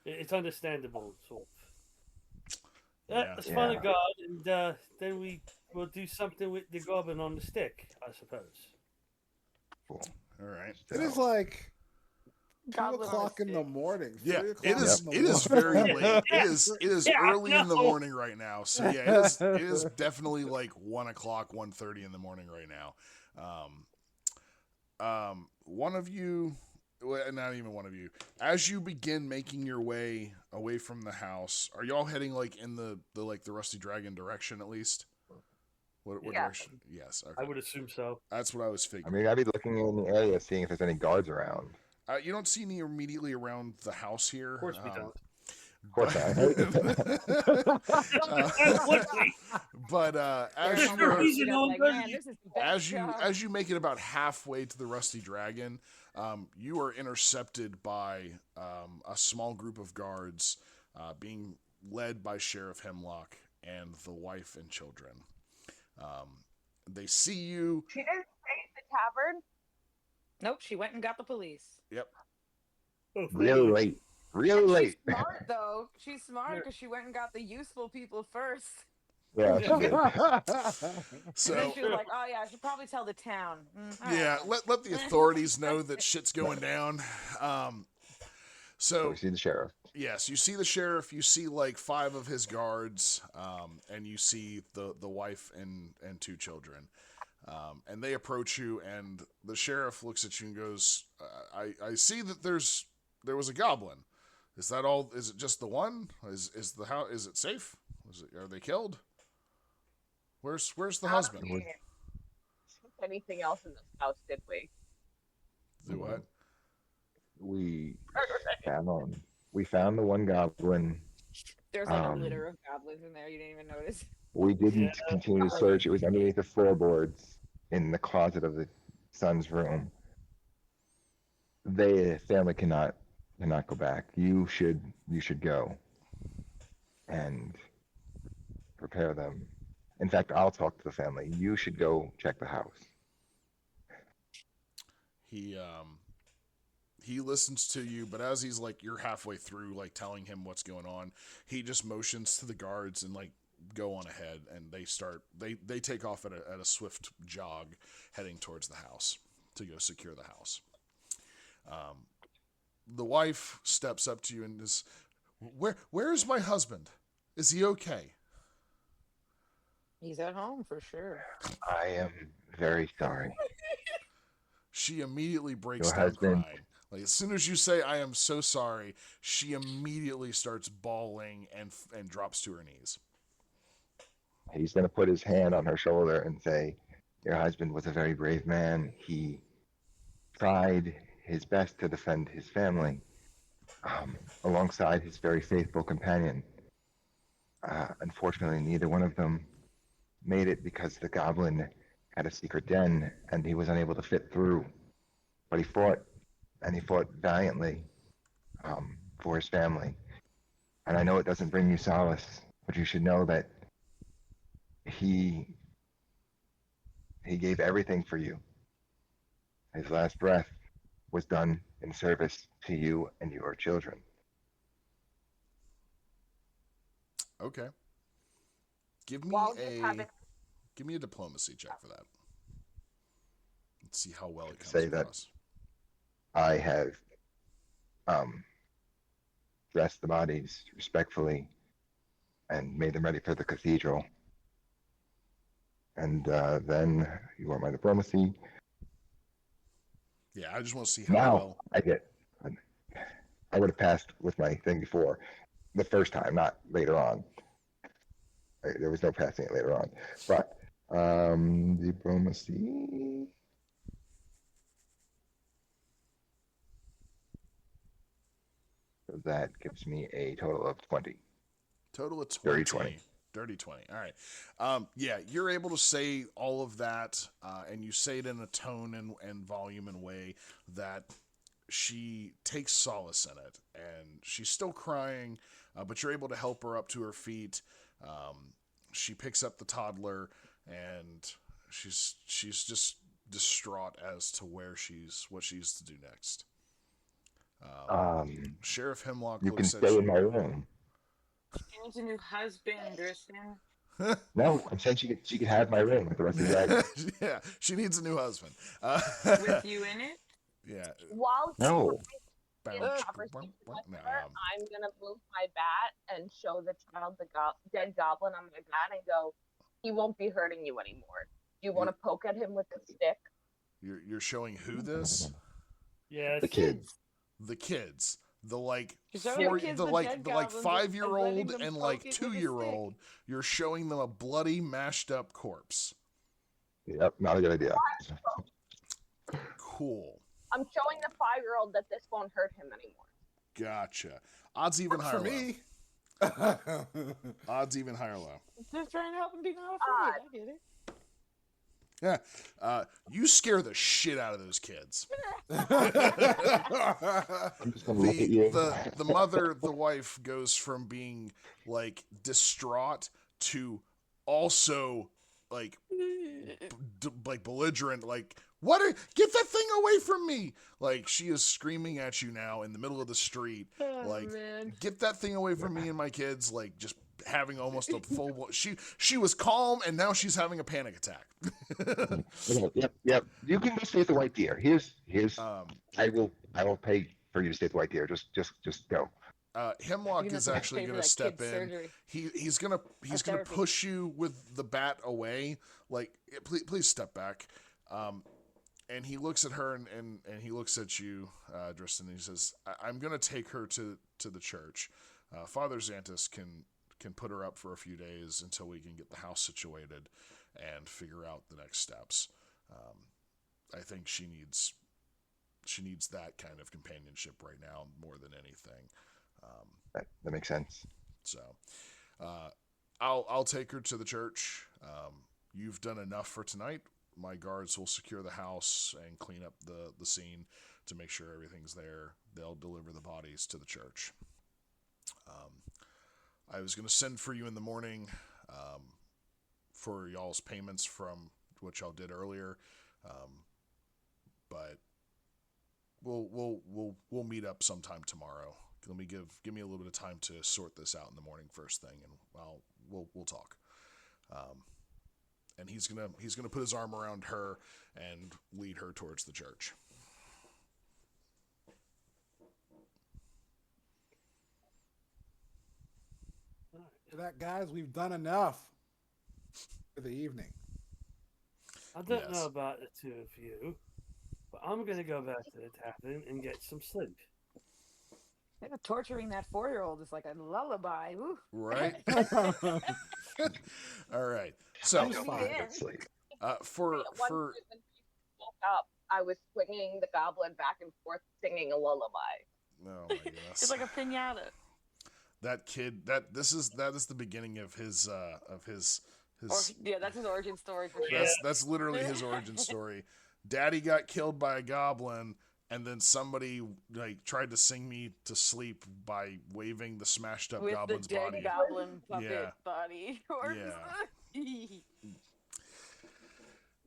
It's understandable, sort of. Yeah. Let's find a guard, and then we will do something with the goblin on the stick, I suppose. Cool. All right. It is like 2 Goblin on a o'clock in the stick. morning. Yeah, 3 it o'clock is. in the It is morning. very late. It is Yeah, early in the no. morning right now. So yeah, it is definitely like 1 o'clock, 1:30 in the morning right now. One of you, well, not even one of you, as you begin making your way away from the house, are y'all heading like in the Rusty Dragon direction at least? What Yeah. direction? Yes. Okay. I would assume so. That's what I was I figuring. mean, I'd be looking in the area, seeing if there's any guards around. You don't see any immediately around the house here. Of course we don't. Of course But as There's you no are, reason no one Like, does man, it. this is the best job. as you make it about halfway to the Rusty Dragon, you are intercepted by a small group of guards being led by Sheriff Hemlock and the wife and children. They see you. She didn't stay at the tavern. Nope, she went and got the police. Yep. Oh, Really late. Really She's late. smart though. She's smart because she went and got the useful people first. Yeah, she did. And So then she was like, "Oh yeah, I should probably tell the town." All yeah, right. let the authorities know that shit's going down. So We see the sheriff. yes, you see the sheriff. You see like 5 of his guards, and you see the wife and 2 children. And they approach you, and the sheriff looks at you and goes, "I see that there was a goblin. Is that all? Is it just the one? Is the house? Is it safe? Are they killed? Where's the husband? We didn't see anything else in this house, did we? Do what? We found the one goblin. There's like a Um, litter of goblins in there. You didn't even notice. We didn't Yeah. continue to search. It was underneath the floorboards in the closet of the son's room. The family cannot go back. You should go and prepare them. In fact, I'll talk to the family. You should go check the house. He listens to you, but as he's like you're halfway through like telling him what's going on, he just motions to the guards and like go on ahead, and they take off at a swift jog heading towards the house to go secure the house. The wife steps up to you and is, where is my husband? Is he okay? He's at home for sure. I am very sorry. She immediately breaks Your down husband. crying. Like as soon as you say I am so sorry, she immediately starts bawling and drops to her knees. He's going to put his hand on her shoulder and say, your husband was a very brave man. He tried his best to defend his family alongside his very faithful companion. Unfortunately, neither one of them made it because the goblin had a secret den and he was unable to fit through. But he fought, and he fought valiantly for his family. And I know it doesn't bring you solace, but you should know that he he gave everything for you. His last breath was done in service to you and your children. Okay. Give me While just having a diplomacy check for that. Let's see how well it comes Say that across. I have dressed the bodies respectfully and made them ready for the cathedral. And then you want my diplomacy. Yeah, I just want to see how Now well. I would have passed with my thing before, the first time, not later on. There was no passing it later on. But diplomacy. So that gives me a total of 20. Total of 20. Dirty 20. Dirty 20. All right. Yeah, you're able to say all of that, and you say it in a tone and volume and way that she takes solace in it. And she's still crying, but you're able to help her up to her feet. She picks up the toddler, and she's just distraught as to what she's to do next. Sheriff Hemlock You can looks at stay you. in my room. She needs a new husband, Driston. No, I'm saying she could have my room with the rest of the dragons. Yeah, she needs a new husband. With you in it? Yeah. while he's No. in conversation with her, I'm gonna move my bat and show the child the dead goblin on my bat and go, he won't be hurting you anymore. Do you want to poke at him with the stick? You're showing who this? Yes. The kids. The kids. The like You're showing four, the kids the the like dead the like goblins and 5-year-old letting them and poke like it with a 2-year-old. You're showing them a bloody, mashed up corpse. Yep, not a good idea. Cool. I'm showing the 5-year-old that this won't hurt him anymore. Gotcha. Odds even Works higher for low. me. Odds even higher low. Just trying to help him be not afraid. I get it. Yeah. You scare the shit out of those kids. I'm just gonna look at you. The mother, the wife, goes from being like distraught to also like like belligerent, like get that thing away from me. Like she is screaming at you now in the middle of the street, like man. get that thing away from me and my kids. Like just having almost a full. She was calm and now she's having a panic attack. Yep. You can go stay at the White Deer. Here's. I will pay for you to stay at the White Deer. Just go. Hemlock You're is gonna actually pay for going to that step kid's in. surgery. He's gonna therapy. push you with the bat away. Like please step back. And he looks at her and he looks at you, Driston, and he says, I'm going to take her to the church. Father Xantus can put her up for a few days until we can get the house situated and figure out the next steps. I think she needs that kind of companionship right now more than anything. That makes sense. So I'll take her to the church. You've done enough for tonight. My guards will secure the house and clean up the scene to make sure everything's there. They'll deliver the bodies to the church. I was going to send for you in the morning for y'all's payments from what y'all did earlier, but we'll meet up sometime tomorrow. Let me give me a little bit of time to sort this out in the morning first thing, and we'll talk. And he's gonna put his arm around her and lead her towards the church. For that, guys, we've done enough for the evening. I don't Yes. know about the two of you, but I'm going to go back to the tavern and get some sleep. Yeah, torturing that 4-year-old is like a lullaby. Woo. Right. All right. So I'm fine. Yeah. Sleep. for One person woke up, I was swinging the goblin back and forth, singing a lullaby. oh my goodness. It's like a pinata. that kid. That is the beginning of his Or his. yeah, that's his origin story for sure. Yeah. That's literally his origin story. Daddy got killed by a goblin, and then somebody like tried to sing me to sleep by waving the smashed up With the goblin's dead body. goblin puppet Yeah. body. Yeah.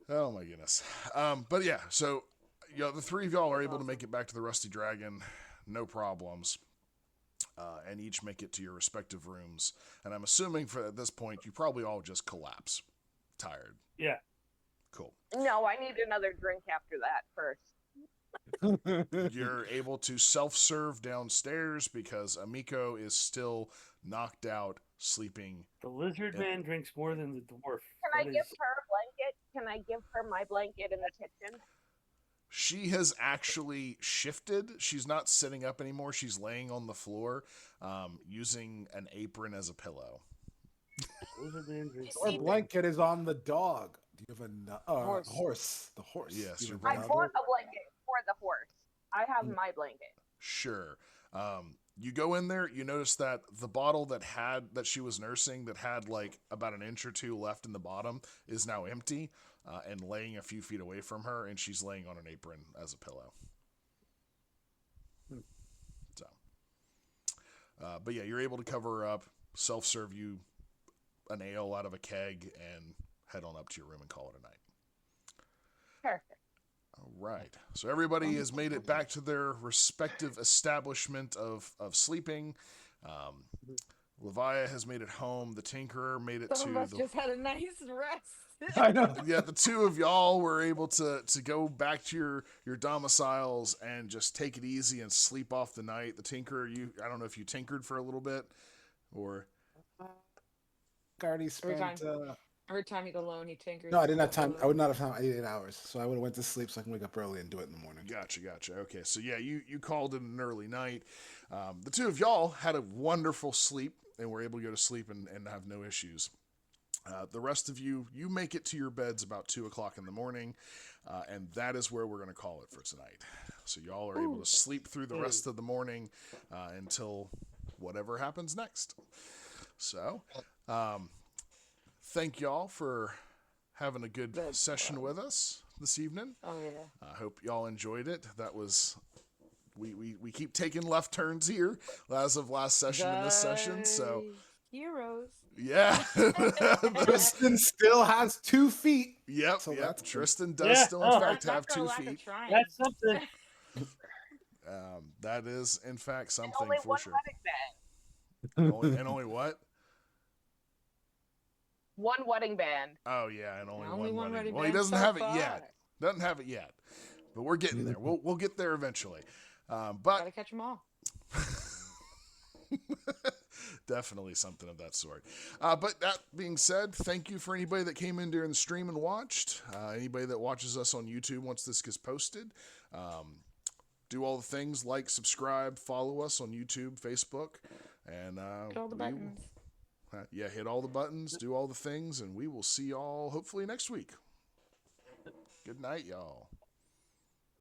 Oh my goodness. But yeah, so the three of y'all are able to make it back to the Rusty Dragon, no problems, and each make it to your respective rooms. And I'm assuming for at this point you probably all just collapse, tired. Yeah. Cool. No, I need another drink after that first. You're able to self-serve downstairs because Amiko is still knocked out, sleeping. The lizard man drinks more than the dwarf. Can I give her a blanket? Can I give her my blanket in the kitchen? She has actually shifted. She's not sitting up anymore. She's laying on the floor, using an apron as a pillow. Lizard man drinks. Our blanket is on the dog. Do you have a Horse. horse? The horse. Yes, Do you your have I another? bought a blanket for the horse. I have my blanket. Sure. You go in there. You notice that the bottle that she was nursing that had like about an inch or two left in the bottom is now empty, and laying a few feet away from her, and she's laying on an apron as a pillow. So, but yeah, you're able to cover her up, self-serve you an ale out of a keg, and head on up to your room and call it a night. Perfect. All right. So everybody has made it back to their respective establishment of sleeping. Leviah has made it home. The Tinkerer made it Some to of us the. just had a nice rest. I know. Yeah, the two of y'all were able to go back to your domiciles and just take it easy and sleep off the night. The Tinkerer, I don't know if you tinkered for a little bit, or. I already spent. Every time he's alone, he tinkers. No, I didn't have time. I would not have time 8 hours, so I would have went to sleep so I can wake up early and do it in the morning. Gotcha. Okay, so yeah, you called it an early night. The two of y'all had a wonderful sleep and were able to go to sleep and have no issues. The rest of you make it to your beds about 2:00 in the morning, and that is where we're going to call it for tonight. So y'all are able to sleep through the rest of the morning until whatever happens next. So, thank y'all for having a good session with us this evening. Oh yeah. I hope y'all enjoyed it. That was we keep taking left turns here as of last session in this session. So heroes. yeah. Tristan still has 2 feet. Yep. So Yep. that's good. Tristan does still in fact That's have for 2 lack of feet. trying. That's something. That is in fact And something only for one sure. wedding band. And only what? One wedding band. Oh yeah, and only Only one one wedding. wedding Well, he band doesn't so have it far. yet. Doesn't have it yet. But we're getting there. We'll get there eventually. But Gotta catch them all. definitely something of that sort. But that being said, thank you for anybody that came in during the stream and watched. Anybody that watches us on YouTube once this gets posted. Do all the things, like, subscribe, follow us on YouTube, Facebook, and Hit all the buttons. hit all the buttons, do all the things, and we will see y'all hopefully next week. Good night, y'all.